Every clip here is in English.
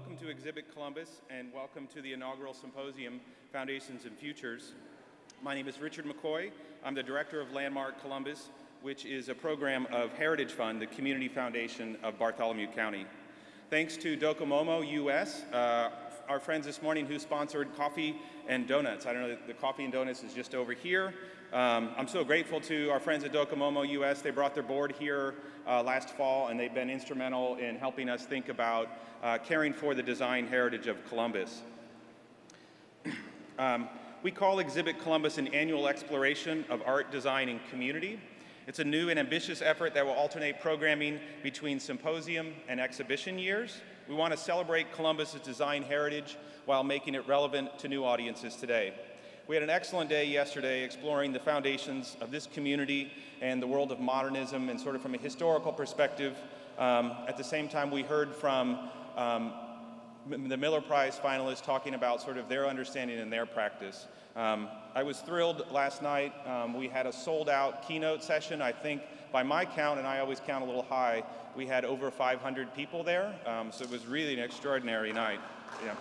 Welcome to Exhibit Columbus, and welcome to the inaugural Symposium, Foundations and Futures. My name is Richard McCoy. I'm the Director of Landmark Columbus, which is a program of Heritage Fund, the community foundation of Bartholomew County. Thanks to Docomomo US, our friends this morning who sponsored coffee and donuts. I don't know, the coffee and donuts is just over here. I'm so grateful to our friends at Docomomo US. They brought their board here last fall, and they've been instrumental in helping us think about caring for the design heritage of Columbus. We call Exhibit Columbus an annual exploration of art, design, and community. It's a new and ambitious effort that will alternate programming between symposium and exhibition years. We want to celebrate Columbus's design heritage while making it relevant to new audiences today. We had an excellent day yesterday exploring the foundations of this community and the world of modernism and sort of from a historical perspective. At the same time, we heard from the Miller Prize finalists talking about sort of their understanding and their practice. I was thrilled last night. We had a sold-out keynote session. I think by my count, and I always count a little high, we had over 500 people there. So it was really an extraordinary night. Yeah.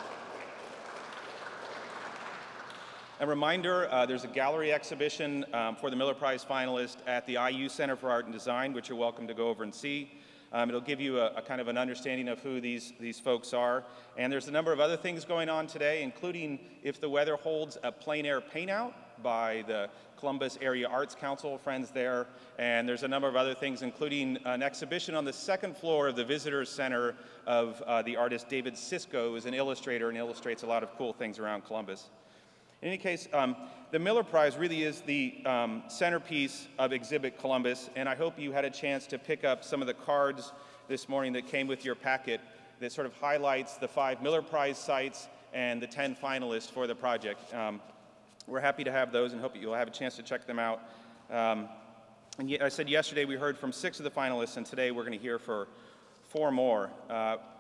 A reminder, there's a gallery exhibition for the Miller Prize finalists at the IU Center for Art and Design, which you're welcome to go over and see. It'll give you a kind of an understanding of who these folks are. And there's a number of other things going on today, including, if the weather holds, a plein air paint out by the Columbus Area Arts Council, friends there. And there's a number of other things, including an exhibition on the second floor of the Visitors Center of the artist David Sisko, who is an illustrator and illustrates a lot of cool things around Columbus. In any case, the Miller Prize really is the centerpiece of Exhibit Columbus, and I hope you had a chance to pick up some of the cards this morning that came with your packet that sort of highlights the 5 Miller Prize sites and the 10 finalists for the project. We're happy to have those and hope you'll have a chance to check them out. And I said yesterday we heard from 6 of the finalists, and today we're going to hear for 4 more.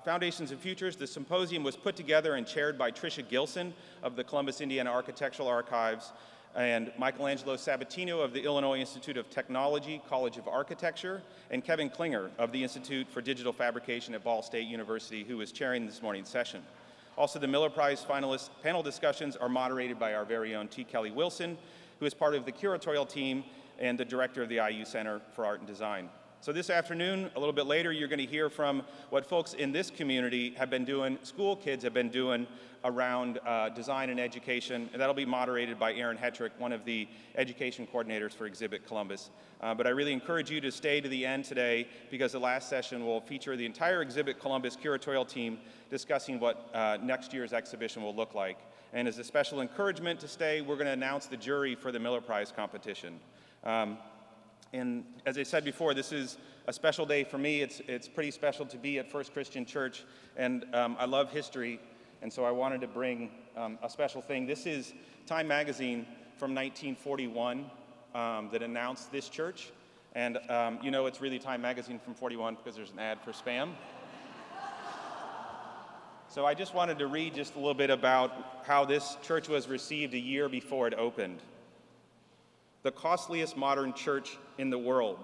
Foundations and Futures, the symposium was put together and chaired by Tricia Gilson of the Columbus, Indiana Architectural Archives and Michelangelo Sabatino of the Illinois Institute of Technology, College of Architecture, and Kevin Klinger of the Institute for Digital Fabrication at Ball State University, who is chairing this morning's session. Also, the Miller Prize finalist panel discussions are moderated by our very own T. Kelly Wilson, who is part of the curatorial team and the director of the IU Center for Art and Design. So this afternoon, a little bit later, you're going to hear from what folks in this community have been doing, school kids have been doing around design and education, and that'll be moderated by Aaron Hetrick, one of the education coordinators for Exhibit Columbus. But I really encourage you to stay to the end today, because the last session will feature the entire Exhibit Columbus curatorial team discussing what next year's exhibition will look like. And as a special encouragement to stay, we're going to announce the jury for the Miller Prize competition. And as I said before, this is a special day for me. It's pretty special to be at First Christian Church, and I love history, and so I wanted to bring a special thing. This is Time magazine from 1941 that announced this church, and you know it's really Time magazine from 41 because there's an ad for spam. So I just wanted to read just a little bit about how this church was received a year before it opened. The costliest modern church in the world,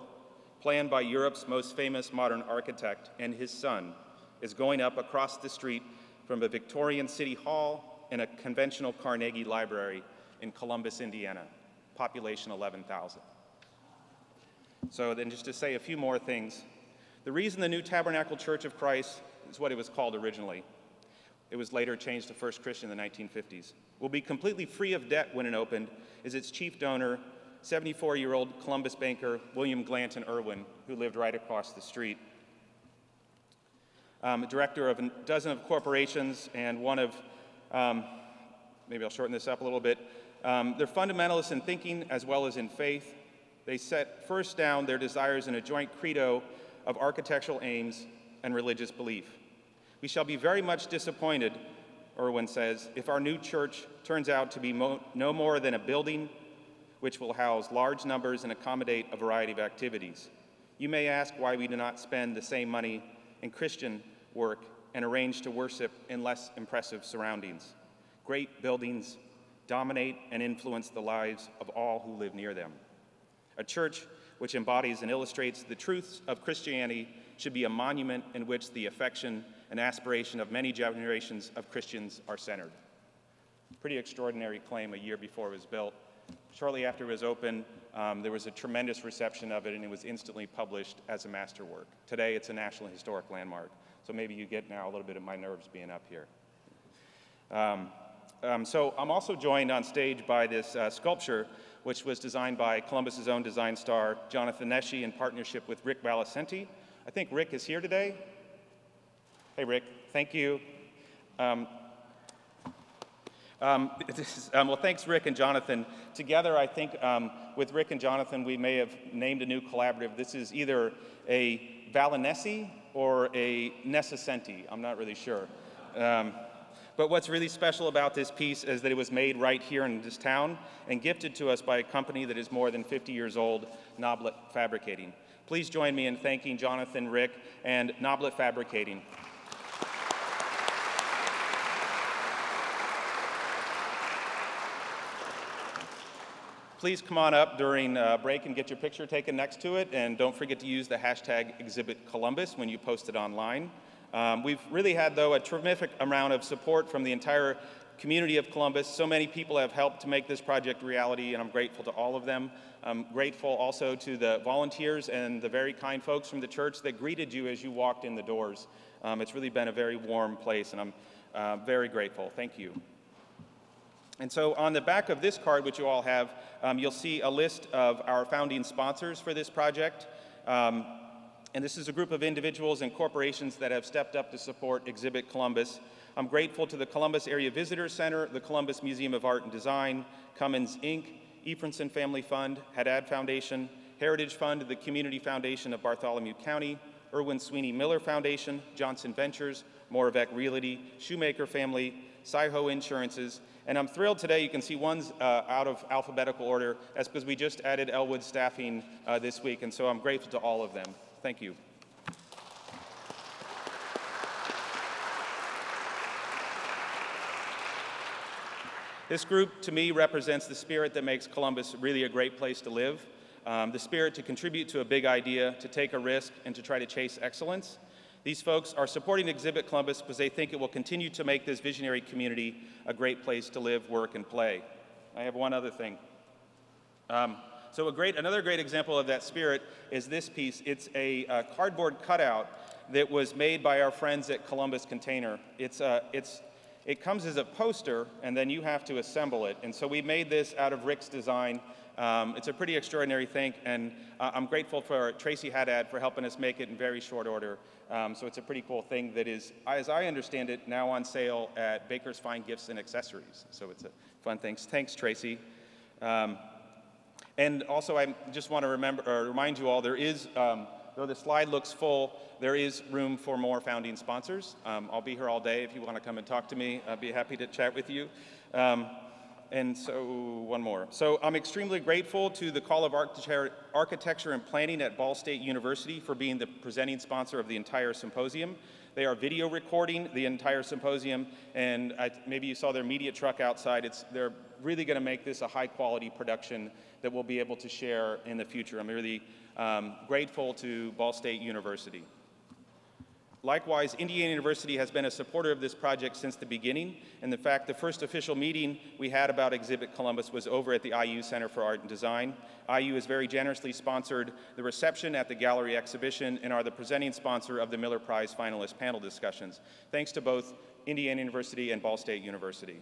planned by Europe's most famous modern architect and his son, is going up across the street from a Victorian city hall and a conventional Carnegie library in Columbus, Indiana, population 11,000. So then just to say a few more things, the reason the new Tabernacle Church of Christ is what it was called originally. It was later changed to First Christian in the 1950s. Will be completely free of debt when it opened, is its chief donor, 74-year-old Columbus banker William Glanton Irwin, who lived right across the street. Director of a dozen of corporations and one of, maybe I'll shorten this up a little bit, they're fundamentalists in thinking as well as in faith. They set first down their desires in a joint credo of architectural aims and religious belief. We shall be very much disappointed, Irwin says, if our new church turns out to be no more than a building which will house large numbers and accommodate a variety of activities. You may ask why we do not spend the same money in Christian work and arrange to worship in less impressive surroundings. Great buildings dominate and influence the lives of all who live near them. A church which embodies and illustrates the truths of Christianity should be a monument in which the affection and aspiration of many generations of Christians are centered. Pretty extraordinary claim a year before it was built. Shortly after it was open, there was a tremendous reception of it, and it was instantly published as a masterwork. Today, it's a National Historic Landmark, so maybe you get now a little bit of my nerves being up here. So I'm also joined on stage by this sculpture, which was designed by Columbus's own design star, Jonathan Nesci, in partnership with Rick Valicenti. I think Rick is here today. Hey, Rick, thank you. Well, thanks, Rick and Jonathan. Together, I think with Rick and Jonathan, we may have named a new collaborative. This is either a Valinesi or a Nescenti. I'm not really sure. But what's really special about this piece is that it was made right here in this town and gifted to us by a company that is more than 50 years old, Noblet Fabricating. Please join me in thanking Jonathan, Rick, and Noblet Fabricating. Please come on up during break and get your picture taken next to it, and don't forget to use the hashtag #ExhibitColumbus when you post it online. We've really had, though, a terrific amount of support from the entire community of Columbus. So many people have helped to make this project reality, and I'm grateful to all of them. I'm grateful also to the volunteers and the very kind folks from the church that greeted you as you walked in the doors. It's really been a very warm place, and I'm very grateful. Thank you. And so on the back of this card, which you all have, you'll see a list of our founding sponsors for this project. And this is a group of individuals and corporations that have stepped up to support Exhibit Columbus. I'm grateful to the Columbus Area Visitor Center, the Columbus Museum of Art and Design, Cummins, Inc., Efrenson Family Fund, Haddad Foundation, Heritage Fund, the Community Foundation of Bartholomew County, Irwin Miller Foundation, Johnson Ventures, Moravec Realty, Shoemaker Family, Saiho Insurances, and I'm thrilled today you can see one's out of alphabetical order. That's because we just added Elwood Staffing this week, and so I'm grateful to all of them. Thank you. This group, to me, represents the spirit that makes Columbus really a great place to live, the spirit to contribute to a big idea, to take a risk, and to try to chase excellence. These folks are supporting Exhibit Columbus because they think it will continue to make this visionary community a great place to live, work, and play. I have one other thing. So another great example of that spirit is this piece. It's a cardboard cutout that was made by our friends at Columbus Container. It comes as a poster, and then you have to assemble it. And so we made this out of Rick's design. It's a pretty extraordinary thing, and I'm grateful for Tracy Haddad for helping us make it in very short order. So it's a pretty cool thing that is, as I understand it, now on sale at Baker's Fine Gifts and Accessories. So it's a fun thing. Thanks, Tracy. And also, I just want to remind you all, there is, though the slide looks full, there is room for more founding sponsors. I'll be here all day if you want to come and talk to me. I'd be happy to chat with you. And so, one more. So I'm extremely grateful to the College of Architecture and Planning at Ball State University for being the presenting sponsor of the entire symposium. They are video recording the entire symposium, and maybe you saw their media truck outside. They're really going to make this a high-quality production that we'll be able to share in the future. I'm really grateful to Ball State University. Likewise, Indiana University has been a supporter of this project since the beginning, and in fact, the first official meeting we had about Exhibit Columbus was over at the IU Center for Art and Design. IU has very generously sponsored the reception at the gallery exhibition and are the presenting sponsor of the Miller Prize finalist panel discussions. Thanks to both Indiana University and Ball State University.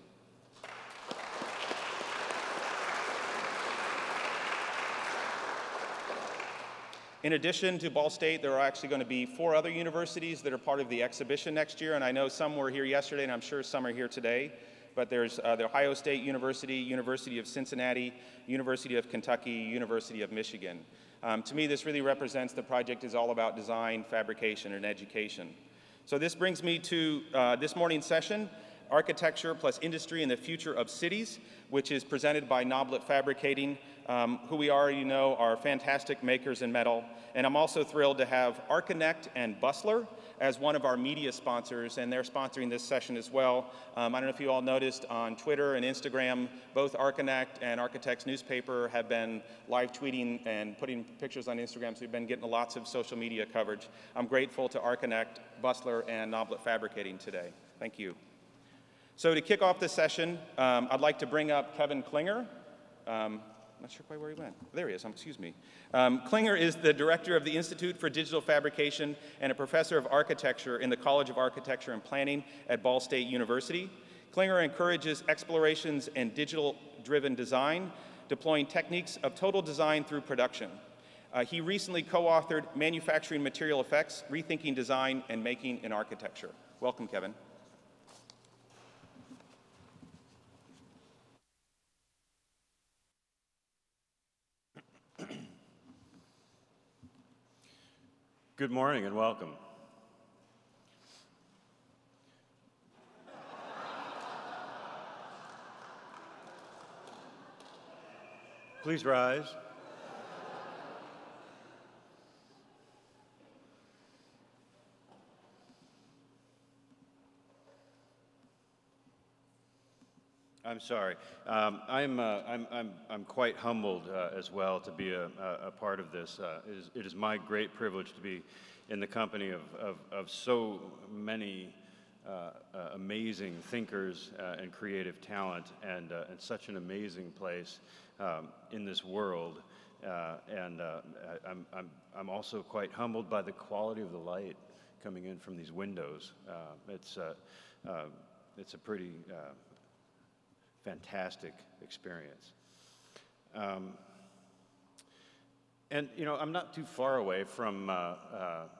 In addition to Ball State, there are actually going to be 4 other universities that are part of the exhibition next year, and I know some were here yesterday, and I'm sure some are here today. But there's the Ohio State University, University of Cincinnati, University of Kentucky, University of Michigan. To me, this really represents the project is all about design, fabrication, and education. So this brings me to this morning's session. Architecture plus Industry and the Future of Cities, which is presented by Noblet Fabricating, who we already know are fantastic makers in metal. And I'm also thrilled to have Archinect and Bustler as one of our media sponsors, and they're sponsoring this session as well. I don't know if you all noticed on Twitter and Instagram, both Archinect and Architects newspaper have been live tweeting and putting pictures on Instagram, so we've been getting lots of social media coverage. I'm grateful to Archinect, Bustler, and Noblet Fabricating today. Thank you. So to kick off this session, I'd like to bring up Kevin Klinger. I'm not sure quite where he went. There he is, excuse me. Klinger is the director of the Institute for Digital Fabrication and a professor of architecture in the College of Architecture and Planning at Ball State University. Klinger encourages explorations in digital-driven design, deploying techniques of total design through production. He recently co-authored Manufacturing Material Effects, Rethinking Design and Making in Architecture. Welcome, Kevin. Good morning and welcome. Please rise. I'm sorry. I'm quite humbled as well to be a part of this. It is my great privilege to be in the company of so many amazing thinkers and creative talent, and such an amazing place in this world. I'm also quite humbled by the quality of the light coming in from these windows. It's a pretty fantastic experience. And you know, I'm not too far away from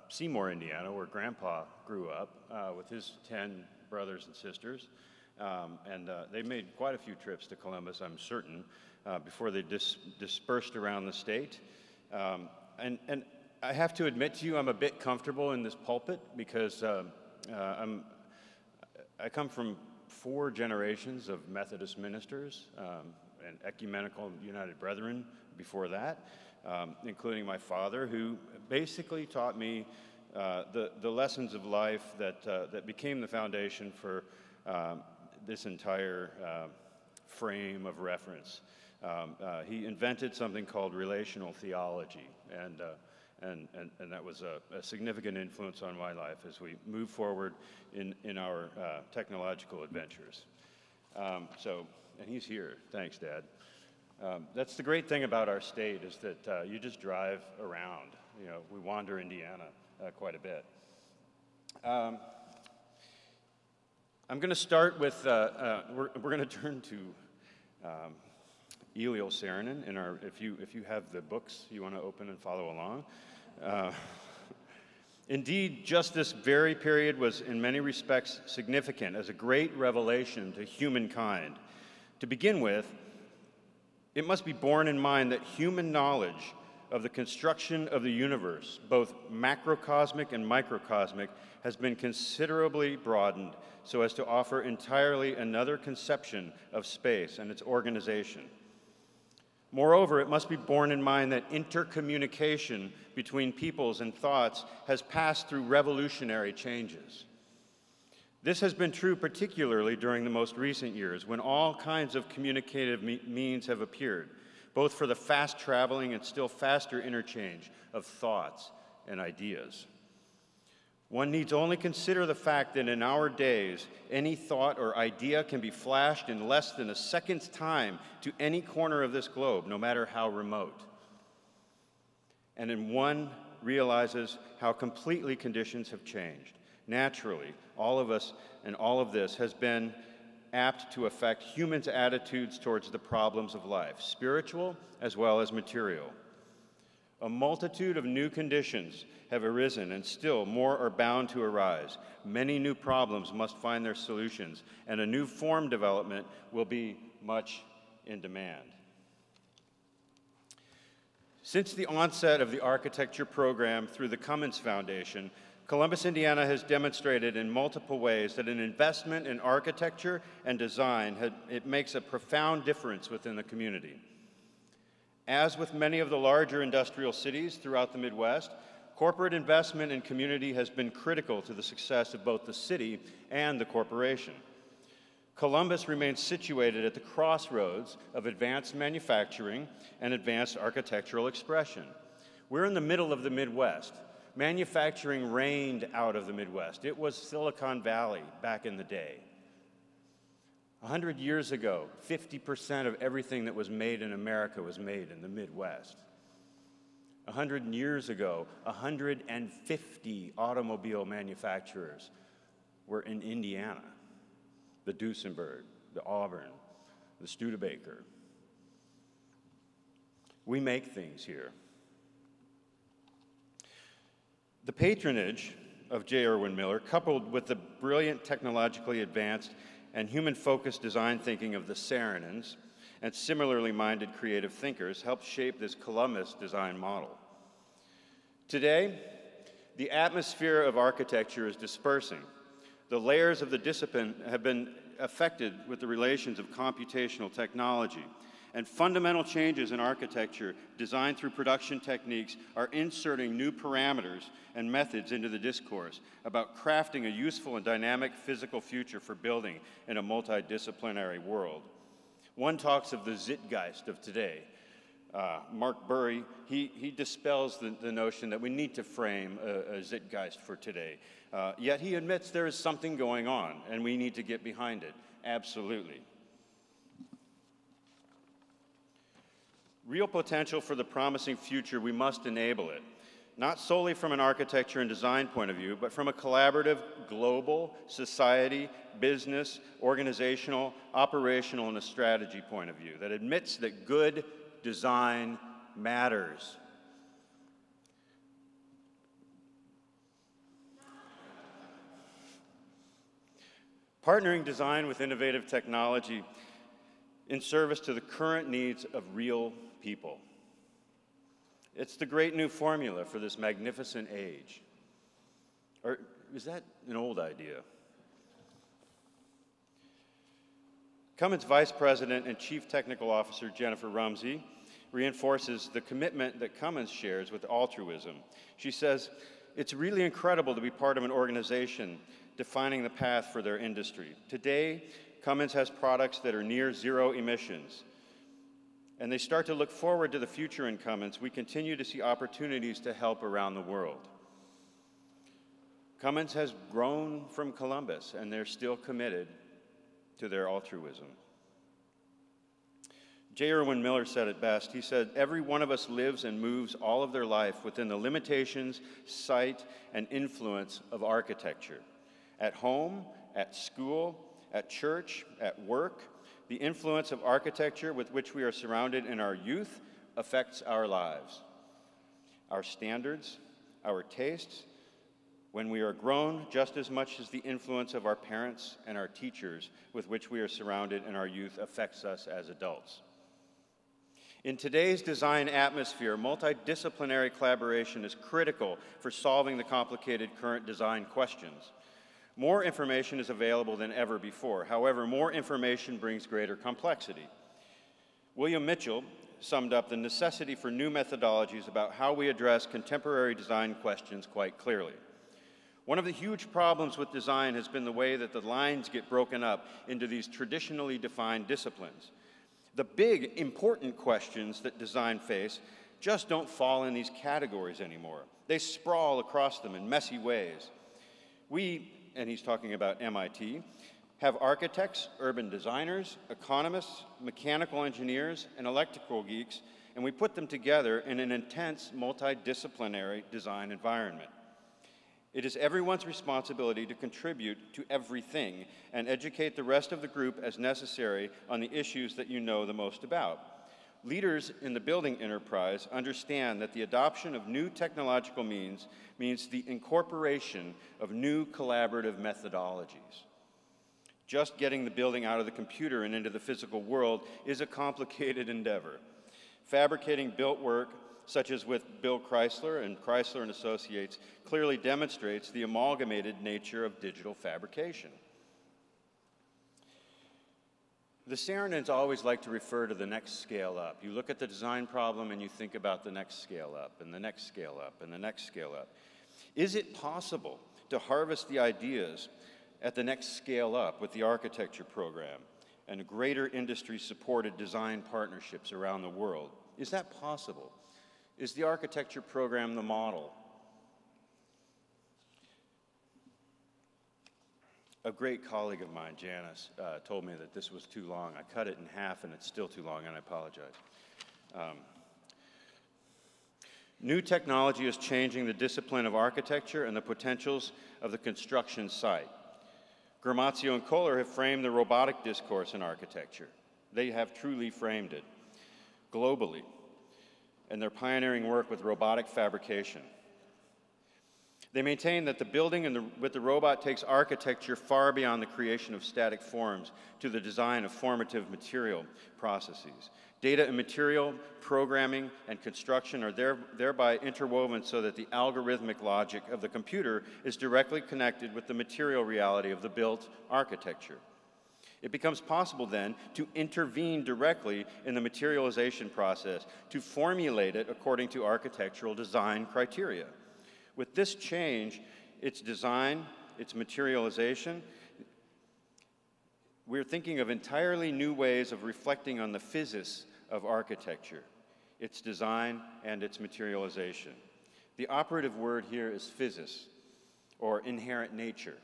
Seymour, Indiana, where Grandpa grew up with his 10 brothers and sisters. They made quite a few trips to Columbus, I'm certain, before they dispersed around the state. And I have to admit to you, I'm a bit comfortable in this pulpit because I come from 4 generations of Methodist ministers and ecumenical United Brethren before that, including my father, who basically taught me the lessons of life that became the foundation for this entire frame of reference. He invented something called relational theology, and that was a significant influence on my life as we move forward in our technological adventures. And he's here. Thanks, Dad. That's the great thing about our state, is that you just drive around. You know, we wander Indiana quite a bit. I'm going to start with, we're going to turn to Elio Cernan in our, if you have the books you want to open and follow along. Indeed, just this very period was in many respects significant as a great revelation to humankind. To begin with, it must be borne in mind that human knowledge of the construction of the universe, both macrocosmic and microcosmic, has been considerably broadened so as to offer entirely another conception of space and its organization. Moreover, it must be borne in mind that intercommunication between peoples and thoughts has passed through revolutionary changes. This has been true particularly during the most recent years, when all kinds of communicative means have appeared, both for the fast-traveling and still faster interchange of thoughts and ideas. One needs only consider the fact that in our days, any thought or idea can be flashed in less than a second's time to any corner of this globe, no matter how remote. And then one realizes how completely conditions have changed. Naturally, all of us and all of this has been apt to affect humans' attitudes towards the problems of life, spiritual as well as material. A multitude of new conditions have arisen, and still more are bound to arise. Many new problems must find their solutions, and a new form development will be much in demand. Since the onset of the architecture program through the Cummins Foundation, Columbus, Indiana has demonstrated in multiple ways that an investment in architecture and design, it makes a profound difference within the community. As with many of the larger industrial cities throughout the Midwest, corporate investment in community has been critical to the success of both the city and the corporation. Columbus remains situated at the crossroads of advanced manufacturing and advanced architectural expression. We're in the middle of the Midwest. Manufacturing reigned out of the Midwest. It was Silicon Valley back in the day. 100 years ago, 50% of everything that was made in America was made in the Midwest. 100 years ago, 150 automobile manufacturers were in Indiana. The Duesenberg, the Auburn, the Studebaker. We make things here. The patronage of J. Irwin Miller, coupled with the brilliant technologically advanced and human-focused design thinking of the Cernans and similarly minded creative thinkers, helped shape this Columbus design model. Today, the atmosphere of architecture is dispersing. The layers of the discipline have been affected with the relations of computational technology, and fundamental changes in architecture designed through production techniques are inserting new parameters and methods into the discourse about crafting a useful and dynamic physical future for building in a multidisciplinary world. One talks of the Zeitgeist of today. Mark Burry, he dispels the notion that we need to frame a Zeitgeist for today. Yet he admits there is something going on, and we need to get behind it. Absolutely. Real potential for the promising future, we must enable it, not solely from an architecture and design point of view, but from a collaborative, global, society, business, organizational, operational, and a strategy point of view that admits that good design matters. Partnering design with innovative technology in service to the current needs of real people. It's the great new formula for this magnificent age. Or is that an old idea? Cummins Vice President and Chief Technical Officer Jennifer Rumsey reinforces the commitment that Cummins shares with altruism. She says, "It's really incredible to be part of an organization defining the path for their industry. Today, Cummins has products that are near zero emissions, and they start to look forward to the future in Cummins. We continue to see opportunities to help around the world." Cummins has grown from Columbus, and they're still committed to their altruism. J. Irwin Miller said it best. He said, "Every one of us lives and moves all of their life within the limitations, sight, and influence of architecture. At home, at school, at church, at work, the influence of architecture with which we are surrounded in our youth affects our lives, our standards, our tastes, when we are grown, just as much as the influence of our parents and our teachers with which we are surrounded in our youth affects us as adults." In today's design atmosphere, multidisciplinary collaboration is critical for solving the complicated current design questions. More information is available than ever before. However, more information brings greater complexity. William Mitchell summed up the necessity for new methodologies about how we address contemporary design questions quite clearly. One of the huge problems with design has been the way that the lines get broken up into these traditionally defined disciplines. The big, important questions that design face just don't fall in these categories anymore. They sprawl across them in messy ways. We, and he's talking about MIT, have architects, urban designers, economists, mechanical engineers, and electrical geeks, and we put them together in an intense multidisciplinary design environment. It is everyone's responsibility to contribute to everything and educate the rest of the group as necessary on the issues that you know the most about. Leaders in the building enterprise understand that the adoption of new technological means the incorporation of new collaborative methodologies. Just getting the building out of the computer and into the physical world is a complicated endeavor. Fabricating built work such as with Bill Kreysler and Kreysler and Associates, clearly demonstrates the amalgamated nature of digital fabrication. The Cernans always like to refer to the next scale up. You look at the design problem and you think about the next scale up, and the next scale up, and the next scale up. Is it possible to harvest the ideas at the next scale up with the architecture program and greater industry-supported design partnerships around the world? Is that possible? Is the architecture program the model? A great colleague of mine, Janice, told me that this was too long. I cut it in half and it's still too long, and I apologize. New technology is changing the discipline of architecture and the potentials of the construction site. Gramazio and Kohler have framed the robotic discourse in architecture. They have truly framed it globally, and their pioneering work with robotic fabrication. They maintain that the building with the robot takes architecture far beyond the creation of static forms to the design of formative material processes. Data and material, programming, and construction are thereby interwoven so that the algorithmic logic of the computer is directly connected with the material reality of the built architecture. It becomes possible then to intervene directly in the materialization process, to formulate it according to architectural design criteria. With this change, its design, its materialization, we're thinking of entirely new ways of reflecting on the physis of architecture, its design and its materialization. The operative word here is physis, or inherent nature.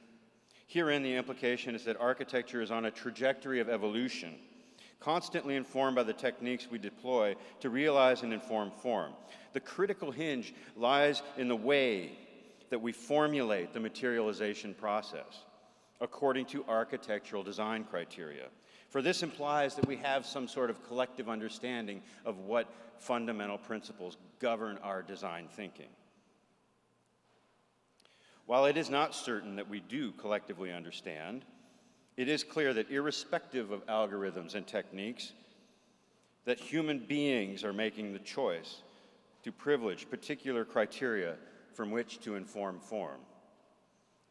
Herein, the implication is that architecture is on a trajectory of evolution, constantly informed by the techniques we deploy to realize and inform form. The critical hinge lies in the way that we formulate the materialization process according to architectural design criteria. For this implies that we have some sort of collective understanding of what fundamental principles govern our design thinking. While it is not certain that we do collectively understand, it is clear that irrespective of algorithms and techniques, that human beings are making the choice to privilege particular criteria from which to inform form.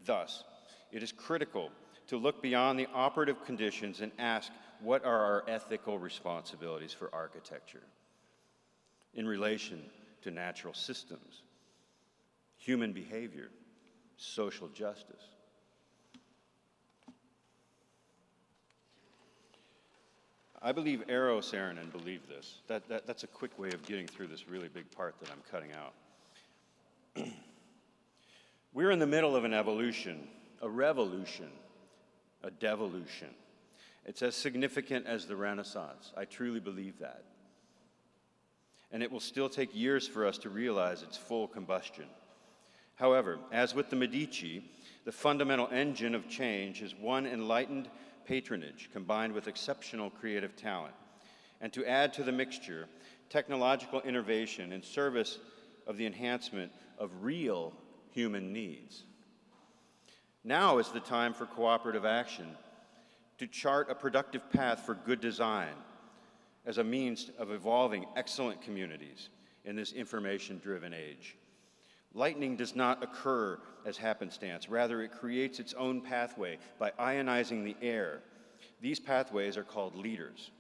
Thus, it is critical to look beyond the operative conditions and ask, what are our ethical responsibilities for architecture in relation to natural systems, human behavior, social justice? I believe Elio Cernan believed this. That's a quick way of getting through this really big part that I'm cutting out. We're in the middle of an evolution, a revolution, a devolution. It's as significant as the Renaissance. I truly believe that. And it will still take years for us to realize its full combustion. However, as with the Medici, the fundamental engine of change is one enlightened patronage combined with exceptional creative talent, and to add to the mixture, technological innovation in service of the enhancement of real human needs. Now is the time for cooperative action to chart a productive path for good design as a means of evolving excellent communities in this information-driven age. Lightning does not occur as happenstance. Rather, it creates its own pathway by ionizing the air. These pathways are called leaders.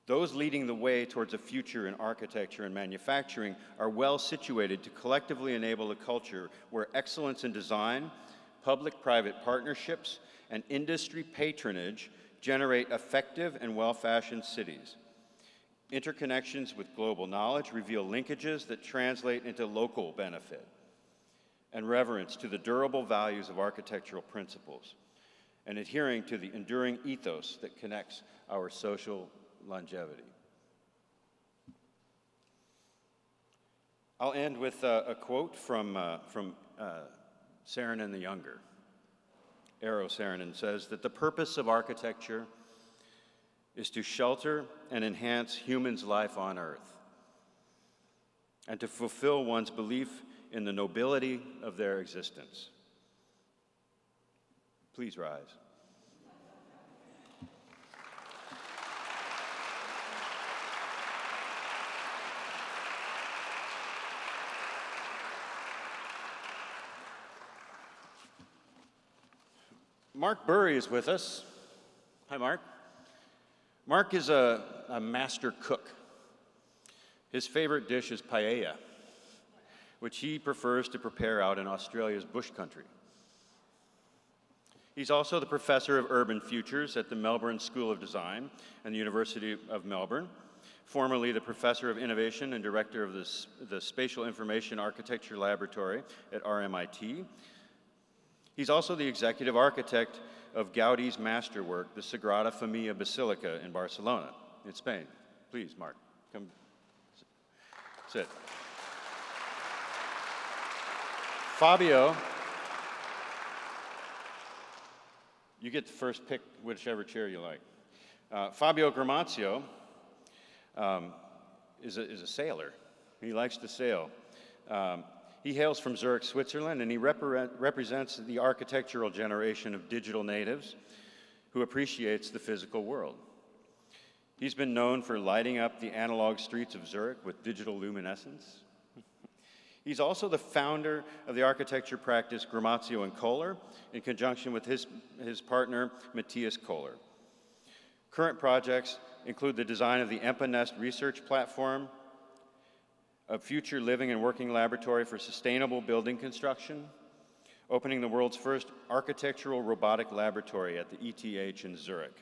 Those leading the way towards a future in architecture and manufacturing are well situated to collectively enable a culture where excellence in design, public-private partnerships, and industry patronage generate effective and well-fashioned cities. Interconnections with global knowledge reveal linkages that translate into local benefit and reverence to the durable values of architectural principles, and adhering to the enduring ethos that connects our social longevity. I'll end with a quote from Cernan the Younger. Elio Cernan says that the purpose of architecture is to shelter and enhance humans' life on earth, and to fulfill one's belief in the nobility of their existence. Please rise. Mark Burry is with us. Hi, Mark. Mark is a master cook. His favorite dish is paella, which he prefers to prepare out in Australia's bush country. He's also the professor of urban futures at the Melbourne School of Design and the University of Melbourne, formerly the professor of innovation and director of the Spatial Information Architecture Laboratory at RMIT. He's also the executive architect of Gaudi's masterwork, the Sagrada Familia Basilica in Barcelona, in Spain. Please, Mark, come sit. Fabio, you get the first pick, whichever chair you like. Fabio Gramazio is a sailor. He likes to sail. He hails from Zurich, Switzerland, and he represents the architectural generation of digital natives who appreciates the physical world. He's been known for lighting up the analog streets of Zurich with digital luminescence. He's also the founder of the architecture practice Gramazio and Kohler, in conjunction with his partner, Matthias Kohler. Current projects include the design of the EMPA-Nest research platform, a future living and working laboratory for sustainable building construction, opening the world's first architectural robotic laboratory at the ETH in Zurich.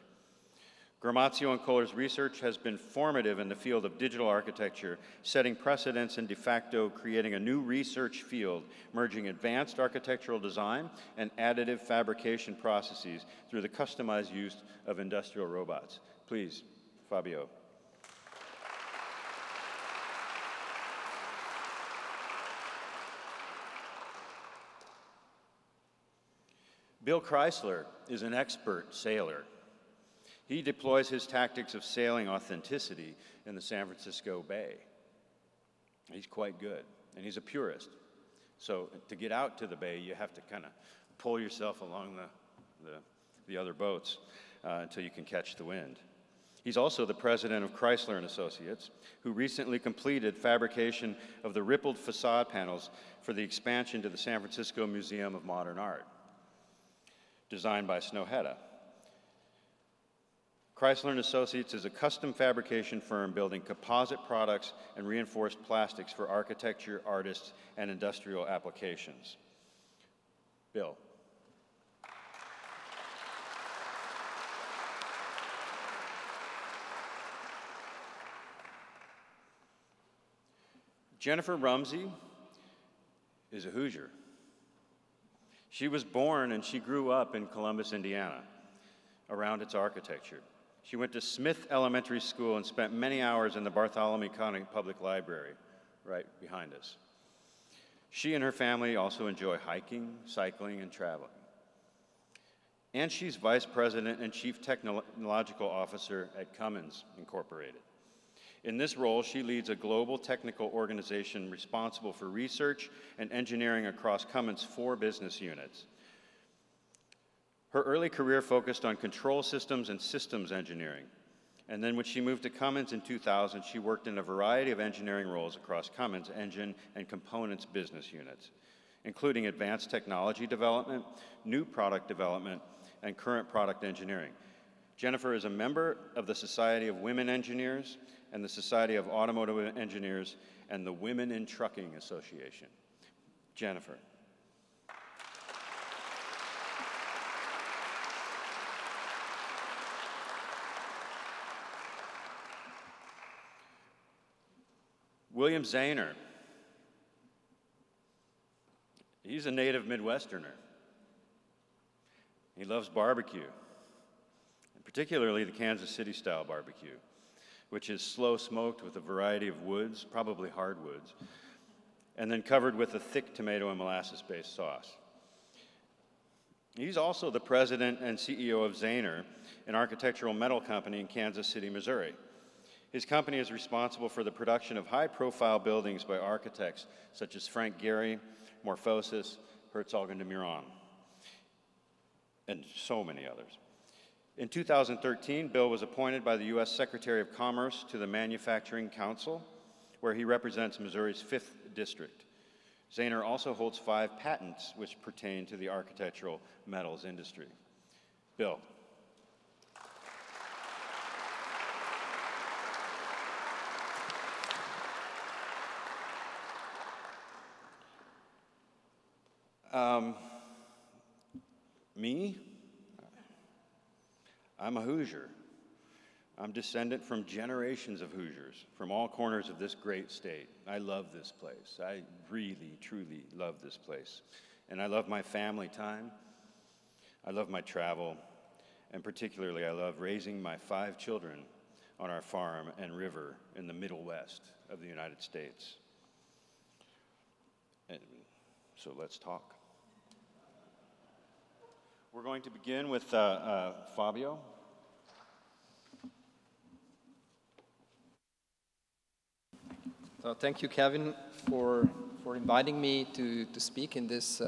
Gramazio and Kohler's research has been formative in the field of digital architecture, setting precedents and de facto creating a new research field, merging advanced architectural design and additive fabrication processes through the customized use of industrial robots. Please, Fabio. Bill Kreysler is an expert sailor. He deploys his tactics of sailing authenticity in the San Francisco Bay. He's quite good, and he's a purist. So to get out to the bay, you have to kind of pull yourself along the other boats until you can catch the wind. He's also the president of Kreysler and Associates, who recently completed fabrication of the rippled facade panels for the expansion to the San Francisco Museum of Modern Art, designed by Snøhetta. Kreysler & Associates is a custom fabrication firm building composite products and reinforced plastics for architecture, artists, and industrial applications. Bill. Jennifer Rumsey is a Hoosier. She was born and she grew up in Columbus, Indiana, around its architecture. She went to Smith Elementary School and spent many hours in the Bartholomew County Public Library, right behind us. She and her family also enjoy hiking, cycling, and traveling. And she's Vice President and Chief Technological Officer at Cummins, Incorporated. In this role, she leads a global technical organization responsible for research and engineering across Cummins' 4 business units. Her early career focused on control systems and systems engineering. And then when she moved to Cummins in 2000, she worked in a variety of engineering roles across Cummins' engine and components business units, including advanced technology development, new product development, and current product engineering. Jennifer is a member of the Society of Women Engineers and the Society of Automotive Engineers and the Women in Trucking Association. Jennifer. William Zehner. He's a native Midwesterner. He loves barbecue, and particularly the Kansas City-style barbecue, which is slow smoked with a variety of woods, probably hardwoods, and then covered with a thick tomato and molasses-based sauce. He's also the president and CEO of Zehner, an architectural metal company in Kansas City, Missouri. His company is responsible for the production of high-profile buildings by architects such as Frank Gehry, Morphosis, Herzog & de Meuron, and so many others. In 2013, Bill was appointed by the U.S. Secretary of Commerce to the Manufacturing Council, where he represents Missouri's 5th district. Zehner also holds 5 patents which pertain to the architectural metals industry. Bill. Me? I'm a Hoosier. I'm descendant from generations of Hoosiers from all corners of this great state. I love this place. I really, truly love this place. And I love my family time. I love my travel. And particularly, I love raising my 5 children on our farm and river in the Middle West of the United States. And so let's talk. We're going to begin with Fabio. So thank you, Kevin, for inviting me to speak in this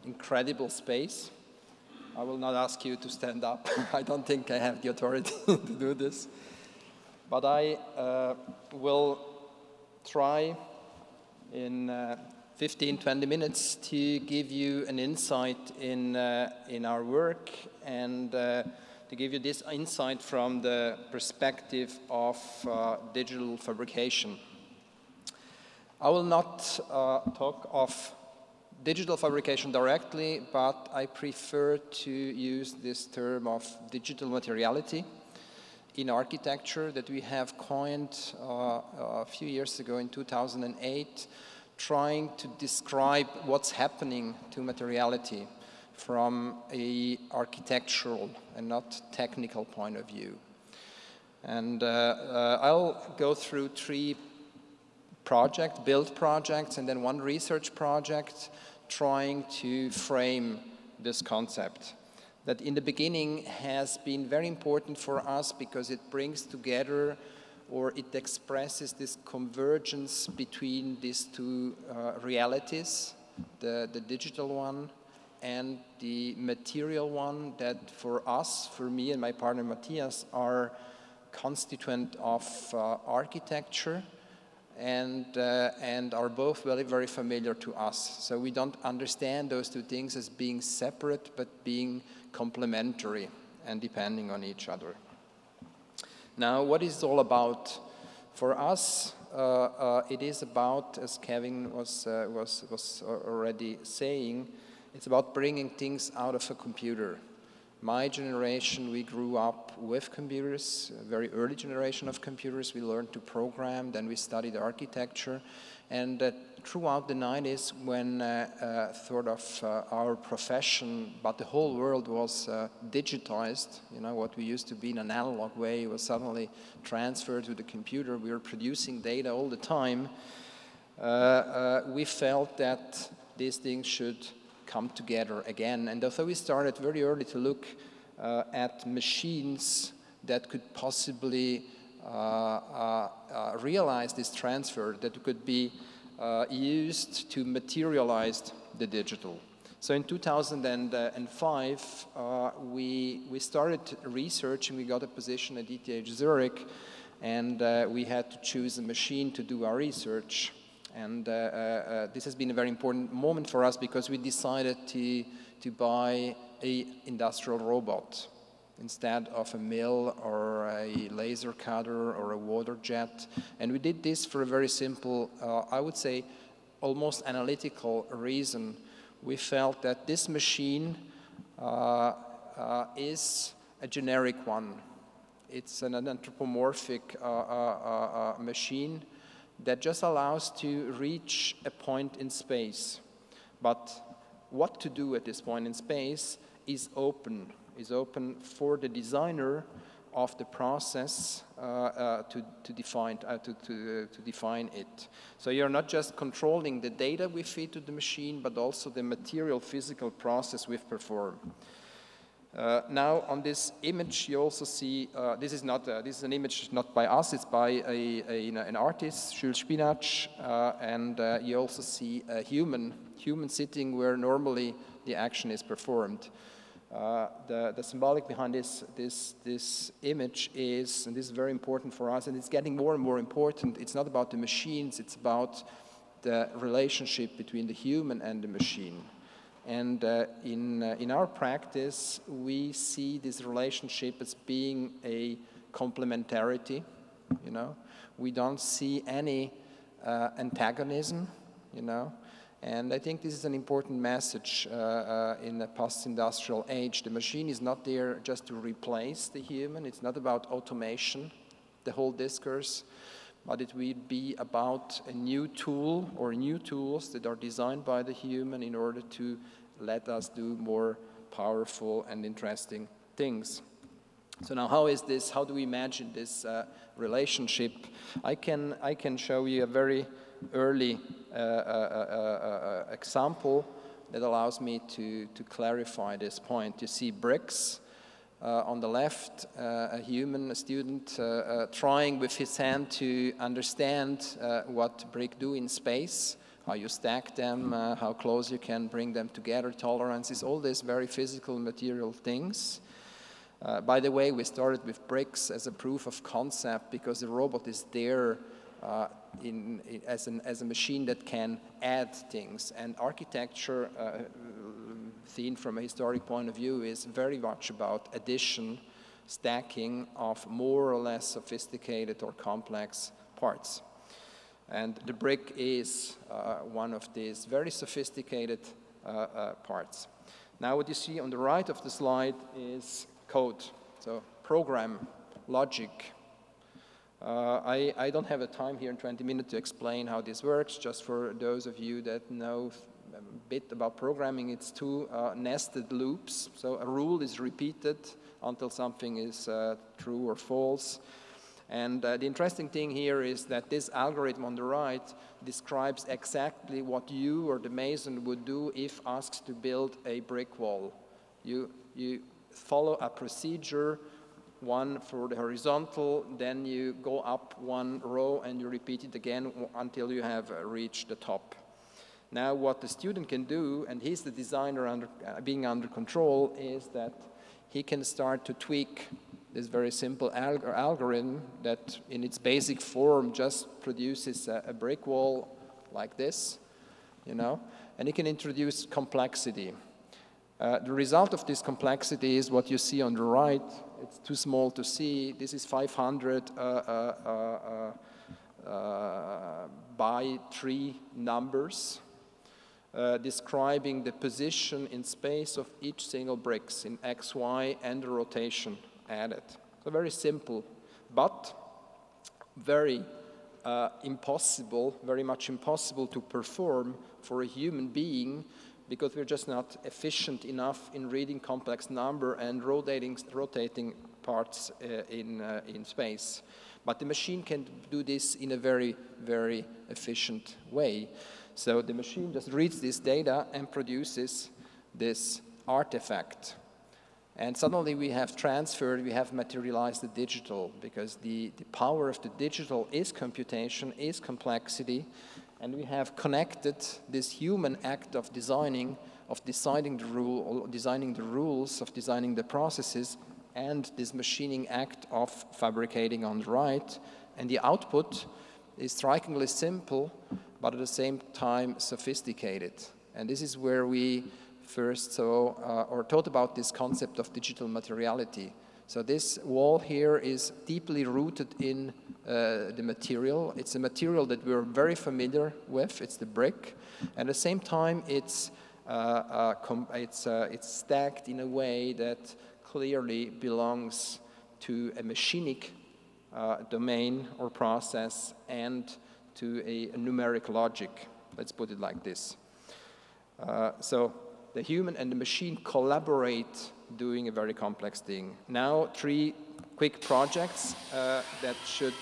incredible space. I will not ask you to stand up. I don't think I have the authority to do this. But I will try in 15, 20 minutes to give you an insight in our work and to give you this insight from the perspective of digital fabrication. I will not talk of digital fabrication directly, but I prefer to use this term of digital materiality in architecture that we have coined a few years ago in 2008, trying to describe what's happening to materiality from an architectural and not technical point of view. And I'll go through 3 build projects, and then 1 research project, trying to frame this concept that in the beginning has been very important for us because it brings together, or it expresses, this convergence between these 2 realities, the digital one and the material one, that for us, for me and my partner Matthias, are constituent of architecture and are both very, very familiar to us. So we don't understand those 2 things as being separate, but being complementary and depending on each other. Now, what is it all about? For us, it is about, as Kevin was already saying, it's about bringing things out of a computer. My generation, we grew up with computers, a very early generation of computers. We learned to program, then we studied architecture. And throughout the 90s, when sort of our profession, but the whole world was digitized, you know, what we used to be in an analog way was suddenly transferred to the computer. We were producing data all the time. We felt that these things should come together again. And although we started very early to look at machines that could possibly realize this transfer, that could be used to materialize the digital. So in 2005, we started researching. We got a position at ETH Zurich, and we had to choose a machine to do our research. And this has been a very important moment for us because we decided to buy an industrial robot instead of a mill or a laser cutter or a water jet. And we did this for a very simple, I would say, almost analytical reason. We felt that this machine is a generic one. It's an anthropomorphic machine that just allows to reach a point in space. But what to do at this point in space is open for the designer of the process to define it. So you're not just controlling the data we feed to the machine, but also the material physical process we perform. Now on this image you also see, this is an image not by us, it's by an artist, Jules Spinach, and you also see a human sitting where normally the action is performed. The symbolic behind this image is, and this is very important for us, and it's getting more and more important, it's not about the machines, it's about the relationship between the human and the machine. And in our practice, we see this relationship as being a complementarity, you know. We don't see any antagonism, you know. And I think this is an important message in the post-industrial age. The machine is not there just to replace the human. It's not about automation, the whole discourse, but it will be about a new tool or new tools that are designed by the human in order to let us do more powerful and interesting things. So now how is this, how do we imagine this relationship? I can show you a very early example that allows me to clarify this point. You see bricks. On the left, a student, trying with his hand to understand what bricks do in space, how you stack them, how close you can bring them together, tolerances, all these very physical material things. By the way, we started with bricks as a proof of concept because the robot is there as a machine that can add things. And architecture, seen from a historic point of view, is very much about addition, stacking of more or less sophisticated or complex parts. And the brick is one of these very sophisticated parts. Now what you see on the right of the slide is code, so program, logic. I don't have a time here in 20 minutes to explain how this works. Just for those of you that know a bit about programming, it's two nested loops. So a rule is repeated until something is true or false. And the interesting thing here is that this algorithm on the right describes exactly what you or the mason would do if asked to build a brick wall. You follow a procedure, one for the horizontal, then you go up one row and you repeat it again until you have reached the top. Now what the student can do, and he's the designer being under control, is that he can start to tweak this very simple algorithm that in its basic form just produces a brick wall like this, you know, and he can introduce complexity. The result of this complexity is what you see on the right. It's too small to see. This is 500 by 3 numbers describing the position in space of each single bricks in X, Y, and the rotation added. So very simple, but very impossible, very much impossible to perform for a human being, because we're just not efficient enough in reading complex number and rotating parts in space. But the machine can do this in a very, very efficient way. So the machine just reads this data and produces this artifact. And suddenly we have transferred, we have materialized the digital, because the power of the digital is computation, is complexity, and we have connected this human act of designing the rules, of designing the processes, and this machining act of fabricating on the right. And the output is strikingly simple, but at the same time sophisticated. And this is where we first saw or thought about this concept of digital materiality. So this wall here is deeply rooted in the material. It's a material that we're very familiar with. It's the brick. At the same time, it's stacked in a way that clearly belongs to a machinic domain or process and to a numeric logic. Let's put it like this. So the human and the machine collaborate doing a very complex thing. Now, 3 quick projects that should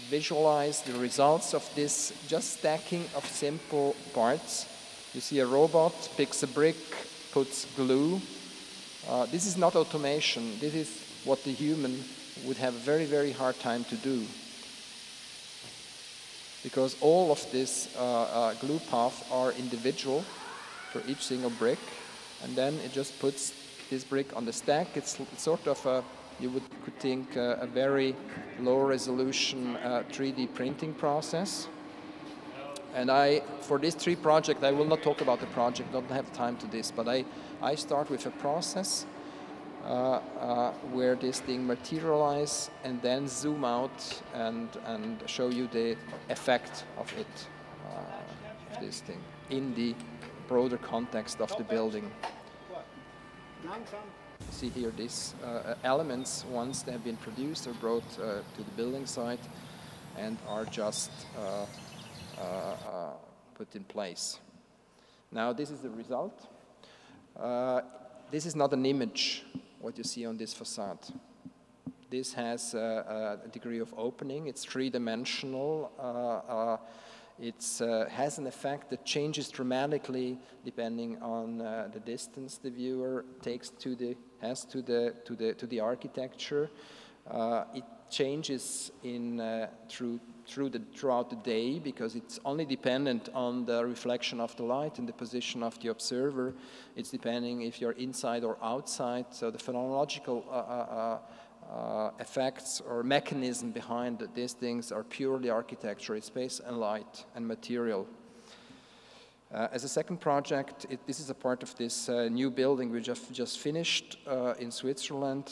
visualize the results of this just stacking of simple parts. You see a robot picks a brick, puts glue. This is not automation. This is what the human would have a very, very hard time to do, because all of these glue paths are individual for each single brick, and then it just puts this brick on the stack. It's sort of a, could think a very low resolution 3D printing process. And for these 3 projects, I will not talk about the project, don't have time to this, but I start with a process where this thing materialize and then zoom out and show you the effect of it, of this thing, in the broader context of the building. See here these elements, once they have been produced, are brought to the building site and are just put in place. Now this is the result. This is not an image, what you see on this facade. This has a degree of opening. It's three-dimensional. It has an effect that changes dramatically depending on the distance the viewer takes to the architecture. It changes throughout the day because it's only dependent on the reflection of the light and the position of the observer. It's depending if you're inside or outside. So the phenomenological effects or mechanism behind these things are purely architecture. It's space and light and material. As a second project, this is a part of this new building we just finished in Switzerland,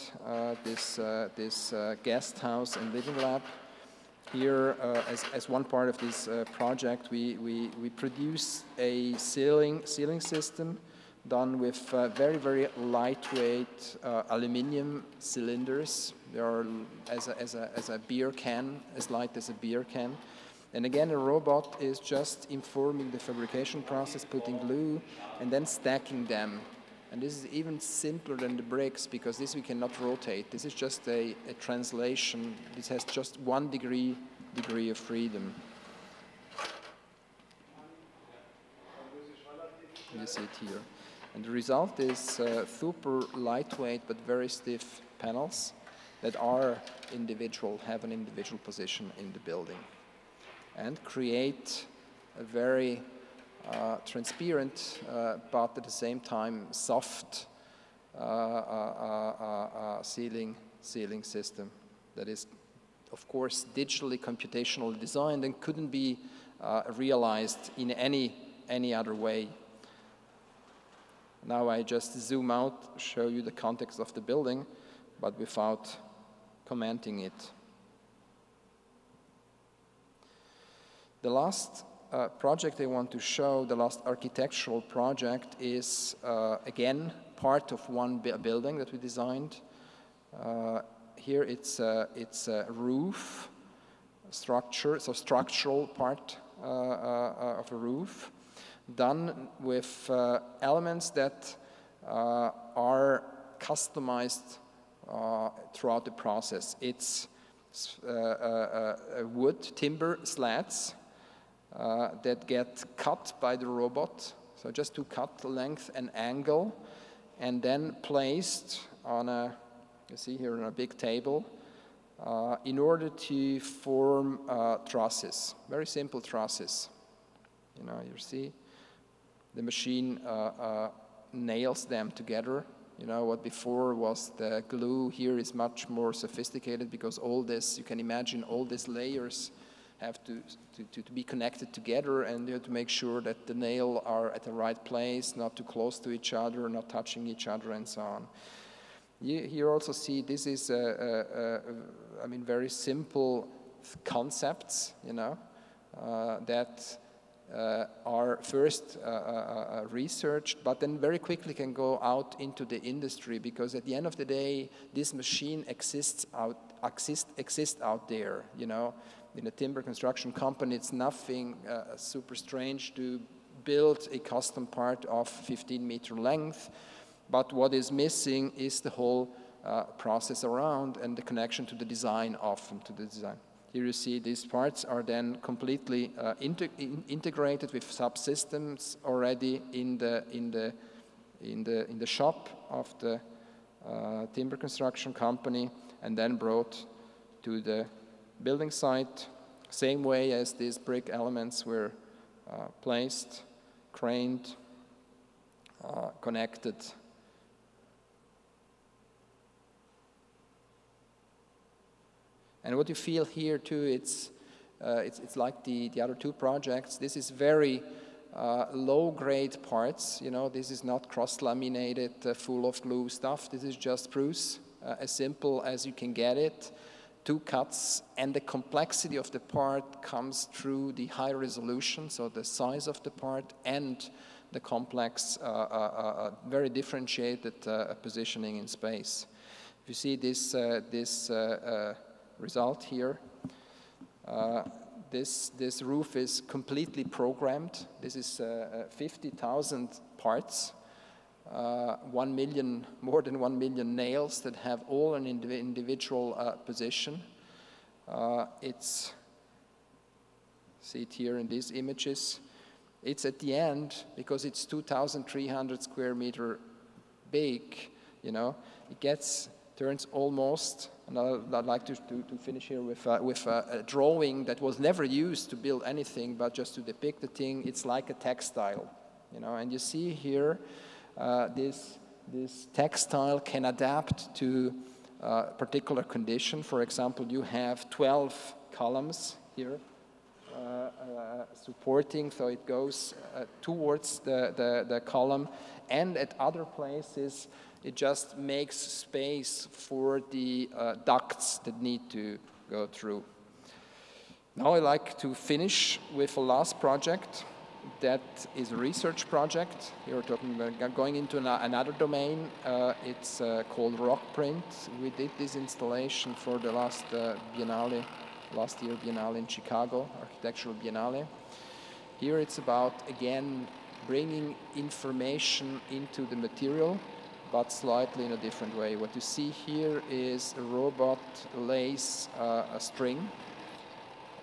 this guest house and living lab. Here, as one part of this project, we produce a ceiling system done with very, very lightweight aluminum cylinders. They are as a beer can, as light as a beer can. And again, a robot is just informing the fabrication process, putting glue, and then stacking them. And this is even simpler than the bricks because this we cannot rotate. This is just a translation. This has just 1 degree of freedom. You see it here. And the result is super lightweight but very stiff panels that are individual, have an individual position in the building, and create a very transparent but at the same time soft ceiling system that is, of course, digitally computationally designed and couldn't be realized in any other way. Now I just zoom out, show you the context of the building, but without commenting it. The last project I want to show, the last architectural project, is again part of one building that we designed. Here it's a roof structure, so structural part of a roof, done with elements that are customized throughout the process. It's wood, timber slats that get cut by the robot, so just to cut the length and angle, and then placed on a, you see here, on a big table, in order to form trusses, very simple trusses. You know, you see, the machine nails them together. You know, what before was the glue, here is much more sophisticated because all this, you can imagine all these layers have to be connected together, and you have to make sure that the nail are at the right place, not too close to each other, not touching each other, and so on. You here also see this is, I mean, very simple concepts, you know, that are first researched, but then very quickly can go out into the industry, because at the end of the day, this machine exists out there, you know. In a timber construction company, it's nothing super strange to build a custom part of 15-meter length, but what is missing is the whole process around and the connection to the design, often to the design. Here you see these parts are then completely integrated with subsystems already in the shop of the timber construction company, and then brought to the building site, same way as these brick elements were placed, craned, connected. And what you feel here too, it's It's like the other two projects. This is very low-grade parts. You know, this is not cross-laminated, full of glue stuff. This is just spruce, as simple as you can get it. 2 cuts, and the complexity of the part comes through the high resolution, so the size of the part and the complex, very differentiated positioning in space. If you see this result here, this roof is completely programmed. This is 50,000 parts, 1 million, more than 1 million nails that have all an individual position. See it here in these images. It's at the end, because it's 2,300 square meter big, you know, it turns almost, and I'd like to finish here with a drawing that was never used to build anything, but just to depict the thing. It's like a textile, you know, and you see here, this textile can adapt to particular condition. For example, you have 12 columns here supporting, so it goes towards the column, and at other places it just makes space for the ducts that need to go through. Now I'd like to finish with a last project. That is a research project. We're talking about going into another domain. It's called rock print. We did this installation for the last Biennale, last year Biennale in Chicago, Architectural Biennale. Here it's about, again, bringing information into the material, but slightly in a different way. What you see here is a robot lays a string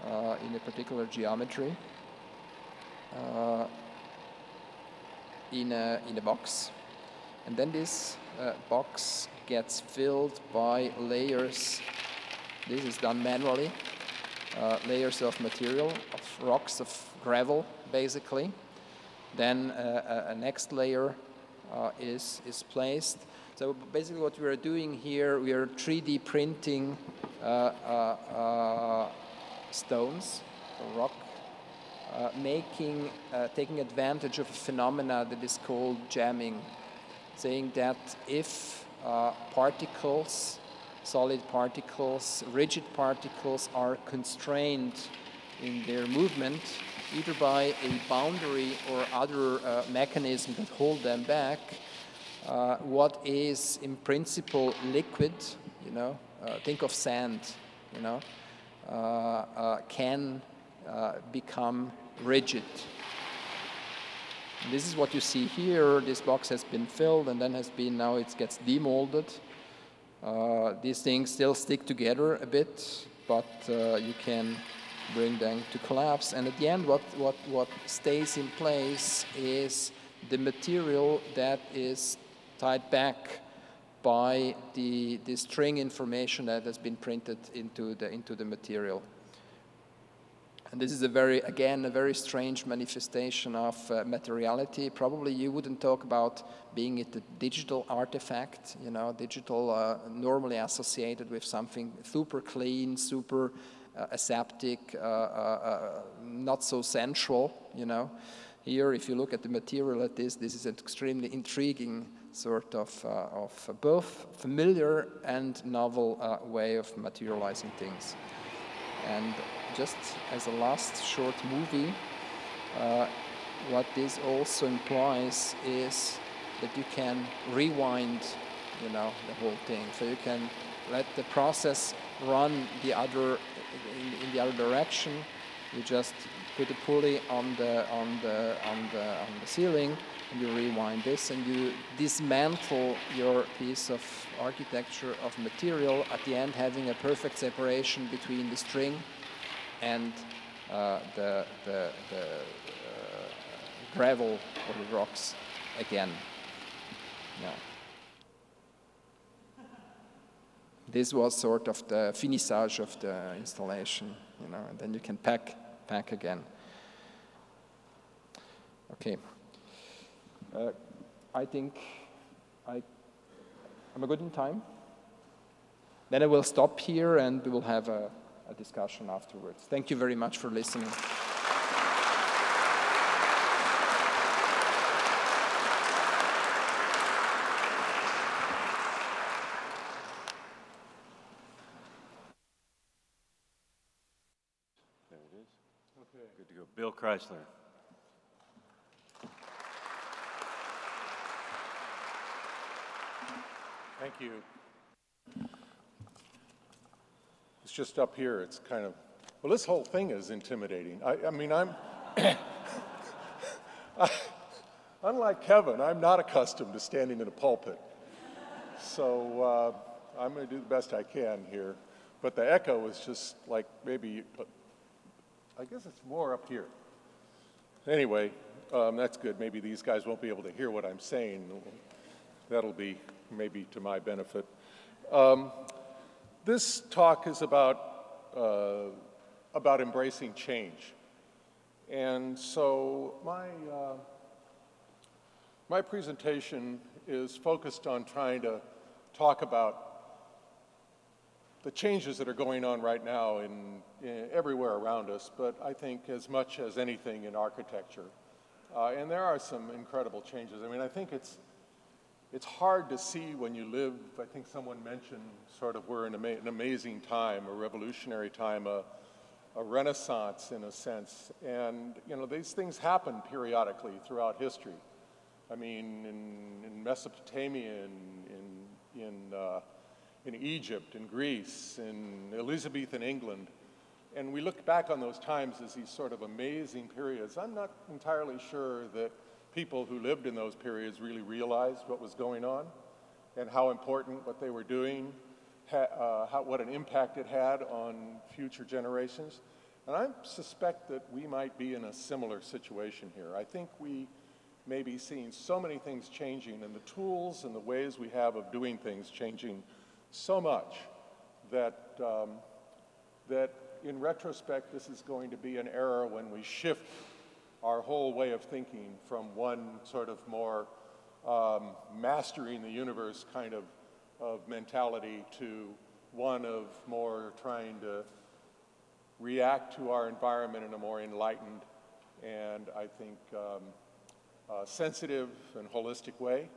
in a particular geometry. In a box, and then this box gets filled by layers. This is done manually. Layers of material, of rocks, of gravel, basically. Then a next layer is placed. So basically, what we are doing here, we are 3D printing stones, rock. Taking advantage of a phenomena that is called jamming, saying that if particles, solid particles, rigid particles are constrained in their movement, either by a boundary or other mechanism that hold them back, what is in principle liquid, you know, think of sand, you know, can become rigid. And this is what you see here. This box has been filled and then now it gets demolded. These things still stick together a bit, but you can bring them to collapse. And at the end, what stays in place is the material that is tied back by the string information that has been printed into the material. And this is a very strange manifestation of materiality. Probably you wouldn't talk about being it a digital artifact, you know, digital normally associated with something super clean, super aseptic, not so sensual, you know. Here, if you look at the material at this is an extremely intriguing sort of both familiar and novel way of materializing things. And just as a last short movie, what this also implies is that you can rewind, you know, the whole thing. So you can let the process run in the other direction. You just put a pulley on the ceiling, and you rewind this, and you dismantle your piece of architecture of material, at the end having a perfect separation between the string and the gravel or the rocks again. Yeah. This was sort of the finissage of the installation, you know, and then you can pack again. Okay. I think I'm good in time. Then I will stop here and we will have a a discussion afterwards. Thank you very much for listening. There it is. Okay. Good to go. Bill Kreysler. Thank you. It's just up here, it's kind of, well, this whole thing is intimidating. I mean, unlike Kevin, I'm not accustomed to standing in a pulpit. So I'm going to do the best I can here. But the echo is just like maybe, I guess it's more up here. Anyway, that's good. Maybe these guys won't be able to hear what I'm saying. That'll be maybe to my benefit. This talk is about embracing change. And so my presentation is focused on trying to talk about the changes that are going on right now in everywhere around us, but I think as much as anything in architecture. And there are some incredible changes. I mean, I think it's hard to see when you live. I think someone mentioned sort of we're in an amazing time, a revolutionary time, a renaissance in a sense. And, you know, these things happen periodically throughout history. I mean, in Mesopotamia, in Egypt, in Greece, in Elizabethan England. And we look back on those times as these sort of amazing periods. I'm not entirely sure that people who lived in those periods really realized what was going on and how important what they were doing, what an impact it had on future generations. And I suspect that we might be in a similar situation here. I think we may be seeing so many things changing and the tools and the ways we have of doing things changing so much that, that in retrospect, this is going to be an era when we shift our whole way of thinking from one sort of more mastering the universe kind of mentality to one of more trying to react to our environment in a more enlightened and I think sensitive and holistic way.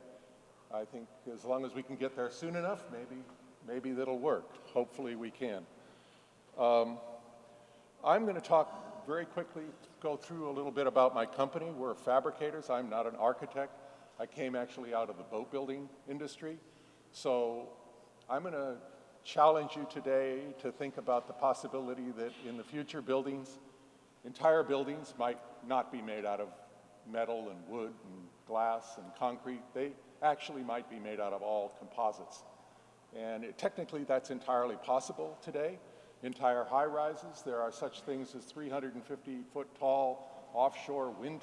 I think as long as we can get there soon enough, maybe that'll work. Hopefully we can. I'm going to talk very quickly, go through a little bit about my company. We're fabricators. I'm not an architect. I came actually out of the boat building industry. So I'm going to challenge you today to think about the possibility that in the future buildings, entire buildings might not be made out of metal and wood and glass and concrete. They actually might be made out of all composites. And technically that's entirely possible today. Entire high-rises, there are such things as 350-foot tall offshore wind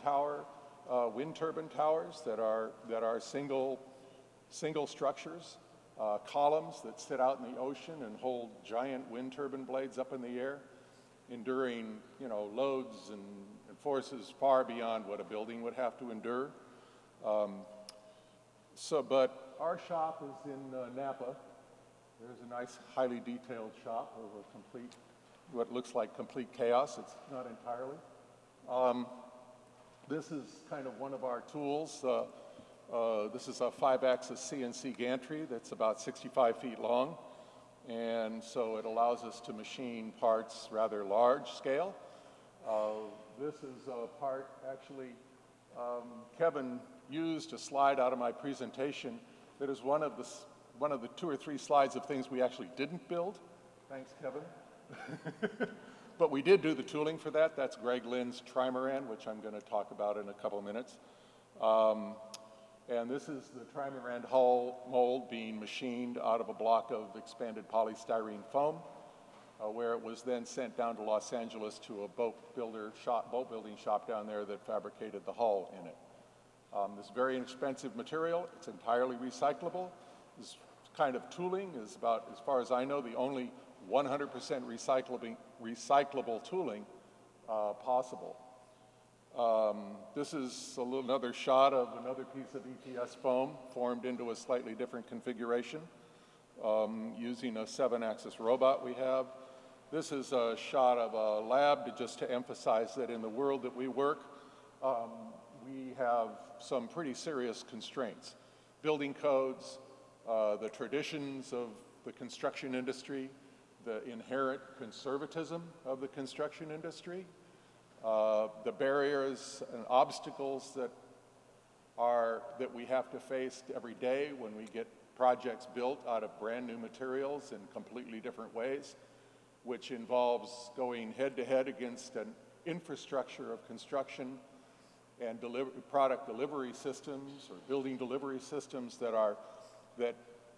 turbine towers that are single structures, columns that sit out in the ocean and hold giant wind turbine blades up in the air, enduring, you know, loads and forces far beyond what a building would have to endure. But our shop is in Napa. There's a nice, highly detailed shop of what looks like complete chaos. It's not entirely. This is kind of one of our tools. This is a 5-axis CNC gantry that's about 65 feet long. And so it allows us to machine parts rather large scale. This is a part, actually, Kevin used a slide out of my presentation that is one of the 2 or 3 slides of things we actually didn't build. Thanks, Kevin. But we did do the tooling for that. That's Greg Lynn's trimaran, which I'm going to talk about in a couple of minutes. And this is the trimaran hull mold being machined out of a block of expanded polystyrene foam, where it was then sent down to Los Angeles to a boat building shop down there that fabricated the hull in it. This very inexpensive material, it's entirely recyclable. This kind of tooling is about, as far as I know, the only 100% recyclable tooling possible. This is another shot of another piece of ETS foam formed into a slightly different configuration using a 7-axis robot we have. This is a shot of a lab just to emphasize that in the world that we work, we have some pretty serious constraints. Building codes, the traditions of the construction industry, the inherent conservatism of the construction industry, the barriers and obstacles that we have to face every day when we get projects built out of brand new materials in completely different ways, which involves going head-to-head against an infrastructure of construction and product delivery systems or building delivery systems that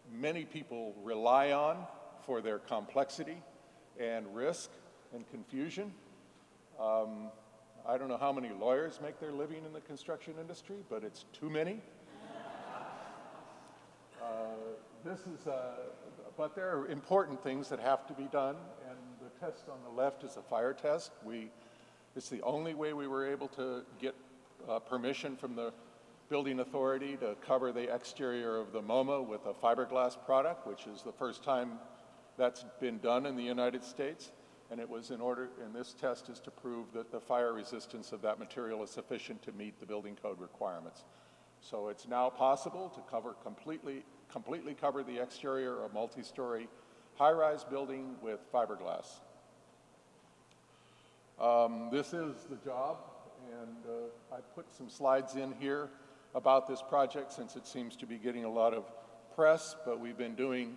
many people rely on for their complexity and risk and confusion. I don't know how many lawyers make their living in the construction industry, but it's too many. But there are important things that have to be done, and the test on the left is a fire test. It's the only way we were able to get permission from the building authority to cover the exterior of the MoMA with a fiberglass product, which is the first time that's been done in the United States. And it was and this test is to prove that the fire resistance of that material is sufficient to meet the building code requirements. So it's now possible to completely cover the exterior of a multi-story high-rise building with fiberglass. This is the job, and I put some slides in here about this project since it seems to be getting a lot of press, but we've been doing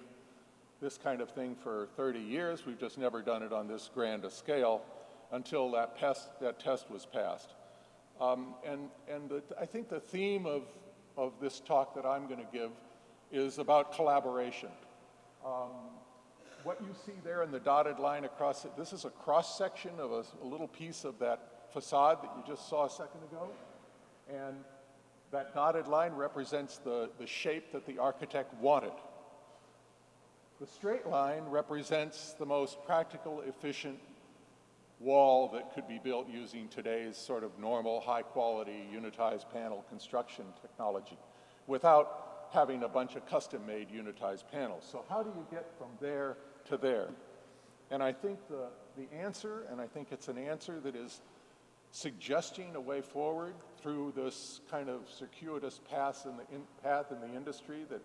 this kind of thing for 30 years. We've just never done it on this grand a scale until that test was passed. I think the theme of this talk that I'm going to give is about collaboration. What you see there in the dotted line across it, this is a cross-section of a little piece of that facade that you just saw a second ago. And that dotted line represents the shape that the architect wanted. The straight line represents the most practical, efficient wall that could be built using today's sort of normal, high-quality, unitized panel construction technology without having a bunch of custom-made unitized panels. So how do you get from there to there? And I think the answer, and I think it's an answer that is suggesting a way forward through this kind of circuitous path in the industry that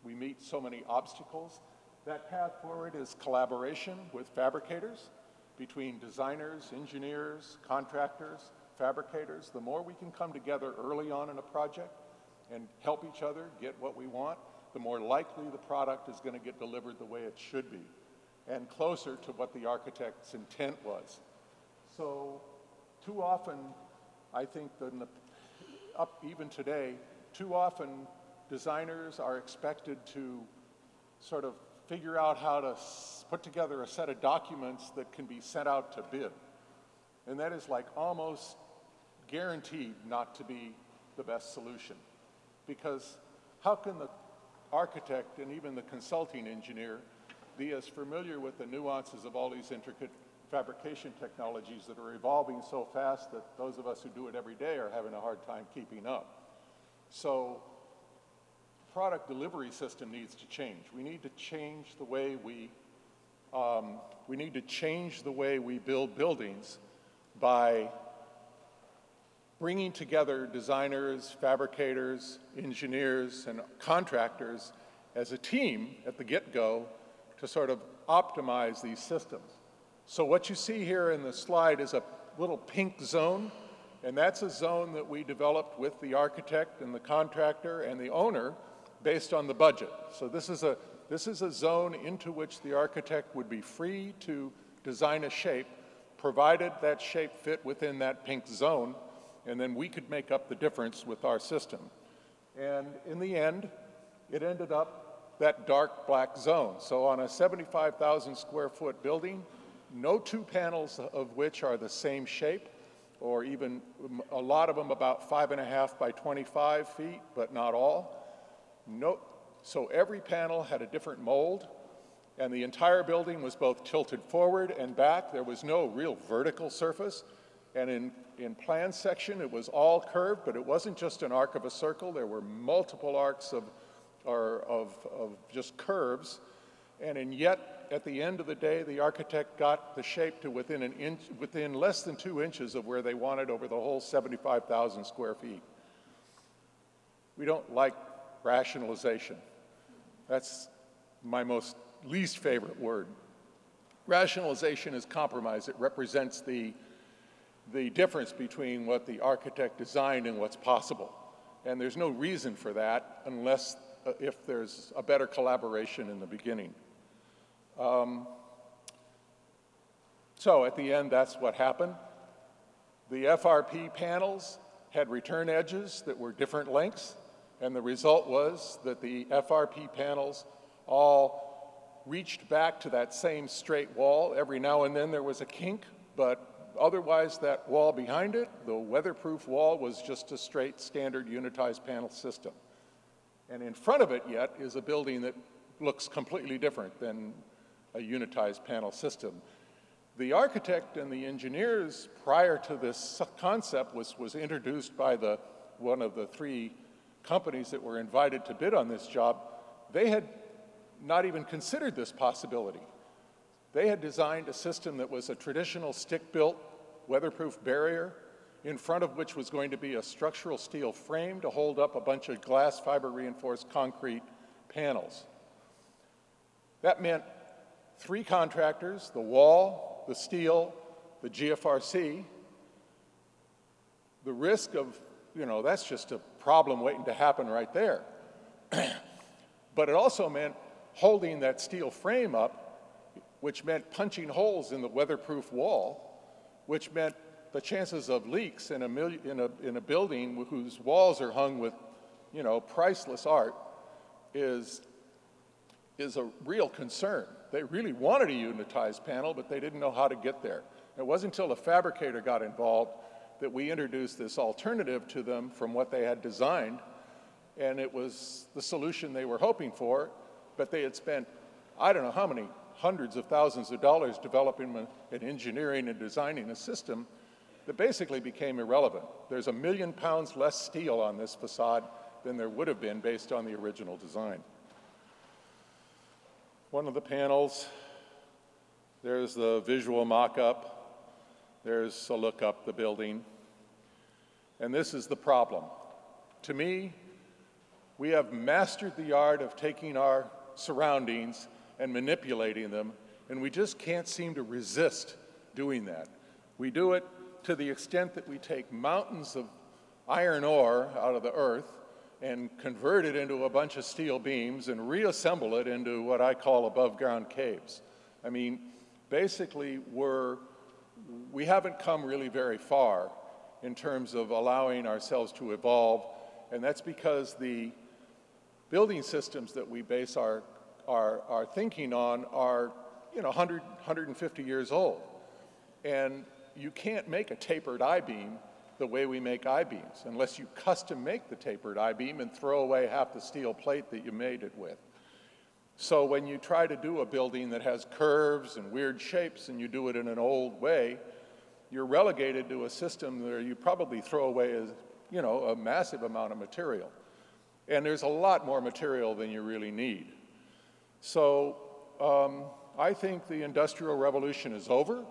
we meet so many obstacles. That path forward is collaboration with fabricators, between designers, engineers, contractors, fabricators. The more we can come together early on in a project and help each other get what we want, the more likely the product is going to get delivered the way it should be and closer to what the architect's intent was. So too often, I think that even today, too often designers are expected to sort of figure out how to put together a set of documents that can be sent out to bid. And that is like almost guaranteed not to be the best solution. Because how can the architect and even the consulting engineer be as familiar with the nuances of all these intricate fabrication technologies that are evolving so fast that those of us who do it every day are having a hard time keeping up? So product delivery system needs to change. We need to change the way we build buildings by bringing together designers, fabricators, engineers, and contractors as a team at the get-go to sort of optimize these systems. So what you see here in the slide is a little pink zone, and that's a zone that we developed with the architect and the contractor and the owner based on the budget. So this is a zone into which the architect would be free to design a shape, provided that shape fit within that pink zone, and then we could make up the difference with our system. And in the end, it ended up that dark black zone. So on a 75,000 square foot building, no two panels of which are the same shape, or even a lot of them about 5.5 by 25 feet, but not all. So every panel had a different mold, and the entire building was both tilted forward and back. There was no real vertical surface. And in plan section, it was all curved, but it wasn't just an arc of a circle. There were multiple arcs of just curves. And yet, at the end of the day, the architect got the shape to within less than 2 inches of where they wanted over the whole 75,000 square feet. We don't like rationalization. That's my most least favorite word. Rationalization is compromise. It represents the difference between what the architect designed and what's possible. And there's no reason for that unless if there's a better collaboration in the beginning. So at the end, that's what happened. The FRP panels had return edges that were different lengths, and the result was that the FRP panels all reached back to that same straight wall. Every now and then there was a kink, but otherwise that wall behind it, the weatherproof wall, was just a straight standard unitized panel system. And in front of it yet is a building that looks completely different than a unitized panel system. The architect and the engineers prior to this concept was introduced by one of the 3 companies that were invited to bid on this job. They had not even considered this possibility. They had designed a system that was a traditional stick-built weatherproof barrier, in front of which was going to be a structural steel frame to hold up a bunch of glass fiber reinforced concrete panels. That meant 3 contractors, the wall, the steel, the GFRC. The risk of, that's just a problem waiting to happen right there. But it also meant holding that steel frame up, which meant punching holes in the weatherproof wall, which meant the chances of leaks in a building whose walls are hung with, priceless art is a real concern. They really wanted a unitized panel, but they didn't know how to get there. It wasn't until the fabricator got involved that we introduced this alternative to them from what they had designed, and it was the solution they were hoping for, but they had spent, I don't know how many hundreds of thousands of dollars developing and engineering and designing a system that basically became irrelevant. There's 1 million pounds less steel on this facade than there would have been based on the original design. One of the panels, there's the visual mock-up, there's a look up the building, and this is the problem. To me, we have mastered the art of taking our surroundings and manipulating them, and we just can't seem to resist doing that. We do it to the extent that we take mountains of iron ore out of the earth and convert it into a bunch of steel beams and reassemble it into what I call above-ground caves. I mean, basically, we haven't come really very far in terms of allowing ourselves to evolve, and that's because the building systems that we base our thinking on are 100, 150 years old. And you can't make a tapered I-beam the way we make I-beams unless you custom make the tapered I-beam and throw away half the steel plate that you made it with. So when you try to do a building that has curves and weird shapes and you do it in an old way, you're relegated to a system where you probably throw away a massive amount of material. And there's a lot more material than you really need. So I think the Industrial Revolution is over.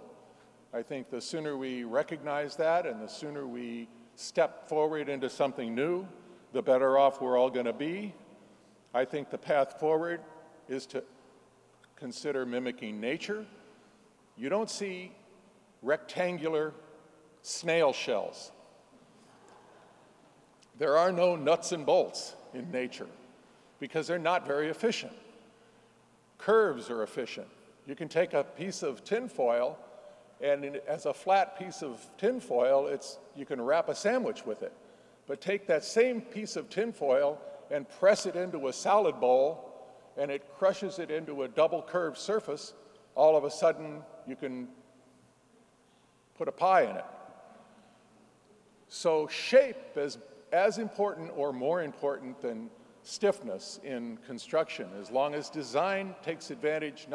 I think the sooner we recognize that and the sooner we step forward into something new, the better off we're all going to be. I think the path forward is to consider mimicking nature. You don't see rectangular snail shells. There are no nuts and bolts in nature because they're not very efficient. Curves are efficient. You can take a piece of tinfoil, and as a flat piece of tinfoil, you can wrap a sandwich with it. But take that same piece of tinfoil and press it into a salad bowl, and it crushes it into a double curved surface. All of a sudden, you can put a pie in it. So shape is as important or more important than stiffness in construction, as long as design takes advantage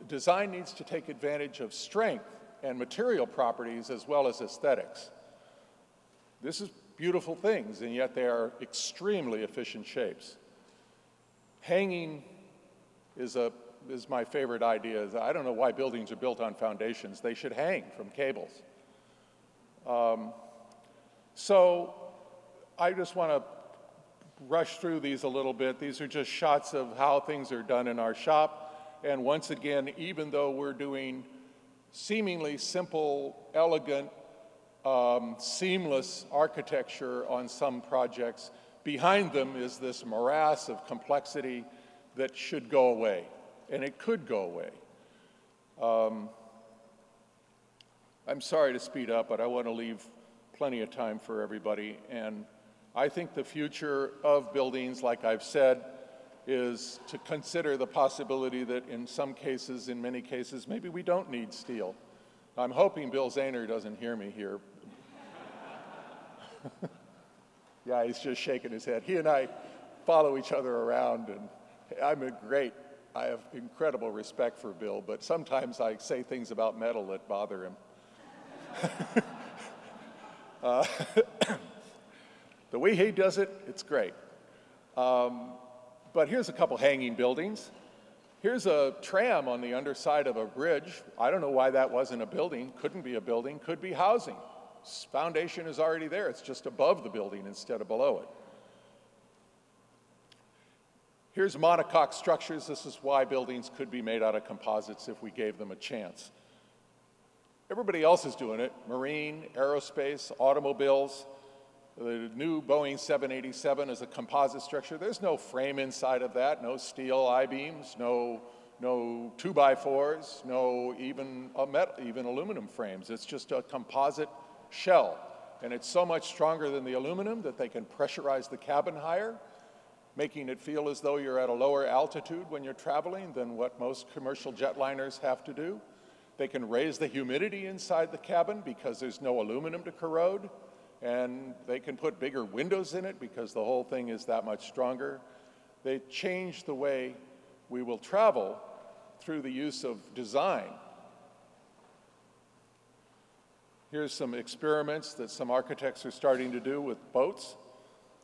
design needs to take advantage of strength and material properties as well as aesthetics. This is beautiful things, and yet they are extremely efficient shapes. Hanging is my favorite idea. I don't know why buildings are built on foundations. They should hang from cables. So I just want to rush through these a little bit. These are just shots of how things are done in our shop. And once again, even though we're doing seemingly simple, elegant, seamless architecture on some projects, behind them is this morass of complexity that should go away, and it could go away. I'm sorry to speed up, but I want to leave plenty of time for everybody. And I think the future of buildings, like I've said, is to consider the possibility that in some cases, in many cases, maybe we don't need steel. I'm hoping Bill Zehner doesn't hear me here. Yeah, he's just shaking his head. He and I follow each other around, and I have incredible respect for Bill, but sometimes I say things about metal that bother him. The way he does it, it's great. But here's a couple hanging buildings. Here's a tram on the underside of a bridge. I don't know why that wasn't a building. Couldn't be a building, could be housing. Foundation is already there. It's just above the building instead of below it. Here's monocoque structures. This is why buildings could be made out of composites if we gave them a chance. Everybody else is doing it. Marine, aerospace, automobiles. The new Boeing 787 is a composite structure. There's no frame inside of that, no steel I-beams, no 2x4s, no even aluminum frames. It's just a composite shell. And it's so much stronger than the aluminum that they can pressurize the cabin higher, making it feel as though you're at a lower altitude when you're traveling than what most commercial jetliners have to do. They can raise the humidity inside the cabin because there's no aluminum to corrode. And they can put bigger windows in it because the whole thing is that much stronger. They change the way we will travel through the use of design. Here's some experiments that some architects are starting to do with boats.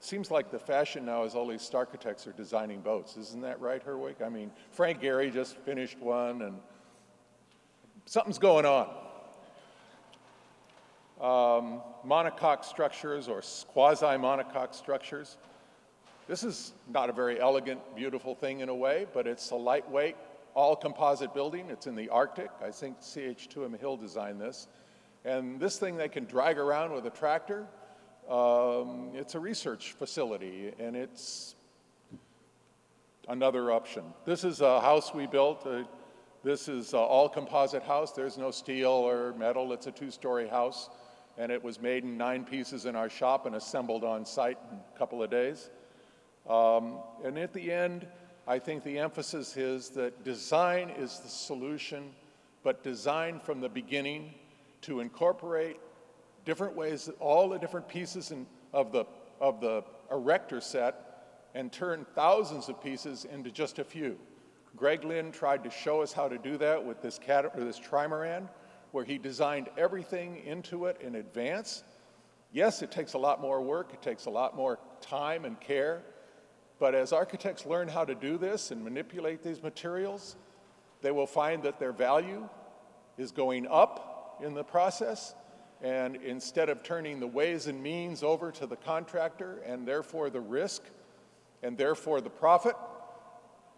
Seems like the fashion now is all these architects are designing boats. Isn't that right, Herwick? I mean, Frank Gehry just finished one, and something's going on. Monocoque structures or quasi-monocoque structures. This is not a very elegant, beautiful thing in a way, but it's a lightweight, all-composite building. It's in the Arctic. I think CH2M Hill designed this. And this thing they can drag around with a tractor. It's a research facility, and it's another option. This is a house we built. This is an all-composite house. There's no steel or metal. It's a two-story house. And it was made in 9 pieces in our shop and assembled on site in a couple of days. And at the end, I think the emphasis is that design is the solution, but design from the beginning to incorporate different ways, all the different pieces of the erector set, and turn thousands of pieces into just a few. Greg Lynn tried to show us how to do that with this trimaran, where he designed everything into it in advance. Yes, it takes a lot more work, it takes a lot more time and care, but as architects learn how to do this and manipulate these materials, they will find that their value is going up in the process, and instead of turning the ways and means over to the contractor and therefore the risk and therefore the profit,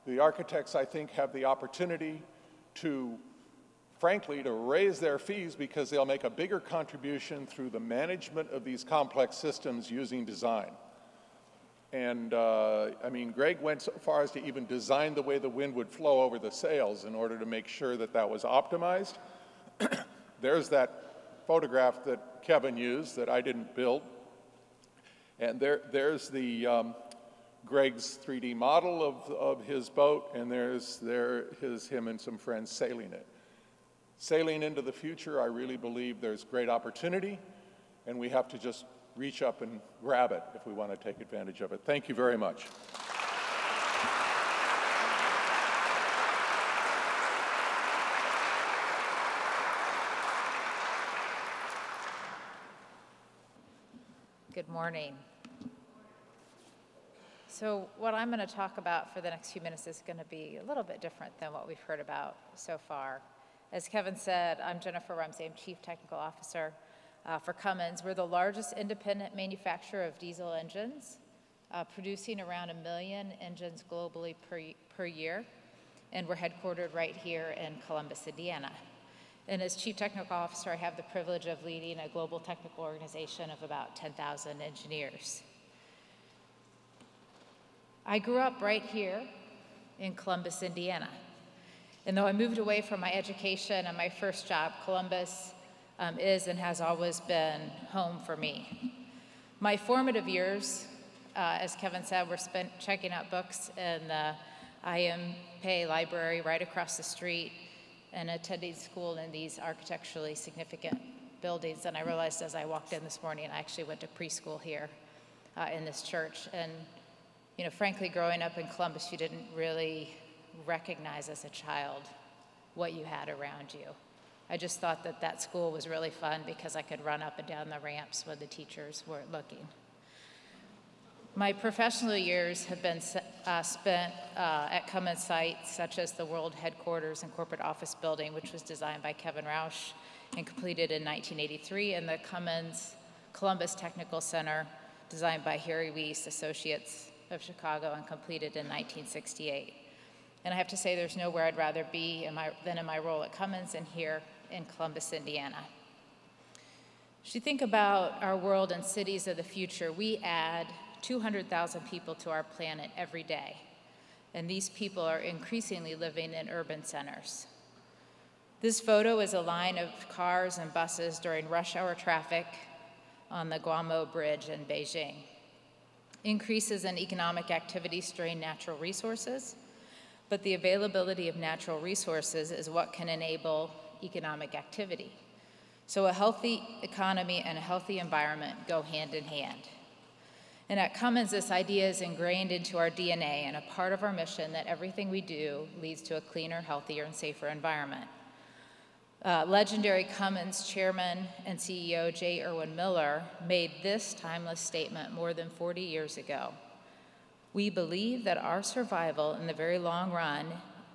the architects, I think, have the opportunity to frankly, to raise their fees because they'll make a bigger contribution through the management of these complex systems using design. And I mean, Greg went so far as to even design the way the wind would flow over the sails in order to make sure that that was optimized. There's that photograph that Kevin used that I didn't build. And there's the Greg's 3D model of his boat, and there's him and some friends sailing it. Sailing into the future, I really believe there's great opportunity, and we have to just reach up and grab it if we want to take advantage of it. Thank you very much. Good morning. So what I'm going to talk about for the next few minutes is going to be a little bit different than what we've heard about so far. As Kevin said, I'm Jennifer Rumsey. I'm Chief Technical Officer for Cummins. We're the largest independent manufacturer of diesel engines, producing around 1 million engines globally per year, and we're headquartered right here in Columbus, Indiana. And as Chief Technical Officer, I have the privilege of leading a global technical organization of about 10,000 engineers. I grew up right here in Columbus, Indiana. And though I moved away from my education and my first job, Columbus is and has always been home for me. My formative years, as Kevin said, were spent checking out books in the IMPA library right across the street and attending school in these architecturally significant buildings. And I realized as I walked in this morning, I actually went to preschool here in this church. And you know, frankly, growing up in Columbus, you didn't really recognize as a child what you had around you. I just thought that that school was really fun because I could run up and down the ramps when the teachers weren't looking. My professional years have been spent at Cummins sites such as the World Headquarters and Corporate Office Building, which was designed by Kevin Rausch and completed in 1983, and the Cummins Columbus Technical Center, designed by Harry Weiss Associates of Chicago and completed in 1968. And I have to say there's nowhere I'd rather be than in my role at Cummins and here in Columbus, Indiana. As you think about our world and cities of the future, we add 200,000 people to our planet every day. And these people are increasingly living in urban centers. This photo is a line of cars and buses during rush hour traffic on the Guamo Bridge in Beijing. Increases in economic activity strain natural resources, but the availability of natural resources is what can enable economic activity. So a healthy economy and a healthy environment go hand in hand. And at Cummins, this idea is ingrained into our DNA and a part of our mission that everything we do leads to a cleaner, healthier, and safer environment. Legendary Cummins chairman and CEO J. Irwin Miller made this timeless statement more than 40 years ago. We believe that our survival in the very long run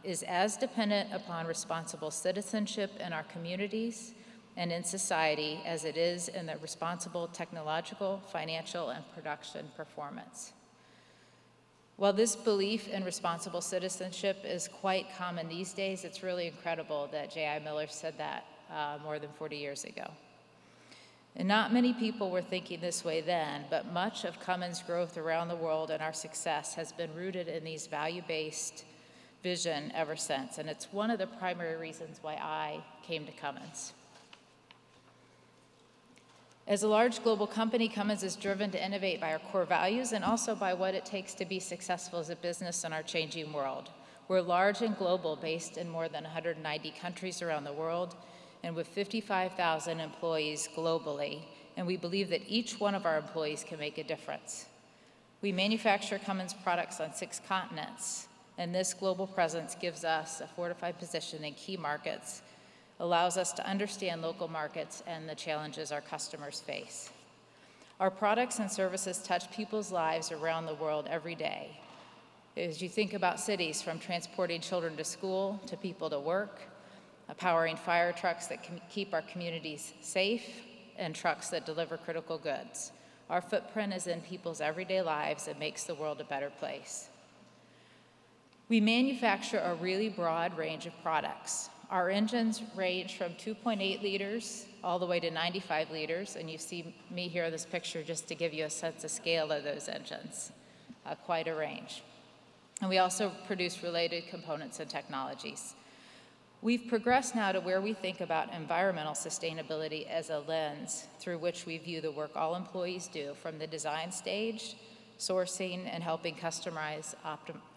is as dependent upon responsible citizenship in our communities and in society as it is in the responsible technological, financial, and production performance. While this belief in responsible citizenship is quite common these days, it's really incredible that J.I. Miller said that more than 40 years ago. And not many people were thinking this way then, but much of Cummins' growth around the world and our success has been rooted in these value-based vision ever since, and it's one of the primary reasons why I came to Cummins. As a large global company, Cummins is driven to innovate by our core values and also by what it takes to be successful as a business in our changing world. We're large and global, based in more than 190 countries around the world, and with 55,000 employees globally, and we believe that each one of our employees can make a difference. We manufacture Cummins products on 6 continents, and this global presence gives us a fortified position in key markets, allows us to understand local markets and the challenges our customers face. Our products and services touch people's lives around the world every day. As you think about cities, from transporting children to school to people to work, powering fire trucks that can keep our communities safe, and trucks that deliver critical goods. Our footprint is in people's everyday lives and makes the world a better place. We manufacture a really broad range of products. Our engines range from 2.8 liters all the way to 95 liters, and you see me here in this picture just to give you a sense of scale of those engines, quite a range. And we also produce related components and technologies. We've progressed now to where we think about environmental sustainability as a lens through which we view the work all employees do, from the design stage, sourcing, and helping customers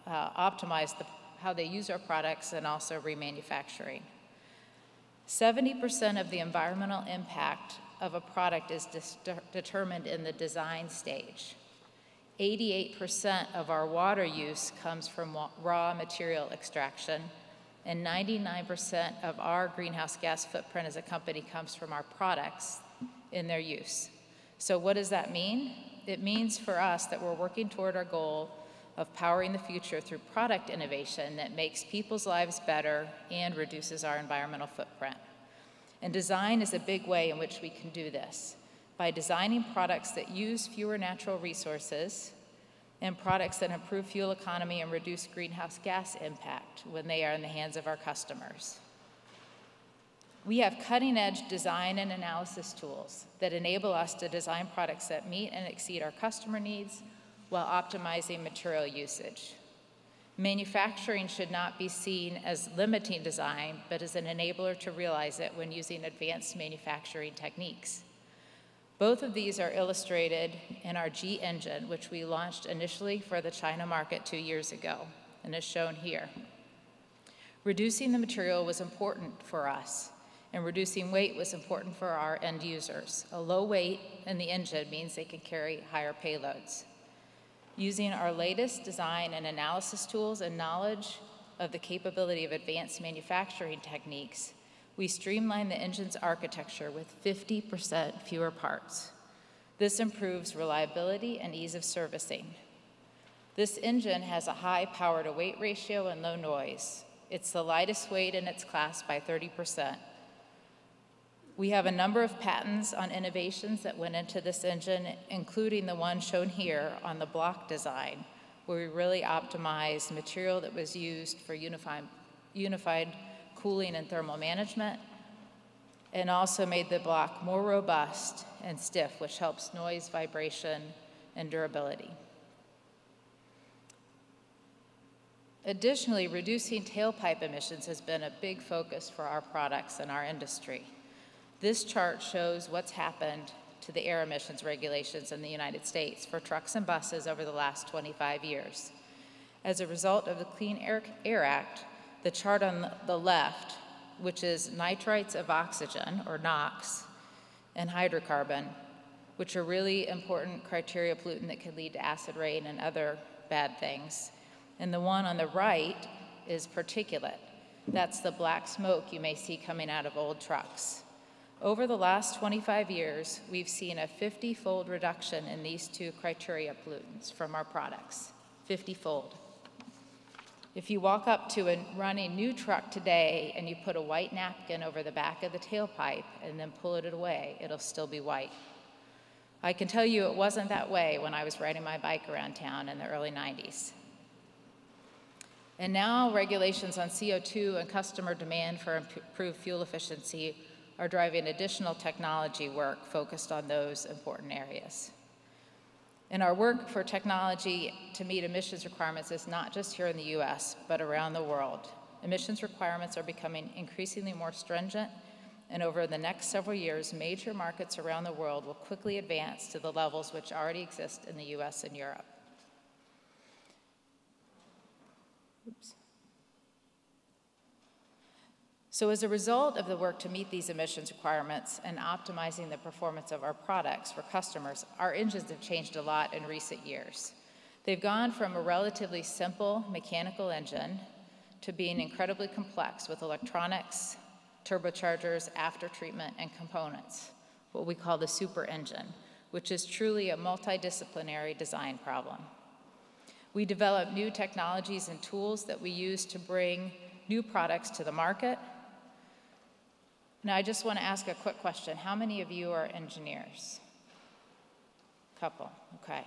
optimize how they use our products, and also remanufacturing. 70% of the environmental impact of a product is determined in the design stage. 88% of our water use comes from raw material extraction, and 99% of our greenhouse gas footprint as a company comes from our products in their use. So what does that mean? It means for us that we're working toward our goal of powering the future through product innovation that makes people's lives better and reduces our environmental footprint. And design is a big way in which we can do this, by designing products that use fewer natural resources and products that improve fuel economy and reduce greenhouse gas impact when they are in the hands of our customers. We have cutting-edge design and analysis tools that enable us to design products that meet and exceed our customer needs while optimizing material usage. Manufacturing should not be seen as limiting design, but as an enabler to realize it when using advanced manufacturing techniques. Both of these are illustrated in our G engine, which we launched initially for the China market 2 years ago, and is shown here. Reducing the material was important for us, and reducing weight was important for our end users. A low weight in the engine means they can carry higher payloads. Using our latest design and analysis tools and knowledge of the capability of advanced manufacturing techniques, we streamline the engine's architecture with 50% fewer parts. This improves reliability and ease of servicing. This engine has a high power-to-weight ratio and low noise. It's the lightest weight in its class by 30%. We have a number of patents on innovations that went into this engine, including the one shown here on the block design, where we really optimized material that was used for unified cooling and thermal management, and also made the block more robust and stiff, which helps noise, vibration, and durability. Additionally, reducing tailpipe emissions has been a big focus for our products and our industry. This chart shows what's happened to the air emissions regulations in the United States for trucks and buses over the last 25 years. As a result of the Clean Air Act, the chart on the left, which is nitrites of oxygen, or NOx, and hydrocarbon, which are really important criteria pollutant that can lead to acid rain and other bad things. And the one on the right is particulate. That's the black smoke you may see coming out of old trucks. Over the last 25 years, we've seen a 50-fold reduction in these two criteria pollutants from our products, 50-fold. If you walk up to a running new truck today and you put a white napkin over the back of the tailpipe and then pull it away, it'll still be white. I can tell you it wasn't that way when I was riding my bike around town in the early 90s. And now regulations on CO2 and customer demand for improved fuel efficiency are driving additional technology work focused on those important areas. And our work for technology to meet emissions requirements is not just here in the US, but around the world. Emissions requirements are becoming increasingly more stringent, and over the next several years, major markets around the world will quickly advance to the levels which already exist in the US and Europe. Oops. So as a result of the work to meet these emissions requirements and optimizing the performance of our products for customers, our engines have changed a lot in recent years. They've gone from a relatively simple mechanical engine to being incredibly complex with electronics, turbochargers, aftertreatment, and components, what we call the super engine, which is truly a multidisciplinary design problem. We develop new technologies and tools that we use to bring new products to the market. Now, I just want to ask a quick question. How many of you are engineers? Couple, okay.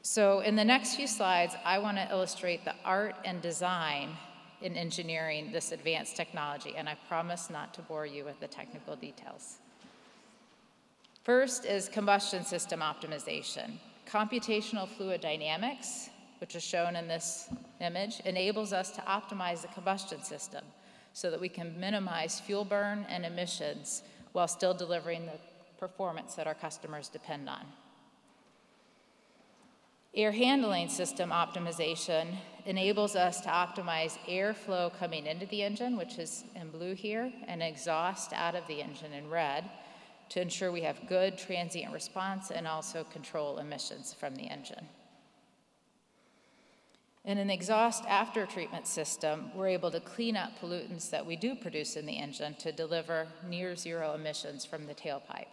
So in the next few slides, I want to illustrate the art and design in engineering this advanced technology, and I promise not to bore you with the technical details. First is combustion system optimization. Computational fluid dynamics, which is shown in this image, enables us to optimize the combustion system so that we can minimize fuel burn and emissions while still delivering the performance that our customers depend on. Air handling system optimization enables us to optimize airflow coming into the engine, which is in blue here, and exhaust out of the engine in red, to ensure we have good transient response and also control emissions from the engine. In an exhaust after-treatment system, we're able to clean up pollutants that we do produce in the engine to deliver near zero emissions from the tailpipe.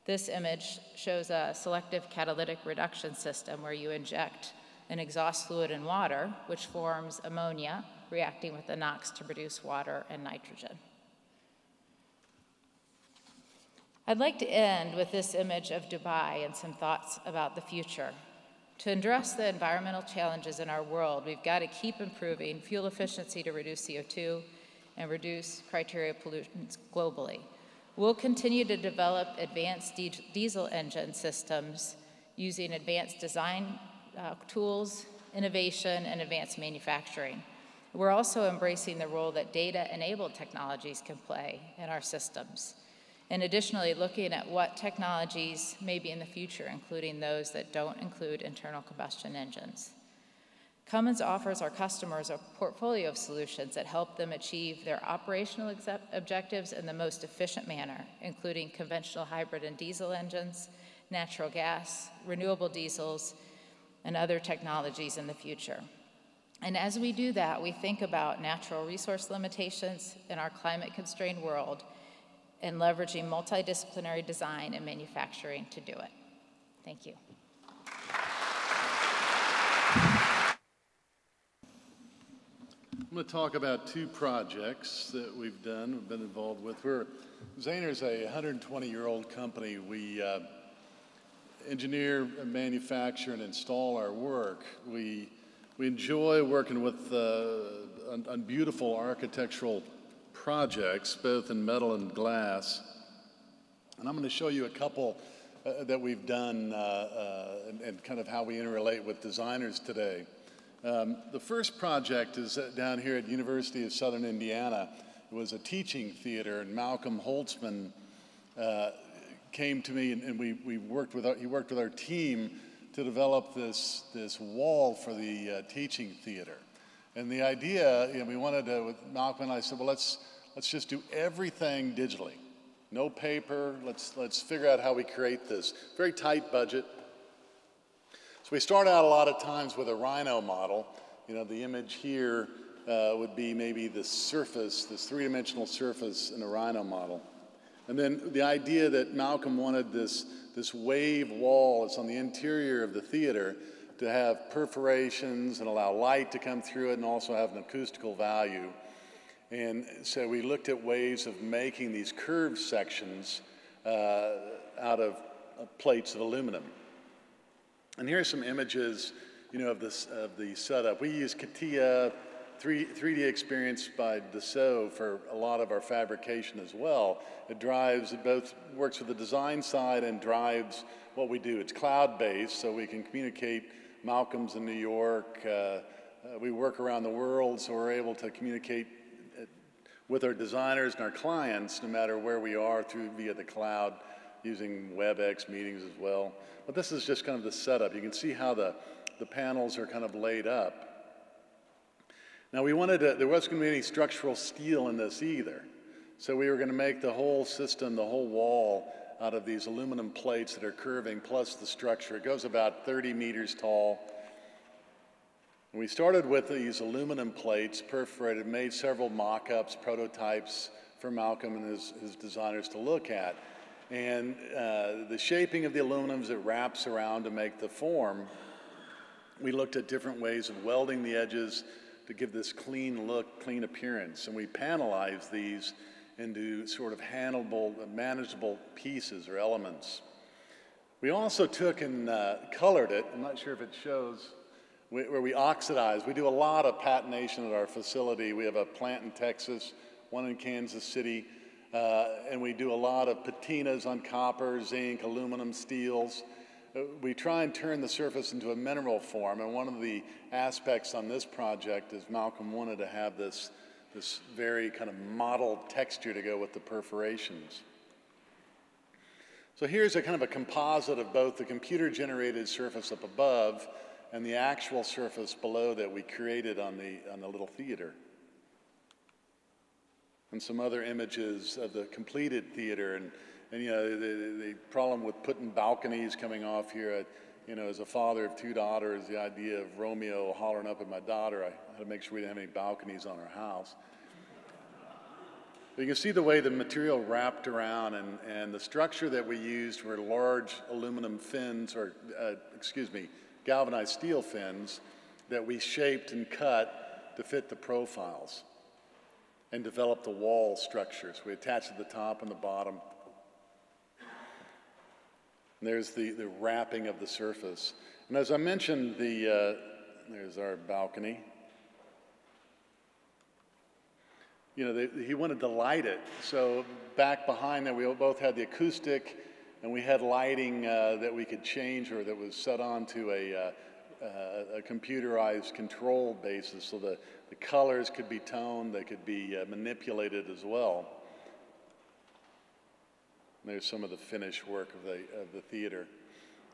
This image shows a selective catalytic reduction system where you inject an exhaust fluid and water, which forms ammonia, reacting with the NOx to produce water and nitrogen. I'd like to end with this image of Dubai and some thoughts about the future. To address the environmental challenges in our world, we've got to keep improving fuel efficiency to reduce CO2 and reduce criteria pollutants globally. We'll continue to develop advanced diesel engine systems using advanced design tools, innovation, and advanced manufacturing. We're also embracing the role that data-enabled technologies can play in our systems. And additionally, looking at what technologies may be in the future, including those that don't include internal combustion engines. Cummins offers our customers a portfolio of solutions that help them achieve their operational objectives in the most efficient manner, including conventional hybrid and diesel engines, natural gas, renewable diesels, and other technologies in the future. And as we do that, we think about natural resource limitations in our climate-constrained world and leveraging multidisciplinary design and manufacturing to do it. Thank you. I'm going to talk about two projects that we've been involved with. Zehner's a 120-year-old company. We engineer, manufacture, and install our work. We enjoy working with on beautiful architectural projects, both in metal and glass. And I'm going to show you a couple that we've done and kind of how we interrelate with designers today. The first project is down here at University of Southern Indiana. It was a teaching theater, and Malcolm Holtzman came to me, and he worked with our team to develop this wall for the teaching theater. And the idea, we wanted to, with Malcolm and I said, well, let's just do everything digitally. No paper, let's figure out how we create this. Very tight budget. So we start out a lot of times with a rhino model. The image here would be maybe the surface, this three-dimensional surface in a rhino model. And then the idea that Malcolm wanted this wave wall that's on the interior of the theater to have perforations and allow light to come through it and also have an acoustical value. And so we looked at ways of making these curved sections out of plates of aluminum. And here are some images, of the setup. We use CATIA 3D Experience by Dassault for a lot of our fabrication as well. It both works with the design side and drives what we do. It's cloud-based, so we can communicate. Malcolm's in New York. We work around the world, so we're able to communicate with our designers and our clients no matter where we are via the cloud, using WebEx meetings as well. But this is just kind of the setup. You can see how the panels are kind of laid up. Now there wasn't going to be any structural steel in this either. So we were going to make the whole system, the whole wall, out of these aluminum plates that are curving, plus the structure. It goes about 30 meters tall. And we started with these aluminum plates, perforated, made several mock-ups, prototypes for Malcolm and his designers to look at. And the shaping of the aluminum as it wraps around to make the form, we looked at different ways of welding the edges to give this clean look, clean appearance. And we panelized these into sort of handleable, manageable pieces or elements. We also took and colored it. I'm not sure if it shows, where we oxidize. We do a lot of patination at our facility. We have a plant in Texas, one in Kansas City, and we do a lot of patinas on copper, zinc, aluminum, steels. We try and turn the surface into a mineral form, and one of the aspects on this project is Malcolm wanted to have this very kind of mottled texture to go with the perforations. So here's a kind of a composite of both the computer-generated surface up above and the actual surface below that we created on the little theater. And some other images of the completed theater. And the problem with putting balconies coming off here, as a father of two daughters, the idea of Romeo hollering up at my daughter, I had to make sure we didn't have any balconies on our house. But you can see the way the material wrapped around, and the structure that we used were large aluminum fins, or galvanized steel fins that we shaped and cut to fit the profiles and develop the wall structures. We attached at the top and the bottom. And there's the wrapping of the surface. And as I mentioned, there's our balcony. You know, he wanted to light it. So back behind there, we both had the acoustic, and we had lighting that we could change, or that was set onto a computerized control basis, so the colors could be toned, they could be manipulated as well. And there's some of the finished work of the theater.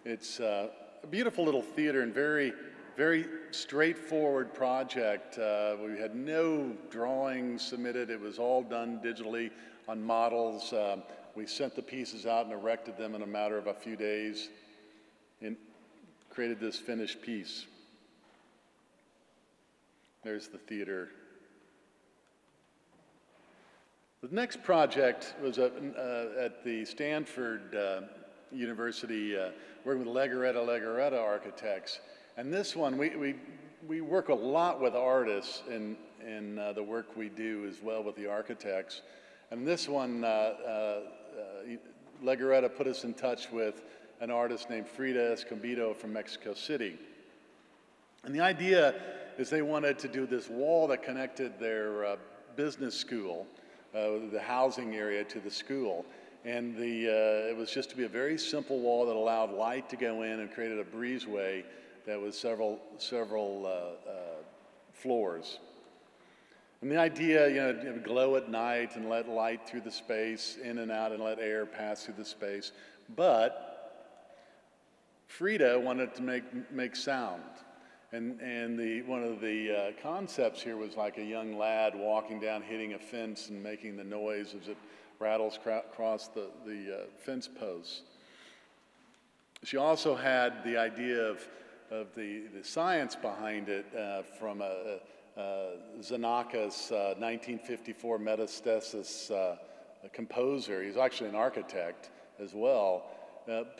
It's a beautiful little theater and very, very straightforward project. We had no drawings submitted. It was all done digitally on models. We sent the pieces out and erected them in a matter of a few days and created this finished piece. There's the theater. The next project was at the Stanford University, working with Legaretta architects. And this one, we work a lot with artists in the work we do as well with the architects. And this one, Legaretta put us in touch with an artist named Frida Escobedo from Mexico City. And the idea is they wanted to do this wall that connected their business school, the housing area, to the school. And it was just to be a very simple wall that allowed light to go in and created a breezeway that was several floors. And the idea, you know, it would glow at night and let light through the space, in and out, and let air pass through the space. But Frida wanted to make sound. And one of the concepts here was like a young lad walking down, hitting a fence and making the noise as it rattles across the fence posts. She also had the idea of the science behind it from Zanaka's 1954 Metastasis composer. He's actually an architect as well,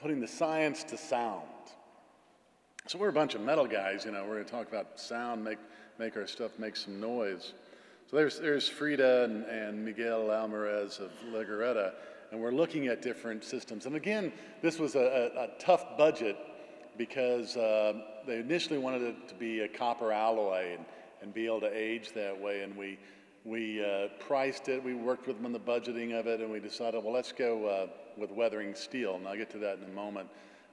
putting the science to sound. So we're a bunch of metal guys, you know, we're going to talk about sound, make our stuff make some noise. So there's Frida and Miguel Alvarez of Legaretta, and we're looking at different systems. And again, this was a tough budget because they initially wanted it to be a copper alloy and be able to age that way. And we priced it, we worked with them on the budgeting of it, and we decided, well, let's go with weathering steel. And I'll get to that in a moment,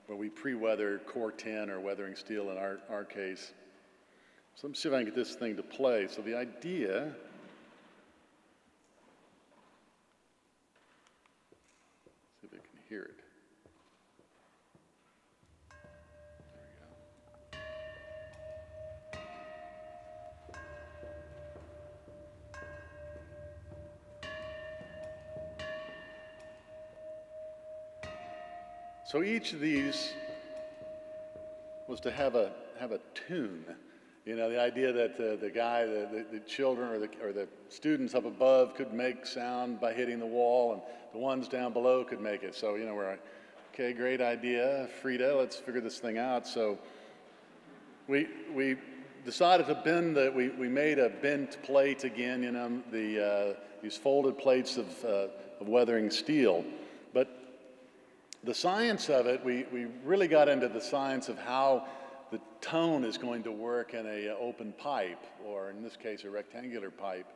where we pre-weather Core 10 or weathering steel in our case. So let me see if I can get this thing to play. So the idea, see if I can hear it. So each of these was to have a tune. You know, the idea that the children or the students up above could make sound by hitting the wall, and the ones down below could make it. So, you know, we're like, okay, great idea, Frida, let's figure this thing out. So we decided to bend we made a bent plate again, you know, these folded plates of weathering steel. But the science of it, we really got into the science of how the tone is going to work in an open pipe, or in this case, a rectangular pipe.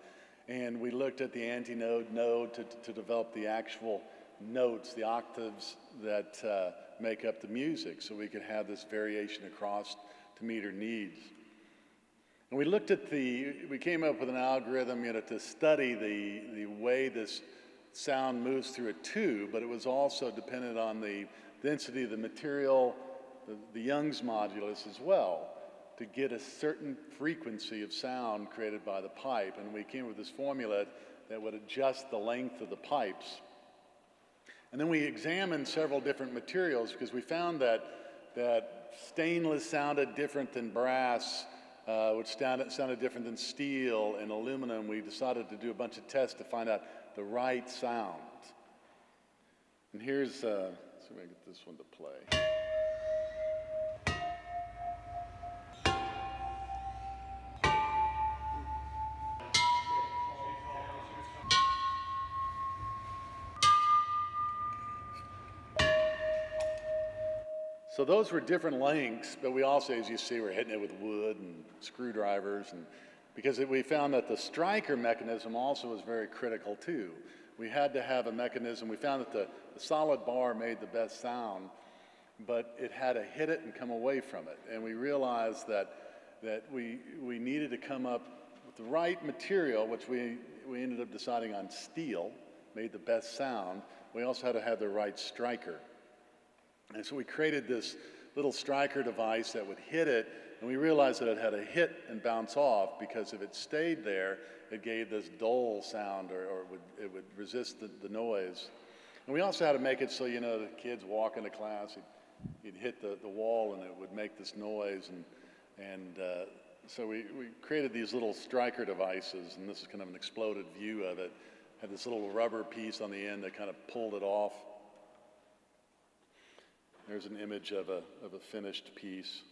And we looked at the antinode node to develop the actual notes, the octaves that make up the music, so we could have this variation across to meet our needs. And we looked at we came up with an algorithm, you know, to study the way this sound moves through a tube, but it was also dependent on the density of the material, the Young's modulus as well, to get a certain frequency of sound created by the pipe. And we came up with this formula that would adjust the length of the pipes. And then we examined several different materials because we found that stainless sounded different than brass, which sounded different than steel and aluminum. We decided to do a bunch of tests to find out the right sound. And here's, let's see if I can get this one to play. So those were different lengths, but we also, as you see, were hitting it with wood and screwdrivers, and because we found that the striker mechanism also was very critical too. We had to have a mechanism. We found that the solid bar made the best sound, but it had to hit it and come away from it. And we realized that we needed to come up with the right material, which we ended up deciding on steel, made the best sound. We also had to have the right striker. And so we created this little striker device that would hit it, and we realized that it had to hit and bounce off, because if it stayed there, it gave this dull sound, or it would resist the noise. And we also had to make it so, you know, the kids walk into class, he'd hit the wall and it would make this noise. So we created these little striker devices, and this is kind of an exploded view of it. Had this little rubber piece on the end that kind of pulled it off. There's an image of a finished piece.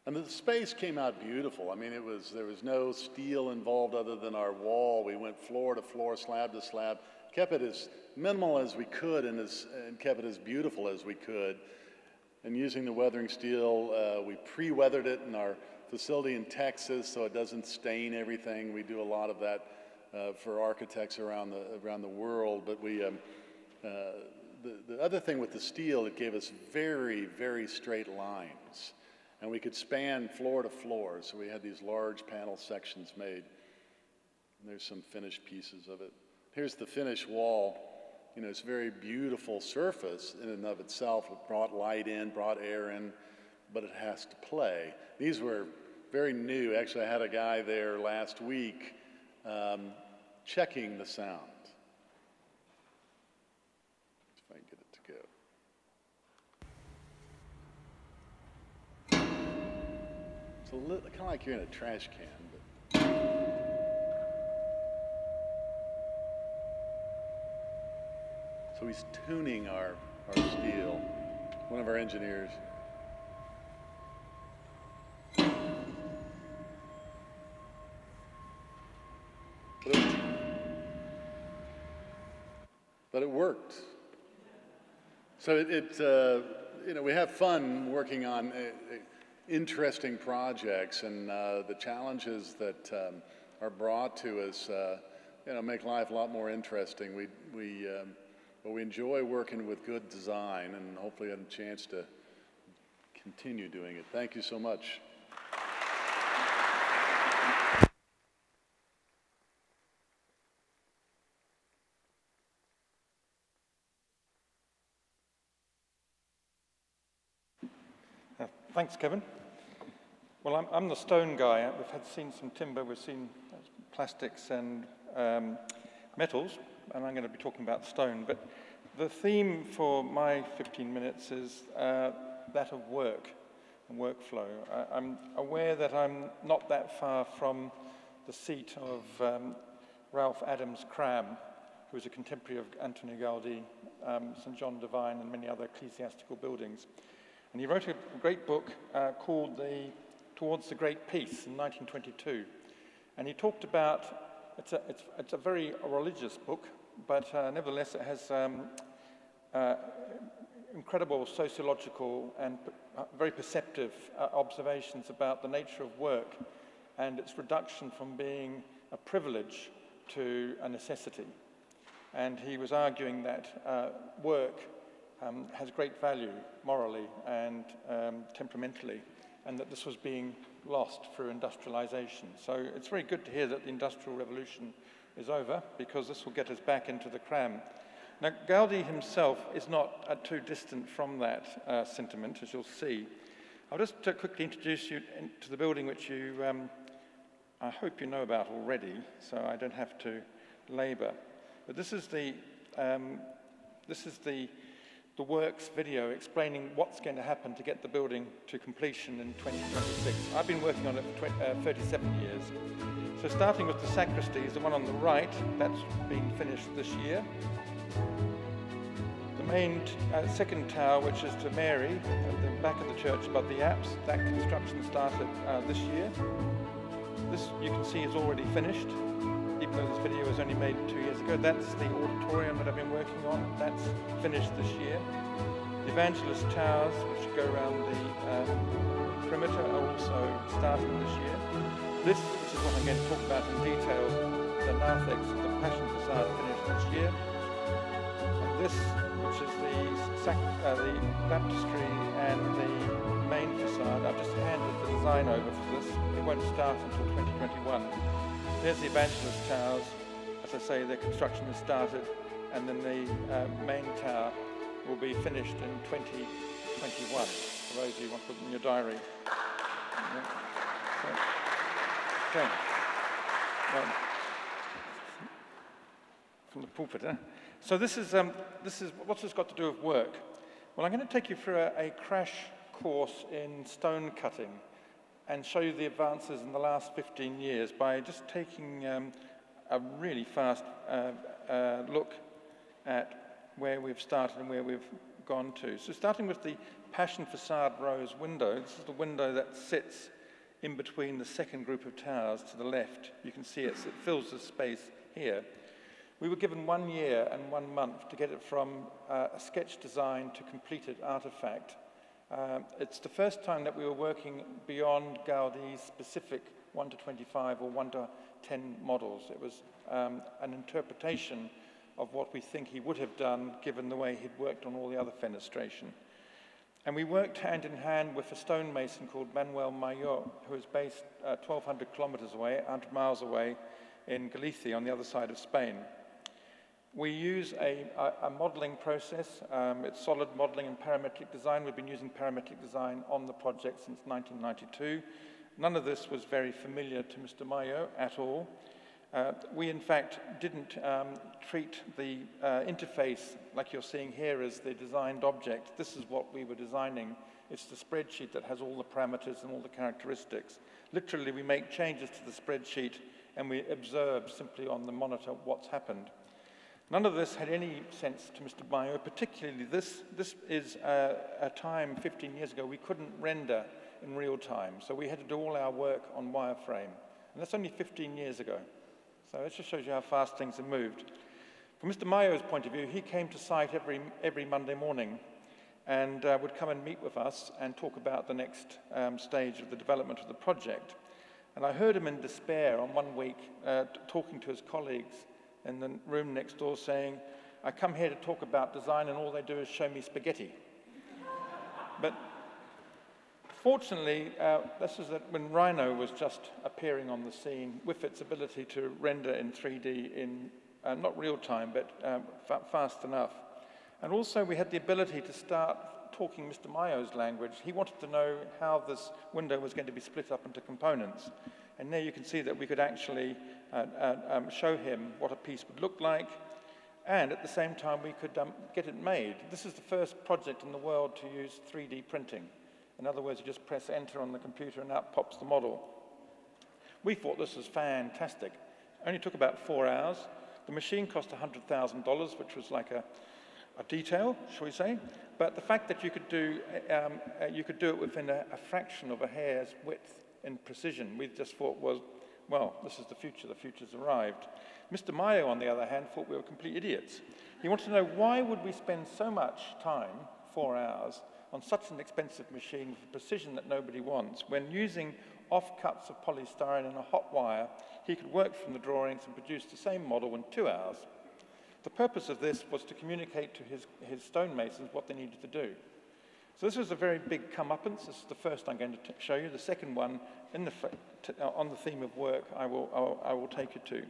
And the space came out beautiful. I mean, there was no steel involved other than our wall. We went floor to floor, slab to slab, kept it as minimal as we could, and kept it as beautiful as we could. And using the weathering steel, we pre-weathered it in our facility in Texas so it doesn't stain everything. We do a lot of that for architects around the world. But the other thing with the steel, it gave us very, very straight lines. And we could span floor to floor, so we had these large panel sections made. And there's some finished pieces of it. Here's the finished wall. You know, it's a very beautiful surface in and of itself. It brought light in, brought air in, but it has to play. These were very new. Actually, I had a guy there last week checking the sound. If I can get it to go. It's kind of like you're in a trash can, but. So he's tuning our steel, one of our engineers. But it worked. So you know, we have fun working on interesting projects, and the challenges that are brought to us, you know, make life a lot more interesting. But we enjoy working with good design, and hopefully have a chance to continue doing it. Thank you so much. Thanks, Kevin. Well, I'm the stone guy. We've seen some timber, we've seen plastics and metals, and I'm going to be talking about stone. But the theme for my 15 minutes is that of work and workflow. I'm aware that I'm not that far from the seat of Ralph Adams Cram, who was a contemporary of Antonio Gaudi, St. John Divine, and many other ecclesiastical buildings. And he wrote a great book called Towards the Great Peace in 1922. And he talked about, it's a very religious book, but nevertheless it has incredible sociological and very perceptive observations about the nature of work and its reduction from being a privilege to a necessity. And he was arguing that work has great value morally and temperamentally, and that this was being lost through industrialization. So it's very good to hear that the Industrial Revolution is over, because this will get us back into the cram. Now, Gaudi himself is not too distant from that sentiment, as you'll see. I'll just quickly introduce you to the building, which you, I hope you know about already, so I don't have to labor. But this is the works video explaining what's going to happen to get the building to completion in 2026. I've been working on it for 37 years. So starting with the sacristy is the one on the right, that's being finished this year. The main second tower, which is to Mary, at the back of the church above the apse, that construction started this year. This, you can see, is already finished, even though this video was only made 2 years ago. That's the auditorium that I've been working on. That's finished this year. The evangelist towers, which go around the perimeter, are also starting this year. This, which is what I'm going to talk about in detail, the narthex of the Passion Facade finished this year. And this, which is the baptistry and the main facade, I've just handed the design over for this. It won't start until 2021. There's the evangelist towers. As I say, their construction has started, and then the main tower will be finished in 2021. For those of you who want to put them in your diary. Yeah. Okay. Well, from the pulpit, huh? So this is what's this got to do with work? Well, I'm going to take you through a crash course in stone cutting and show you the advances in the last 15 years by just taking a really fast look at where we've started and where we've gone to. So starting with the Passion Facade Rose window, this is the window that sits in between the second group of towers to the left. You can see it fills the space here. We were given 1 year and 1 month to get it from a sketch design to completed artifact. It's the first time that we were working beyond Gaudi's specific 1 to 25 or 1 to 10 models. It was an interpretation of what we think he would have done given the way he'd worked on all the other fenestration. And we worked hand in hand with a stonemason called Manuel Mayor, who is based 1,200 kilometers away, 100 miles away in Galicia on the other side of Spain. We use a modeling process. It's solid modeling and parametric design. We've been using parametric design on the project since 1992. None of this was very familiar to Mr. Mayo at all. We, in fact, didn't treat the interface, like you're seeing here, as the designed object. This is what we were designing. It's the spreadsheet that has all the parameters and all the characteristics. Literally, we make changes to the spreadsheet, and we observe simply on the monitor what's happened. None of this had any sense to Mr. Mayo, particularly this is a time 15 years ago we couldn't render in real time, so we had to do all our work on wireframe. And that's only 15 years ago. So it just shows you how fast things have moved. From Mr. Mayo's point of view, he came to site every Monday morning and would come and meet with us and talk about the next stage of the development of the project. And I heard him in despair on one week talking to his colleagues in the room next door saying, I come here to talk about design and all they do is show me spaghetti. But fortunately, this is when Rhino was just appearing on the scene with its ability to render in 3D in not real time, but fast enough. And also we had the ability to start talking Mr. Mayo's language. He wanted to know how this window was going to be split up into components. And there you can see that we could actually show him what a piece would look like, and at the same time we could get it made. This is the first project in the world to use 3D printing. In other words, you just press enter on the computer and out pops the model. We thought this was fantastic. It only took about 4 hours. The machine cost $100,000, which was like a detail, shall we say. But the fact that you could do it within a fraction of a hair's width in precision, we just thought was, well, this is the future's arrived. Mr. Mayo, on the other hand, thought we were complete idiots. He wanted to know why would we spend so much time, 4 hours, on such an expensive machine with precision that nobody wants, when using offcuts of polystyrene and a hot wire, he could work from the drawings and produce the same model in 2 hours. The purpose of this was to communicate to his stonemasons what they needed to do. So this was a very big comeuppance. This is the first I'm going to show you. The second one, on the theme of work, I will take you to.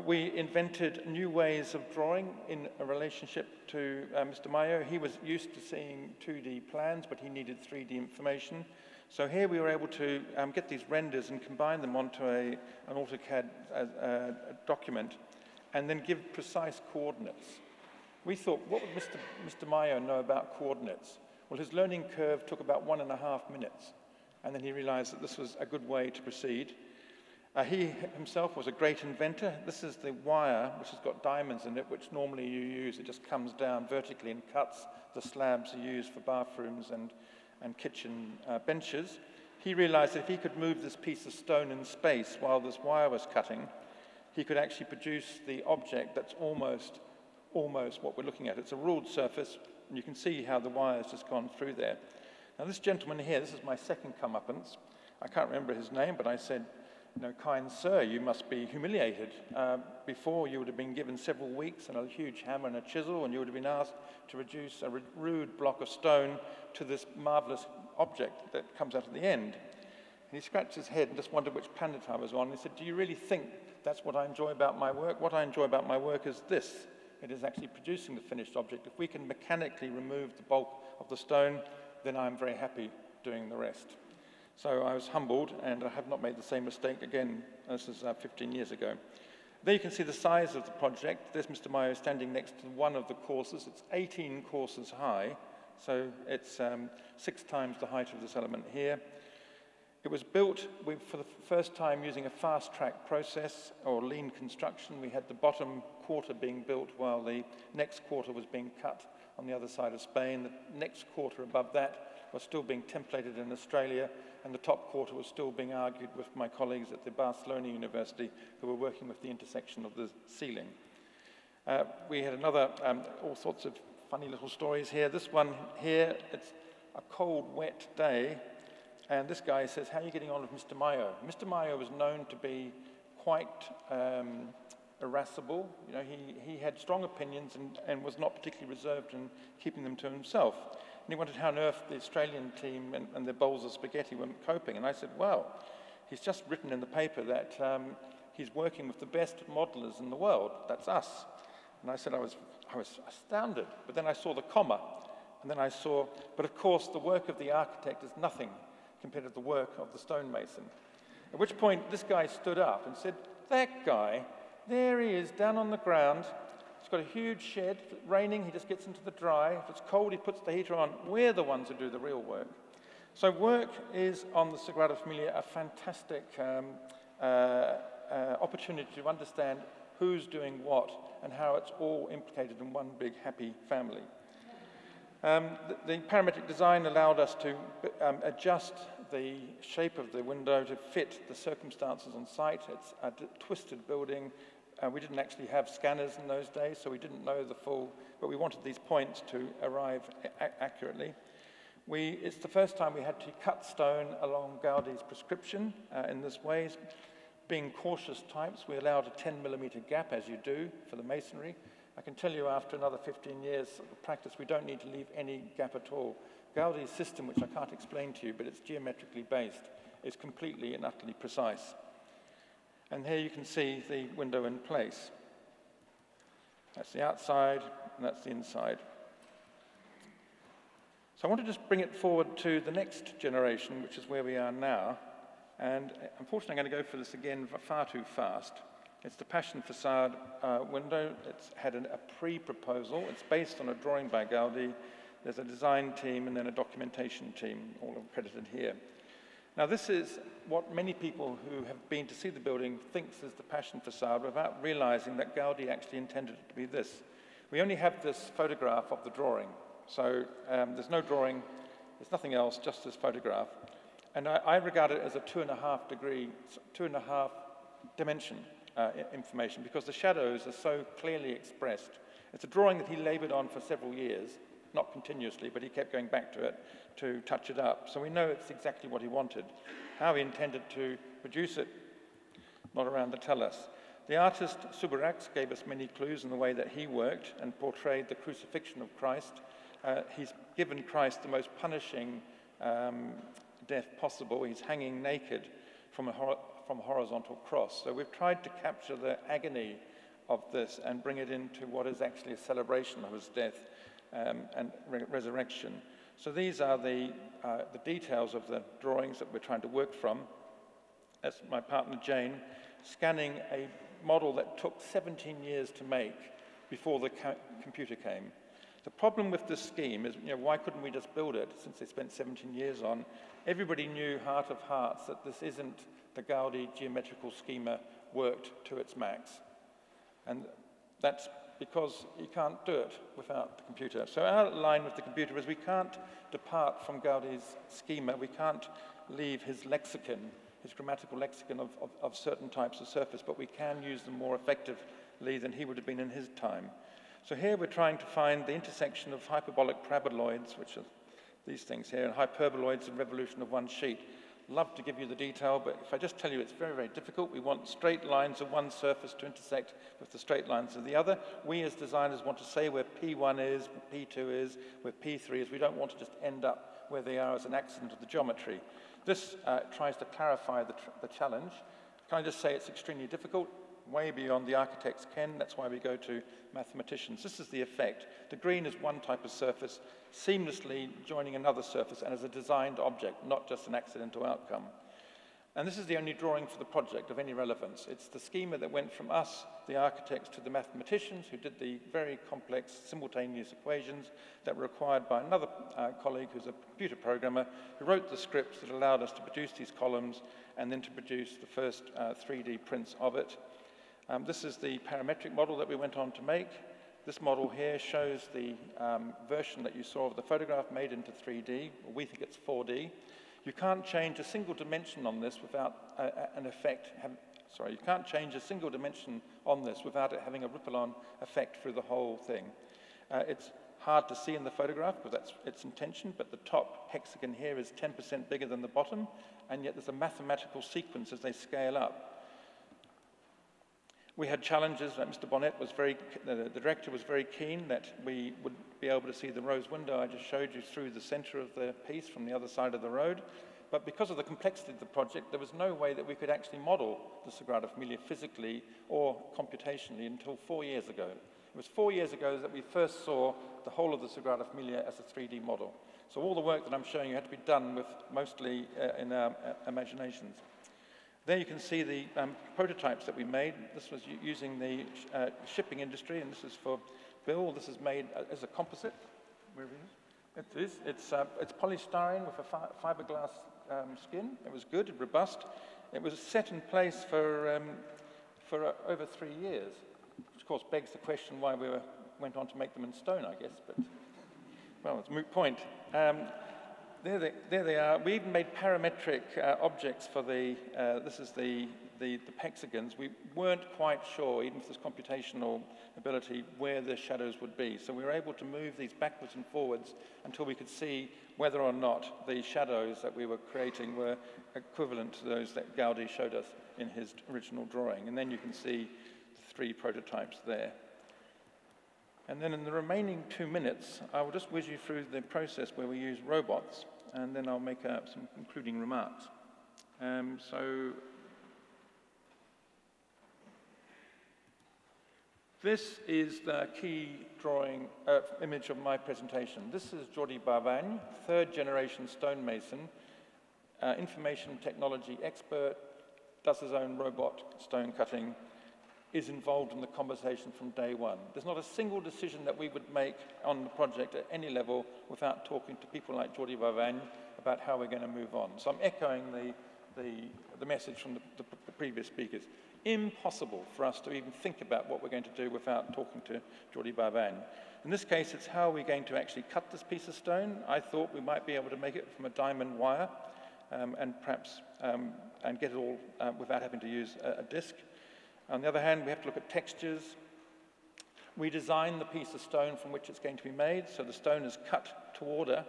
We invented new ways of drawing in a relationship to Mr. Mayo. He was used to seeing 2D plans, but he needed 3D information. So here we were able to get these renders and combine them onto an AutoCAD document and then give precise coordinates. We thought, what would Mr. Mayo know about coordinates? Well, his learning curve took about 1.5 minutes, and then he realized that this was a good way to proceed. He himself was a great inventor. This is the wire, which has got diamonds in it, which normally you use. It just comes down vertically and cuts the slabs used for bathrooms and kitchen benches. He realized that if he could move this piece of stone in space while this wire was cutting, he could actually produce the object that's almost what we're looking at. It's a ruled surface And you can see how the wire's just gone through there. Now this gentleman here, this is my second comeuppance. I can't remember his name, but I said, you know, kind sir, you must be humiliated. Before you would have been given several weeks and a huge hammer and a chisel, and you would have been asked to reduce a rude block of stone to this marvelous object that comes out at the end. And he scratched his head and just wondered which planet I was on. And he said, do you really think that's what I enjoy about my work? What I enjoy about my work is this. It is actually producing the finished object. If we can mechanically remove the bulk of the stone, then I'm very happy doing the rest. So I was humbled, and I have not made the same mistake again. This is 15 years ago. There you can see the size of the project. There's Mr. Mayo standing next to one of the courses. It's 18 courses high, so it's 6 times the height of this element here. It was built for the first time using a fast-track process or lean construction. We had the bottom quarter being built while the next quarter was being cut on the other side of Spain. The next quarter above that was still being templated in Australia, and the top quarter was still being argued with my colleagues at the Barcelona University who were working with the intersection of the ceiling. We had another, all sorts of funny little stories here. This one here, it's a cold, wet day, and this guy says, how are you getting on with Mr. Mayo? Mr. Mayo was known to be quite irascible. You know, he had strong opinions and was not particularly reserved in keeping them to himself. And he wondered how on earth the Australian team and their bowls of spaghetti were coping. And I said, well, he's just written in the paper that he's working with the best modelers in the world. That's us. And I said I was astounded. But then I saw the comma. And then I saw, but of course the work of the architect is nothing compared to the work of the stonemason. At which point this guy stood up and said, that guy, there he is down on the ground. He's got a huge shed. If it's raining, he just gets into the dry. If it's cold, he puts the heater on. We're the ones who do the real work. So work is on the Sagrada Familia a fantastic opportunity to understand who's doing what and how it's all implicated in one big happy family. The parametric design allowed us to adjust the shape of the window to fit the circumstances on site. It's a twisted building. We didn't actually have scanners in those days, so we didn't know the full, but we wanted these points to arrive accurately. It's the first time we had to cut stone along Gaudi's prescription in this way. Being cautious types, we allowed a 10mm gap, as you do, for the masonry. I can tell you after another 15 years of practice, we don't need to leave any gap at all. Gaudi's system, which I can't explain to you, but it's geometrically based, is completely and utterly precise. And here you can see the window in place. That's the outside, and that's the inside. So I want to just bring it forward to the next generation, which is where we are now. And unfortunately, I'm going to go for this again far too fast. It's the Passion facade window. It's had a pre-proposal. It's based on a drawing by Gaudi. There's a design team and then a documentation team, all accredited here. Now this is what many people who have been to see the building thinks is the Passion facade without realizing that Gaudi actually intended it to be this. We only have this photograph of the drawing. So there's no drawing, there's nothing else, just this photograph. And I regard it as a 2.5 dimension information because the shadows are so clearly expressed. It's a drawing that he labored on for several years, not continuously, but he kept going back to it to touch it up. So we know it's exactly what he wanted. How he intended to produce it, not around to tell us. The artist Subarax gave us many clues in the way that he worked and portrayed the crucifixion of Christ. He's given Christ the most punishing death possible. He's hanging naked from a horizontal cross. So we've tried to capture the agony of this and bring it into what is actually a celebration of his death and resurrection. So these are the details of the drawings that we're trying to work from. That's my partner Jane, scanning a model that took 17 years to make before the computer came. The problem with this scheme is, why couldn't we just build it since they spent 17 years on? Everybody knew, heart of hearts, that this isn't the Gaudi geometrical schema worked to its max. And that's because you can't do it without the computer. So our line with the computer is we can't depart from Gaudi's schema. We can't leave his lexicon, his grammatical lexicon of certain types of surface, but we can use them more effectively than he would have been in his time. So here we're trying to find the intersection of hyperbolic paraboloids, which are these things here, and hyperboloids and revolution of one sheet. Love to give you the detail, but if I just tell you it's very, very difficult. We want straight lines of one surface to intersect with the straight lines of the other. We as designers want to say where P1 is, where P2 is, where P3 is. We don't want to just end up where they are as an accident of the geometry. This tries to clarify the challenge. Can I just say it's extremely difficult? Way beyond the architect's ken. That's why we go to mathematicians. This is the effect. The green is one type of surface, seamlessly joining another surface and as a designed object, not just an accidental outcome. And this is the only drawing for the project of any relevance. It's the schema that went from us, the architects, to the mathematicians who did the very complex simultaneous equations that were required by another colleague who's a computer programmer who wrote the scripts that allowed us to produce these columns and then to produce the first 3D prints of it. This is the parametric model that we went on to make. This model here shows the version that you saw of the photograph made into 3D. We think it's 4D. You can't change a single dimension on this without an effect. You can't change a single dimension on this without it having a ripple-on effect through the whole thing. It's hard to see in the photograph, but that's its intention, but the top hexagon here is 10% bigger than the bottom, and yet there's a mathematical sequence as they scale up. We had challenges that Mr. Bonnet was the director was very keen that we would be able to see the rose window I just showed you through the center of the piece from the other side of the road. But because of the complexity of the project, there was no way that we could actually model the Sagrada Familia physically or computationally until 4 years ago. It was 4 years ago that we first saw the whole of the Sagrada Familia as a 3D model. So all the work that I'm showing you had to be done with mostly in our imaginations. There you can see the prototypes that we made. This was using the shipping industry, and this is for Bill. This is made as a composite. Where it is. It's polystyrene with a fiberglass skin. It was good, robust. It was set in place for over 3 years, which of course begs the question why we went on to make them in stone, I guess. But well, it's a moot point. There they are. We even made parametric objects for this is the hexagons. We weren't quite sure, even with this computational ability, where the shadows would be. So we were able to move these backwards and forwards until we could see whether or not the shadows that we were creating were equivalent to those that Gaudi showed us in his original drawing. And then you can see the 3 prototypes there. And then in the remaining 2 minutes, I will just whiz you through the process where we use robots, and then I'll make some concluding remarks. This is the key drawing image of my presentation. This is Jordi Barbagne, 3rd generation stonemason, information technology expert, does his own robot stone cutting, is involved in the conversation from day one. There's not a single decision that we would make on the project at any level without talking to people like Jordi Barbagne about how we're going to move on. So I'm echoing the message from the previous speakers. Impossible for us to even think about what we're going to do without talking to Jordi Barbagne. In this case, it's how we're going to actually cut this piece of stone. I thought we might be able to make it from a diamond wire and perhaps and get it all without having to use a disc. On the other hand, we have to look at textures. We design the piece of stone from which it's going to be made, so the stone is cut to order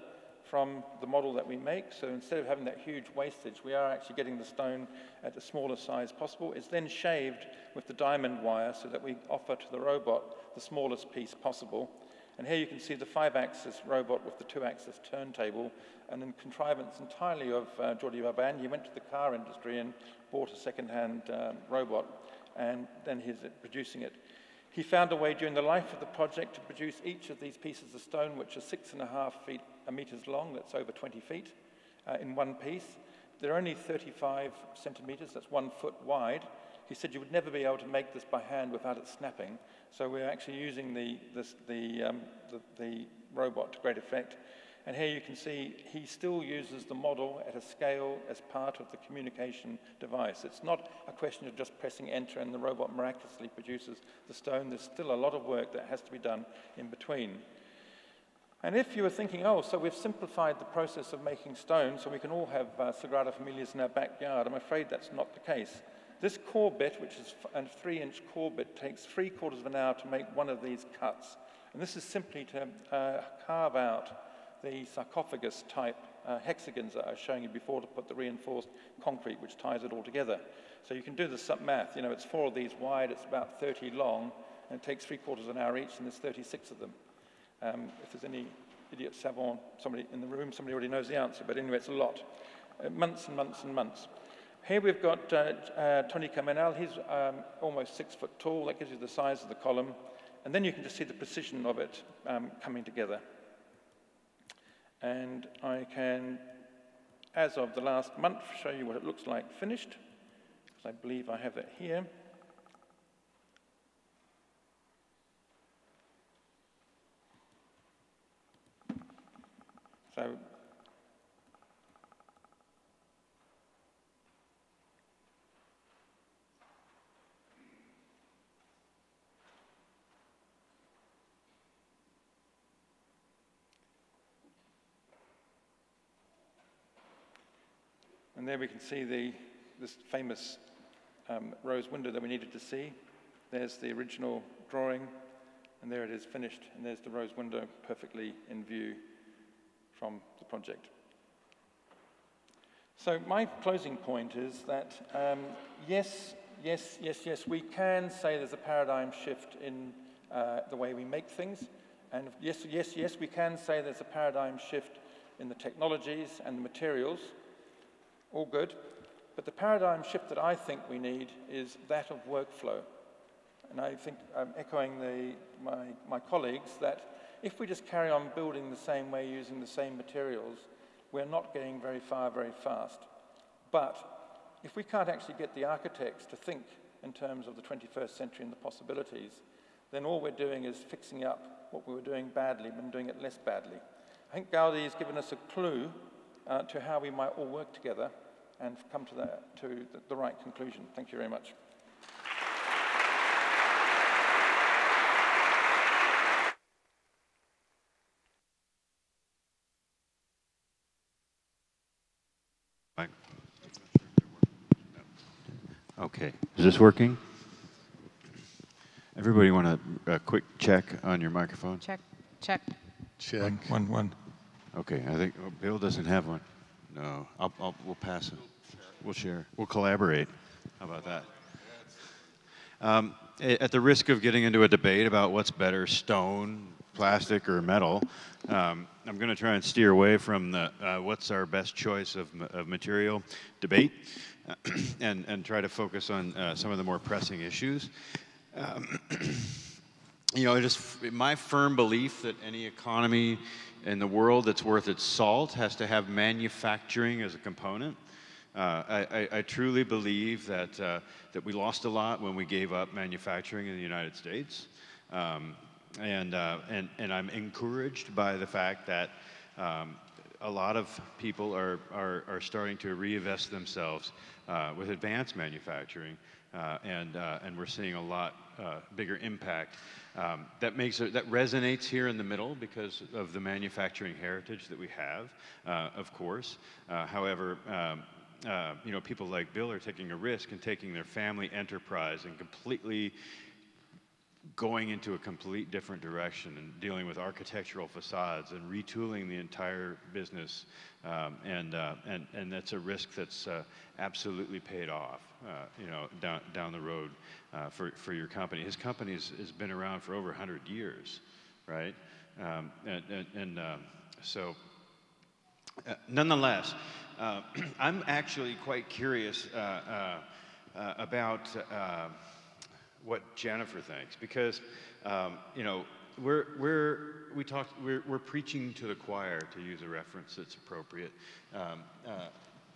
from the model that we make. So instead of having that huge wastage, we are actually getting the stone at the smallest size possible. It's then shaved with the diamond wire so that we offer to the robot the smallest piece possible. And here you can see the 5-axis robot with the 2-axis turntable, and then contrivance entirely of Jordi Barbagne. He went to the car industry and bought a second-hand robot, and then he's producing it. He found a way during the life of the project to produce each of these pieces of stone, which are 6.5 meters long, that's over 20 feet, in one piece. They're only 35 centimeters, that's 1 foot wide. He said you would never be able to make this by hand without it snapping. So we're actually using the robot to great effect. And here you can see he still uses the model at a scale as part of the communication device. It's not a question of just pressing enter and the robot miraculously produces the stone. There's still a lot of work that has to be done in between. And if you were thinking, oh, so we've simplified the process of making stone so we can all have Sagrada Familias in our backyard, I'm afraid that's not the case. This core bit, which is a 3-inch core bit, takes 3/4 of an hour to make one of these cuts. And this is simply to carve out the sarcophagus type hexagons that I was showing you before to put the reinforced concrete which ties it all together. So you can do the math. You know, it's 4 of these wide, it's about 30 long, and it takes 3/4 of an hour each, and there's 36 of them. If there's any idiot savant, somebody in the room, somebody already knows the answer, but anyway, it's a lot. Months and months and months. Here we've got Tony Caminal. He's almost 6 foot tall. That gives you the size of the column. And then you can just see the precision of it coming together. And I can, as of the last month, show you what it looks like finished, because I believe I have it here. So, and there we can see this famous rose window that we needed to see. There's the original drawing, and there it is finished, and there's the rose window perfectly in view from the project. So my closing point is that yes, we can say there's a paradigm shift in the way we make things, and yes, we can say there's a paradigm shift in the technologies and the materials. All good, but the paradigm shift that I think we need is that of workflow. And I think I'm echoing my colleagues that if we just carry on building the same way, using the same materials, we're not getting very far very fast. But if we can't actually get the architects to think in terms of the 21st century and the possibilities, then all we're doing is fixing up what we were doing badly and doing it less badly. I think Gaudi has given us a clue to how we might all work together and come to the right conclusion. Thank you very much. Okay, is this working? Everybody want a quick check on your microphone? Check, check. Check. One. Okay, I think Bill doesn't have one. No, we'll pass it. We'll share. We'll collaborate. How about that? At the risk of getting into a debate about what's better, stone, plastic, or metal, I'm going to try and steer away from the what's our best choice of material debate and try to focus on some of the more pressing issues. You know, it is my firm belief that any economy in the world that's worth its salt has to have manufacturing as a component. I truly believe that we lost a lot when we gave up manufacturing in the United States, and I'm encouraged by the fact that a lot of people are starting to reinvest themselves with advanced manufacturing, and we're seeing a lot bigger impact. That resonates here in the middle because of the manufacturing heritage that we have, of course. However, you know, people like Bill are taking a risk and taking their family enterprise and completely going into a complete different direction and dealing with architectural facades and retooling the entire business, and that's a risk that's absolutely paid off, you know, down the road for your company. His company has been around for over 100 years, right? So, nonetheless, I'm actually quite curious about what Jennifer thinks, because you know, we're preaching to the choir, to use a reference that's appropriate,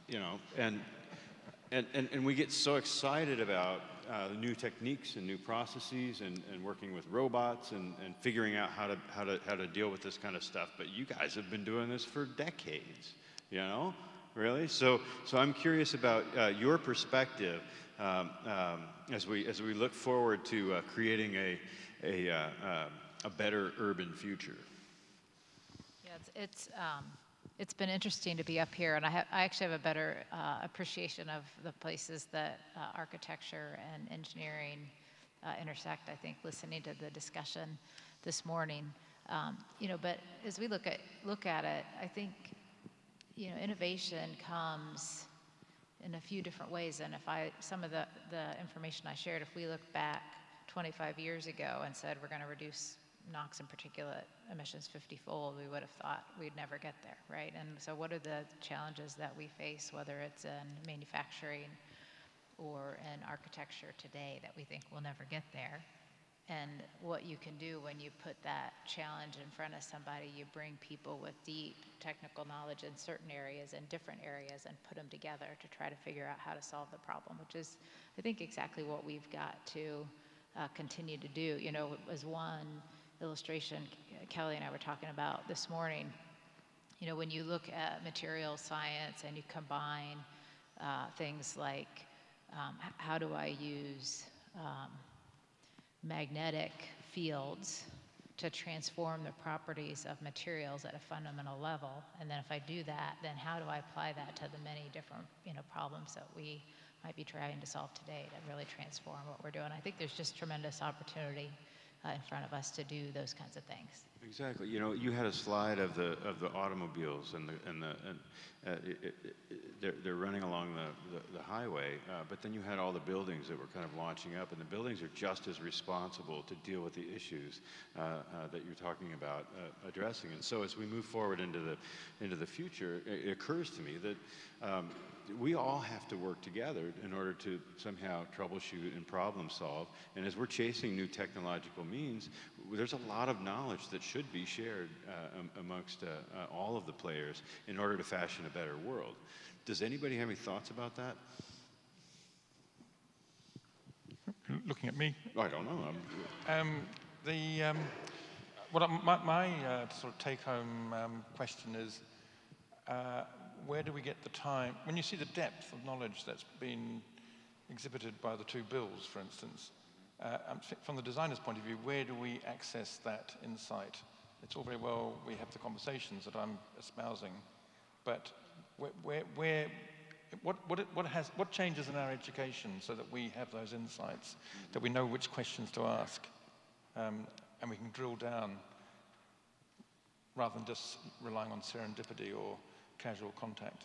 you know, and we get so excited about the new techniques and new processes and working with robots and figuring out how to deal with this kind of stuff. But you guys have been doing this for decades, you know, really. So I'm curious about your perspective as we look forward to creating a better urban future. Yeah, It's been interesting to be up here, and I actually have a better appreciation of the places that architecture and engineering intersect, I think, listening to the discussion this morning. You know, but as we look at it, I think, you know, innovation comes in a few different ways. And some of the information I shared, if we look back 25 years ago and said we're going to reduce NOx and particulate emissions 50-fold, we would have thought we'd never get there, right? And so what are the challenges that we face, whether it's in manufacturing or in architecture today, that we think we'll never get there? And what you can do when you put that challenge in front of somebody, you bring people with deep technical knowledge in certain areas and different areas and put them together to try to figure out how to solve the problem, which is, I think, exactly what we've got to continue to do. You know, as one illustration Kelly and I were talking about this morning, you know, when you look at material science and you combine things like how do I use magnetic fields to transform the properties of materials at a fundamental level, and then if I do that, then how do I apply that to the many different, you know, problems that we might be trying to solve today to really transform what we're doing? I think there's just tremendous opportunity in front of us to do those kinds of things. Exactly. You know, you had a slide of the automobiles and they're running along the highway, but then you had all the buildings that were kind of launching up, and the buildings are just as responsible to deal with the issues that you're talking about addressing. And so as we move forward into the future, it occurs to me that we all have to work together in order to somehow troubleshoot and problem solve. And as we're chasing new technological means, there's a lot of knowledge that should be shared amongst all of the players in order to fashion a better world. Does anybody have any thoughts about that? Looking at me? I don't know. My sort of take-home question is, where do we get the time? When you see the depth of knowledge that's been exhibited by the two bills, for instance, from the designer's point of view, where do we access that insight? It's all very well we have the conversations that I'm espousing, but what changes in our education so that we have those insights, that we know which questions to ask, and we can drill down rather than just relying on serendipity or casual contact?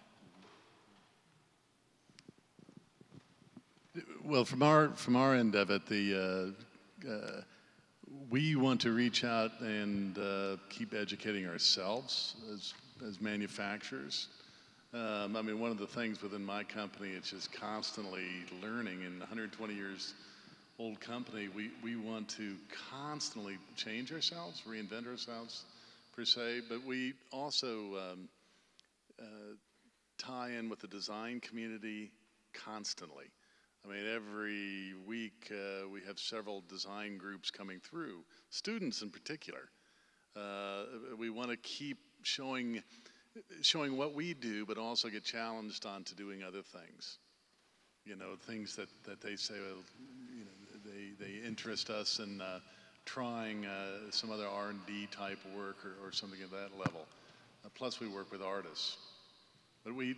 Well, from our end of it, we want to reach out and keep educating ourselves as manufacturers. I mean, one of the things within my company, it's just constantly learning. In a 120 years old company, we want to constantly change ourselves, reinvent ourselves, per se, but we also tie in with the design community constantly. I mean, every week we have several design groups coming through, students in particular. We want to keep showing what we do, but also get challenged on to doing other things. You know, things that they say, well, you know, they interest us in trying some other R&D type work or something at that level. Plus, we work with artists. But we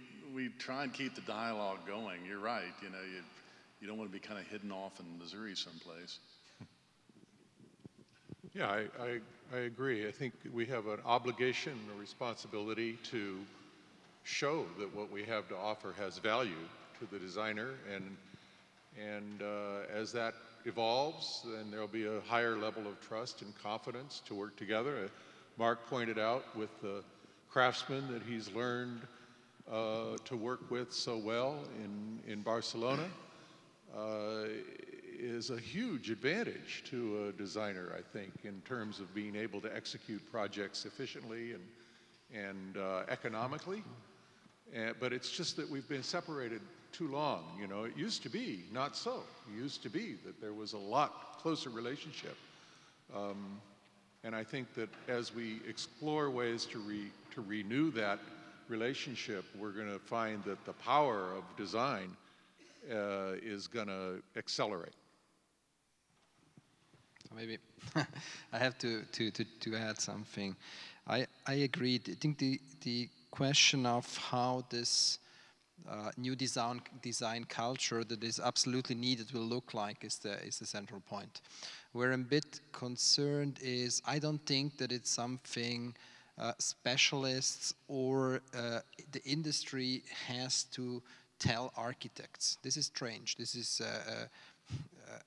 try and keep the dialogue going. You're right. You know, you don't want to be kind of hidden off in Missouri someplace. Yeah, I agree. I think we have an obligation, a responsibility to show that what we have to offer has value to the designer, and as that evolves, then there'll be a higher level of trust and confidence to work together. Mark pointed out with the craftsmen that he's learned to work with so well in Barcelona is a huge advantage to a designer, I think, in terms of being able to execute projects efficiently and economically. But it's just that we've been separated too long. You know, it used to be not so. It used to be that there was a lot closer relationship. And I think that as we explore ways to renew that relationship, we're going to find that the power of design is going to accelerate. Maybe I have to add something. I agree. I think the question of how this new design culture that is absolutely needed will look like is the central point. Where I'm a bit concerned is I don't think that it's something specialists or the industry has to tell architects. This is strange. This is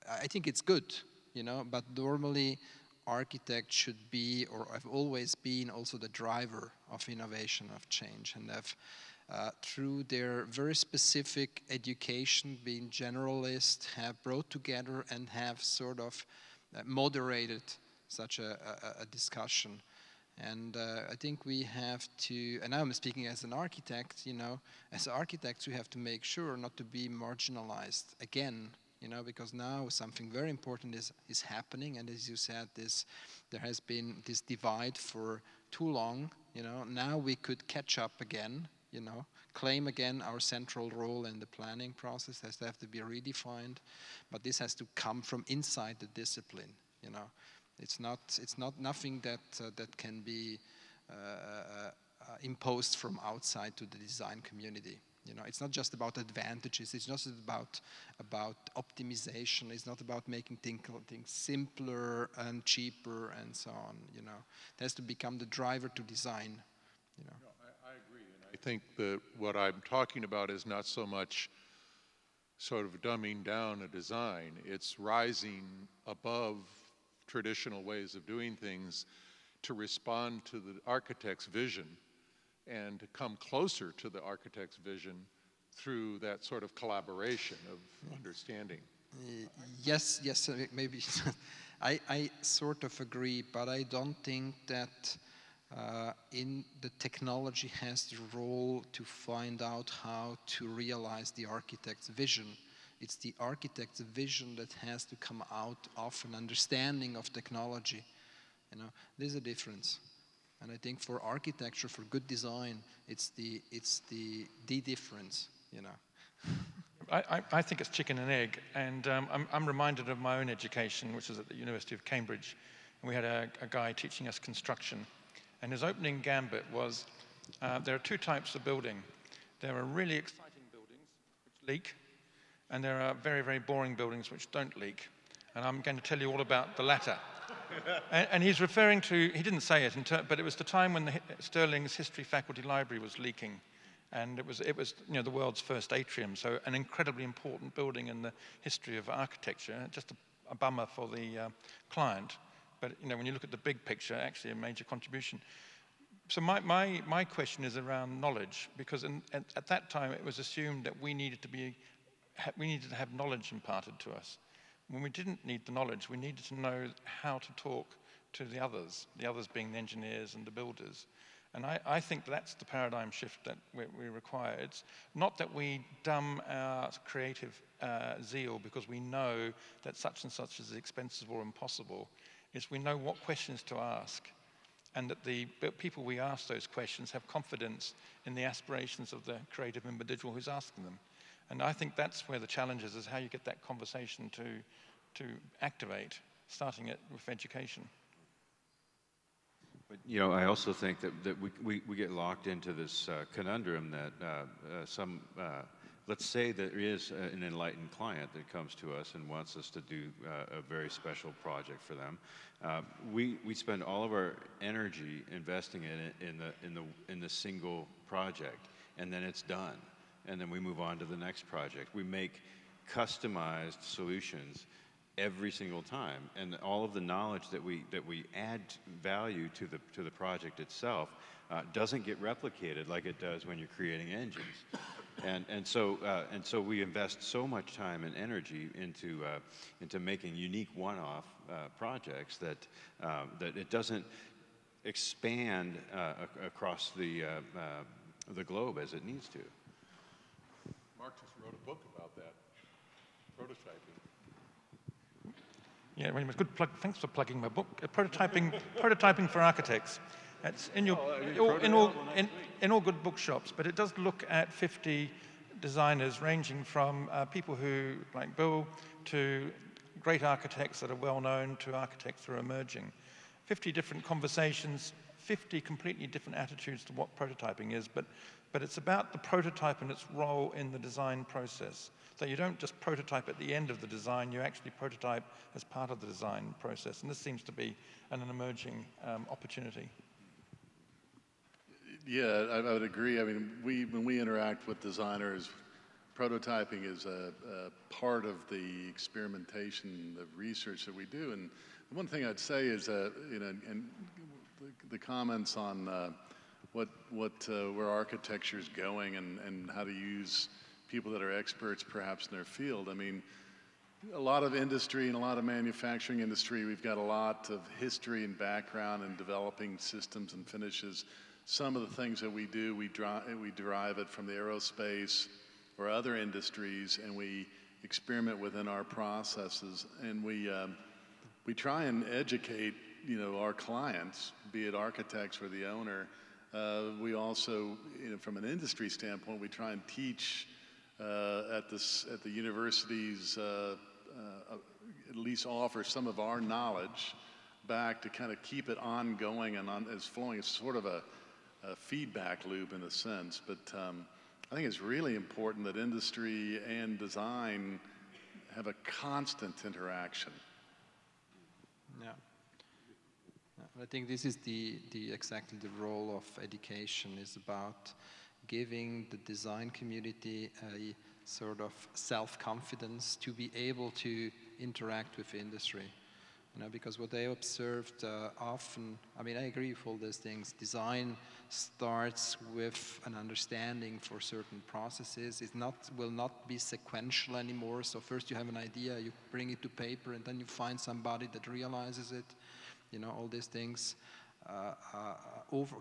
I think it's good, you know, but normally architects should be, or have always been, also the driver of innovation, of change, and have through their very specific education, being generalist, have brought together and have sort of moderated such a discussion. And I think we have to, and now I'm speaking as an architect, you know, as architects we have to make sure not to be marginalized again, you know, because now something very important is happening, and as you said, there has been this divide for too long, you know. Now we could catch up again, you know, claim again our central role in the planning process. Has to have to be redefined, but this has to come from inside the discipline, you know. It's not nothing that can be imposed from outside to the design community. You know, it's not just about advantages. It's not about optimization. It's not about making things simpler and cheaper and so on. You know, it has to become the driver to design. You know. No, I agree, and I think that what I'm talking about is not so much sort of dumbing down a design. It's rising above traditional ways of doing things to respond to the architect's vision and to come closer to the architect's vision through that sort of collaboration of understanding. Yes, maybe. I sort of agree, but I don't think that in the technology has the role to find out how to realize the architect's vision. It's the architect's vision that has to come out of an understanding of technology. You know, there's a difference. And I think for architecture, for good design, it's the difference, you know. I think it's chicken and egg, and I'm reminded of my own education, which was at the University of Cambridge, and we had a guy teaching us construction, and his opening gambit was, there are two types of building. There are really exciting buildings which leak, and there are very, very boring buildings which don't leak, and I'm going to tell you all about the latter. And he's referring to, he didn't say it, but it was the time when Stirling's History Faculty Library was leaking. And it was you know, the world's first atrium, so an incredibly important building in the history of architecture. Just a bummer for the client, but you know, when you look at the big picture, actually a major contribution. So my question is around knowledge, because at that time it was assumed that we needed to have knowledge imparted to us. When we didn't need the knowledge, we needed to know how to talk to the others being the engineers and the builders. And I think that's the paradigm shift that we require. It's not that we dumb our creative zeal because we know that such and such is expensive or impossible. It's we know what questions to ask, and that the people we ask those questions have confidence in the aspirations of the creative individual who's asking them. And I think that's where the challenge is how you get that conversation to activate, starting it with education. But, you know, I also think that we get locked into this conundrum that let's say there is an enlightened client that comes to us and wants us to do a very special project for them. We spend all of our energy investing in it in the single project, and then it's done. And then we move on to the next project. We make customized solutions every single time, and all of the knowledge that we add value to the project itself doesn't get replicated like it does when you're creating engines. And so we invest so much time and energy into making unique one-off projects that it doesn't expand across the globe as it needs to. Mark just wrote a book about that, prototyping. Yeah, very much. Good plug. Thanks for plugging my book, Prototyping for Architects. It's in all good bookshops, but it does look at 50 designers ranging from people who, like Bill, to great architects that are well known, to architects who are emerging. 50 different conversations, 50 completely different attitudes to what prototyping is, but it's about the prototype and its role in the design process. So you don't just prototype at the end of the design, you actually prototype as part of the design process. And this seems to be an emerging opportunity. Yeah, I would agree. I mean, when we interact with designers, prototyping is a part of the experimentation of research that we do. And one thing I'd say is, and the comments on where architecture is going and how to use people that are experts perhaps in their field. I mean, a lot of industry and a lot of manufacturing industry, we've got a lot of history and background in developing systems and finishes. Some of the things that we do, we derive it from the aerospace or other industries, and we experiment within our processes, and we try and educate, our clients, be it architects or the owner. We also, from an industry standpoint, we try and teach at the universities, at least offer some of our knowledge back to kind of keep it ongoing and as flowing. It's sort of a feedback loop in a sense, but I think it's really important that industry and design have a constant interaction. Yeah. I think this is exactly the role of education, is about giving the design community a sort of self-confidence to be able to interact with industry. Because what I observed often, I mean, I agree with all these things. Design starts with an understanding for certain processes. It will not be sequential anymore. So first you have an idea, you bring it to paper, and then you find somebody that realizes it. All these things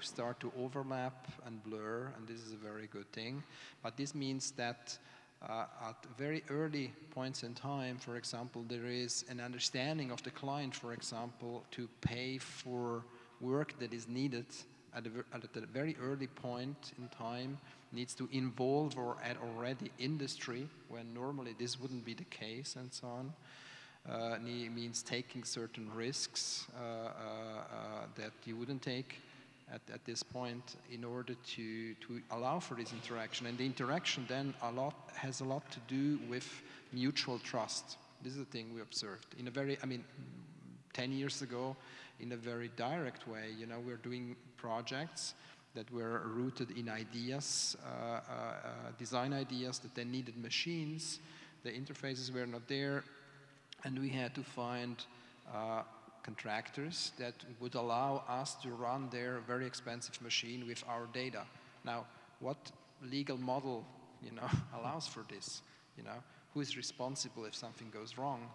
start to overlap and blur, and this is a very good thing. But this means that at very early points in time, for example, there is an understanding of the client, for example, to pay for work that is needed at a very early point in time, needs to involve or add already industry, when normally this wouldn't be the case, and so on. Means taking certain risks that you wouldn't take at this point in order to allow for this interaction. And the interaction then has a lot to do with mutual trust. This is the thing we observed. 10 years ago, in a very direct way, we're doing projects that were rooted in ideas, design ideas that then needed machines. The interfaces were not there, and we had to find contractors that would allow us to run their very expensive machine with our data. Now, what legal model, allows for this? Who is responsible if something goes wrong?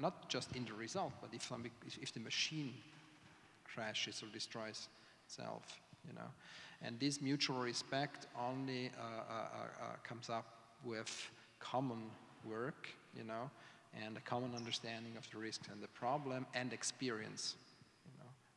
Not just in the result, but if the machine crashes or destroys itself, And this mutual respect only comes up with common work, and a common understanding of the risks and the problem and experience,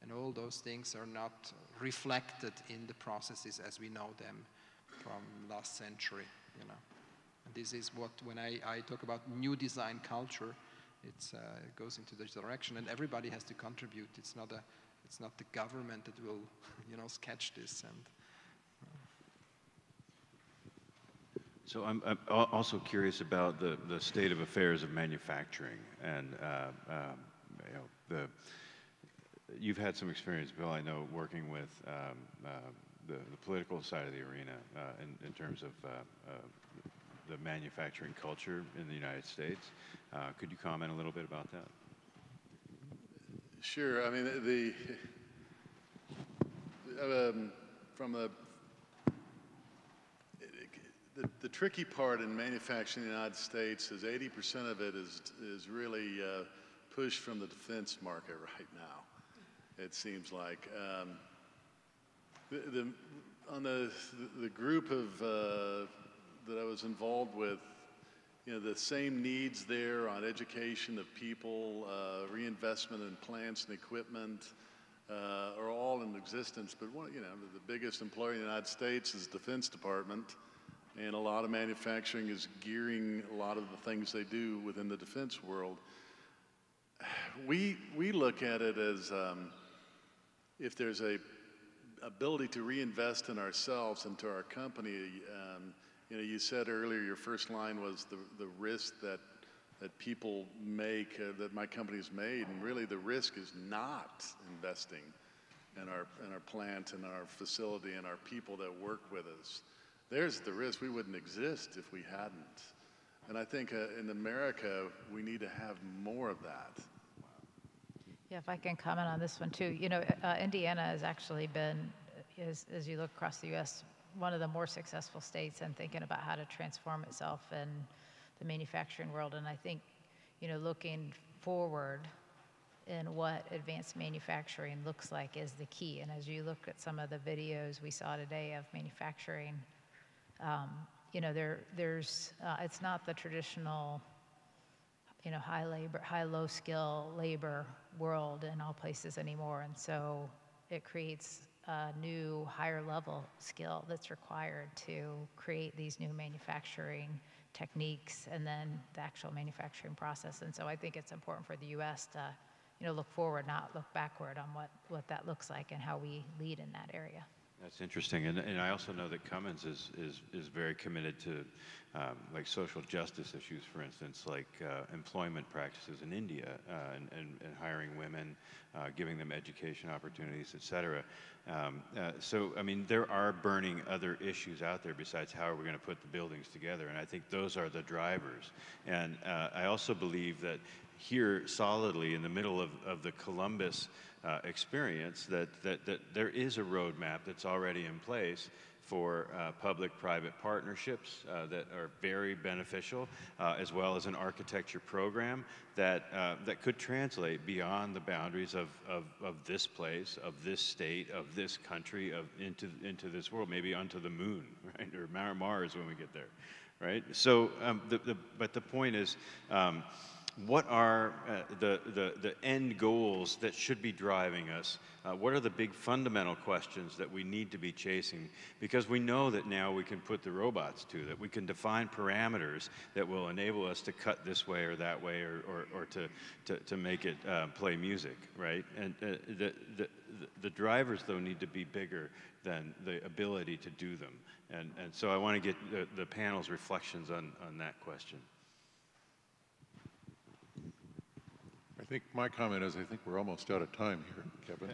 And all those things are not reflected in the processes as we know them from last century, And this is what, when I talk about new design culture, it goes into this direction, and everybody has to contribute. It's not the government that will, sketch this. And So I'm also curious about the state of affairs of manufacturing, and you've had some experience, Bill, I know, working with the political side of the arena in terms of the manufacturing culture in the United States. Could you comment a little bit about that? Sure. I mean, the tricky part in manufacturing in the United States is 80% of it is really pushed from the defense market right now. It seems like on the group of that I was involved with, the same needs there on education of people, reinvestment in plants and equipment are all in existence. But the biggest employer in the United States is the Defense Department. And a lot of manufacturing is gearing a lot of the things they do within the defense world. We look at it as if there's a ability to reinvest in ourselves and to our company. You know, you said earlier your first line was the risk that people make, that my company's made, and really the risk is not investing in our plant and our facility and our people that work with us. There's the risk. We wouldn't exist if we hadn't. And I think in America, we need to have more of that. Yeah, if I can comment on this one too. You know, Indiana has actually been, as you look across the U.S., one of the more successful states in thinking about how to transform itself in the manufacturing world. And I think, you know, looking forward in what advanced manufacturing looks like is the key. And as you look at some of the videos we saw today of manufacturing, you know, it's not the traditional, you know, high-low skill labor world in all places anymore. And so it creates a new higher level skill that's required to create these new manufacturing techniques and then the actual manufacturing process. And so I think it's important for the U.S. to, you know, look forward, not look backward on what that looks like and how we lead in that area. That's interesting, and I also know that Cummins is very committed to like social justice issues, for instance, like employment practices in India and hiring women, giving them education opportunities, et cetera. So, I mean, there are burning other issues out there besides how are we going to put the buildings together, and I think those are the drivers. And I also believe that here solidly in the middle of the Columbus experience that there is a roadmap that's already in place for public-private partnerships that are very beneficial, as well as an architecture program that could translate beyond the boundaries of this place, of this state, of this country, into this world, maybe onto the moon, right, or Mars when we get there, right? So, but the point is, what are the end goals that should be driving us? What are the big fundamental questions that we need to be chasing? Because we know that now we can put the robots to that. We can define parameters that will enable us to cut this way or that way, or to make it play music, right? And the drivers, though, need to be bigger than the ability to do them. And so I want to get the panel's reflections on that question. I think my comment is I think we're almost out of time here, Kevin.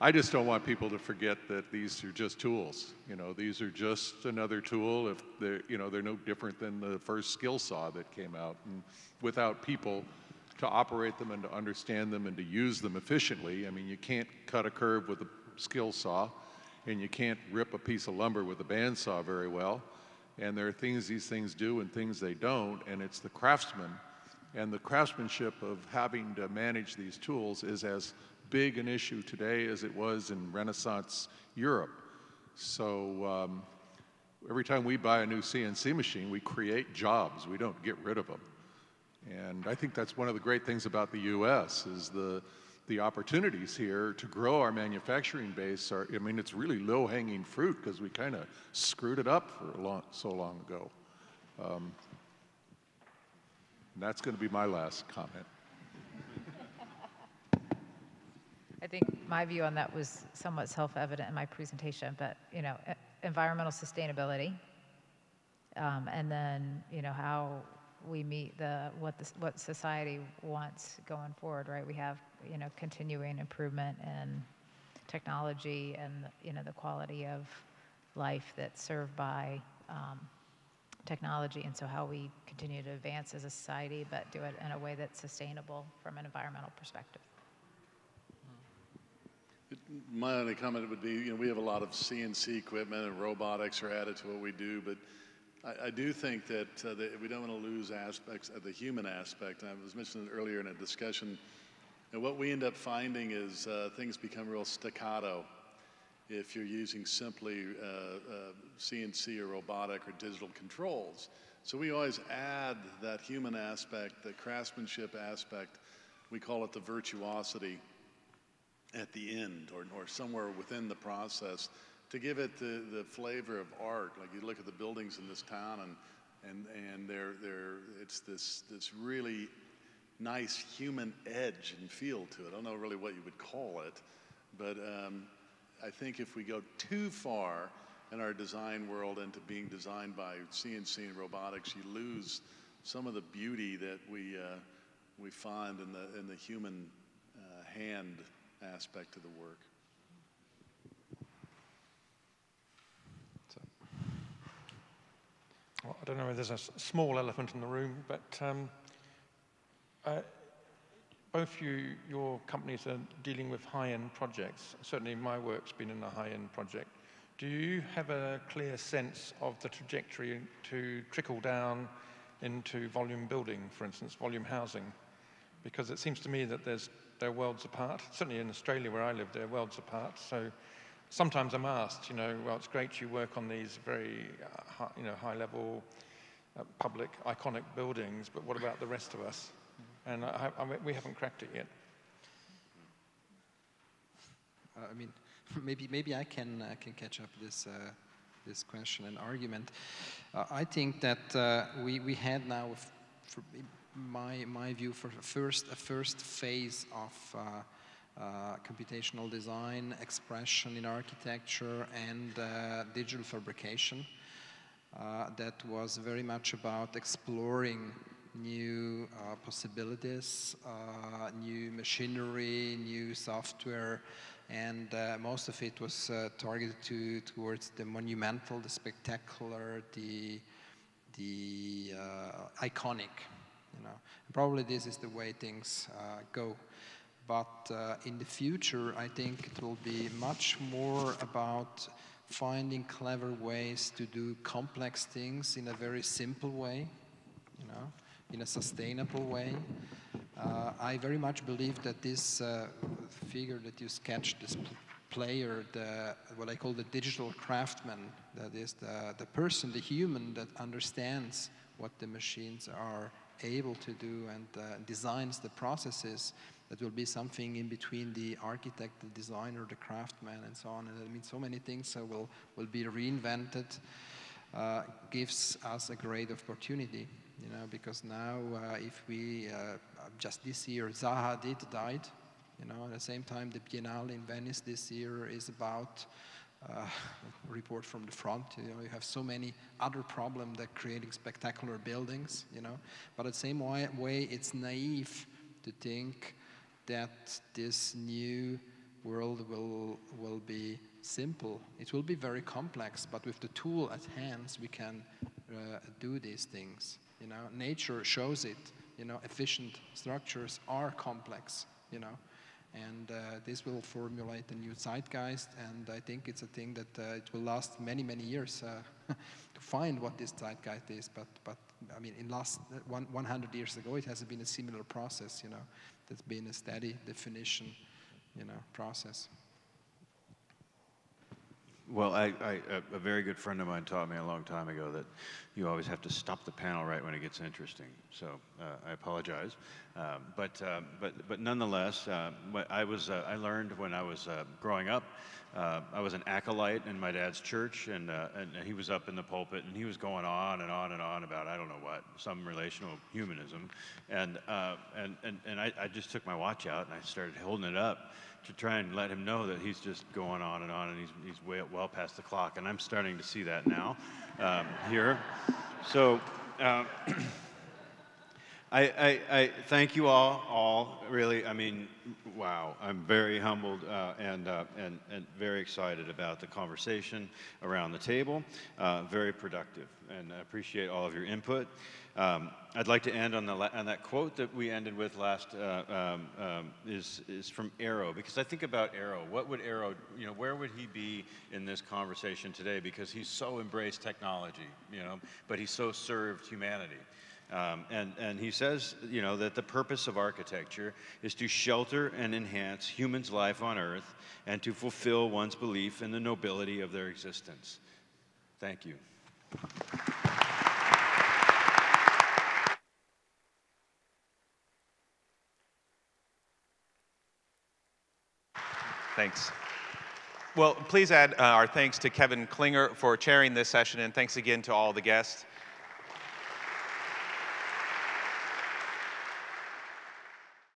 I just don't want people to forget that these are just tools. You know, these are just another tool. If they're, you know, they're no different than the first skill saw that came out. And without people to operate them and to understand them and to use them efficiently, I mean, you can't cut a curve with a skill saw, and you can't rip a piece of lumber with a bandsaw very well. And there are things these things do and things they don't, and it's the craftsman and the craftsmanship of having to manage these tools is as big an issue today as it was in Renaissance Europe. So every time we buy a new CNC machine, we create jobs. We don't get rid of them. And I think that's one of the great things about the U.S. is the opportunities here to grow our manufacturing base are, I mean, it's really low-hanging fruit because we kind of screwed it up for so long ago. And that's going to be my last comment. I think my view on that was somewhat self-evident in my presentation, but, you know, environmental sustainability, and then, you know, how we meet what society wants going forward, right? We have, you know, continuing improvement in technology and, you know, the quality of life that's served by technology, and so how we continue to advance as a society, but do it in a way that's sustainable from an environmental perspective. My only comment would be, you know, we have a lot of CNC equipment and robotics are added to what we do, but I do think that we don't want to lose aspects of the human aspect. And I was mentioning earlier in a discussion, and what we end up finding is things become real staccato if you're using simply CNC or robotic or digital controls. So we always add that human aspect, the craftsmanship aspect, we call it the virtuosity at the end or somewhere within the process to give it the flavor of art. Like you look at the buildings in this town and it's this really nice human edge and feel to it. I don't know really what you would call it, but I think if we go too far in our design world into being designed by CNC and robotics, you lose some of the beauty that we find in the human hand aspect of the work. Well, I don't know if there's a small elephant in the room, but both your companies are dealing with high-end projects. Certainly my work's been in a high-end project. Do you have a clear sense of the trajectory to trickle down into volume building, for instance, volume housing? Because it seems to me that they're worlds apart. Certainly in Australia where I live, they're worlds apart. So sometimes I'm asked, well, it's great you work on these very high-level, public, iconic buildings, but what about the rest of us? And we haven't cracked it yet. I mean, maybe I can catch up this question and argument. I think that we had now, for my view, for a first phase of computational design, expression in architecture, and digital fabrication. That was very much about exploring new possibilities, new machinery, new software, and most of it was targeted towards the monumental, the spectacular, the iconic. Probably this is the way things go. But in the future, I think it will be much more about finding clever ways to do complex things in a very simple way, in a sustainable way. I very much believe that this figure that you sketched, this player, what I call the digital craftsman, that is the person, the human that understands what the machines are able to do and designs the processes, that will be something in between the architect, the designer, the craftsman, and so on. And I mean, so many things will be reinvented, gives us a great opportunity, because now if we, just this year, Zaha died, at the same time the Biennale in Venice this year is about report from the front. You have so many other problems that creating spectacular buildings, but at the same way it's naive to think that this new world will be simple. It will be very complex, but with the tool at hand, we can do these things. Nature shows it. Efficient structures are complex. And this will formulate a new zeitgeist, and I think it's a thing that it will last many, many years to find what this zeitgeist is. But I mean, in last 100 years ago, it has been a similar process. That's been a steady definition, process. Well, a very good friend of mine taught me a long time ago that you always have to stop the panel right when it gets interesting. So I apologize, but nonetheless, I learned when I was growing up. I was an acolyte in my dad's church, and he was up in the pulpit, and he was going on and on and on about I don't know what, some relational humanism, and I just took my watch out and I started holding it up to try and let him know that he's just going on, and he's well past the clock, and I'm starting to see that now here. So I thank you all really. I mean, wow, I'm very humbled and very excited about the conversation around the table. Very productive, and I appreciate all of your input. I'd like to end on that quote that we ended with last. Is from Arrow, because I think about Arrow. What would Arrow, where would he be in this conversation today? Because he's so embraced technology, but he so served humanity. And he says, that the purpose of architecture is to shelter and enhance humans' life on Earth and to fulfill one's belief in the nobility of their existence. Thank you. Thanks. Well, please add our thanks to Kevin Klinger for chairing this session, and thanks again to all the guests.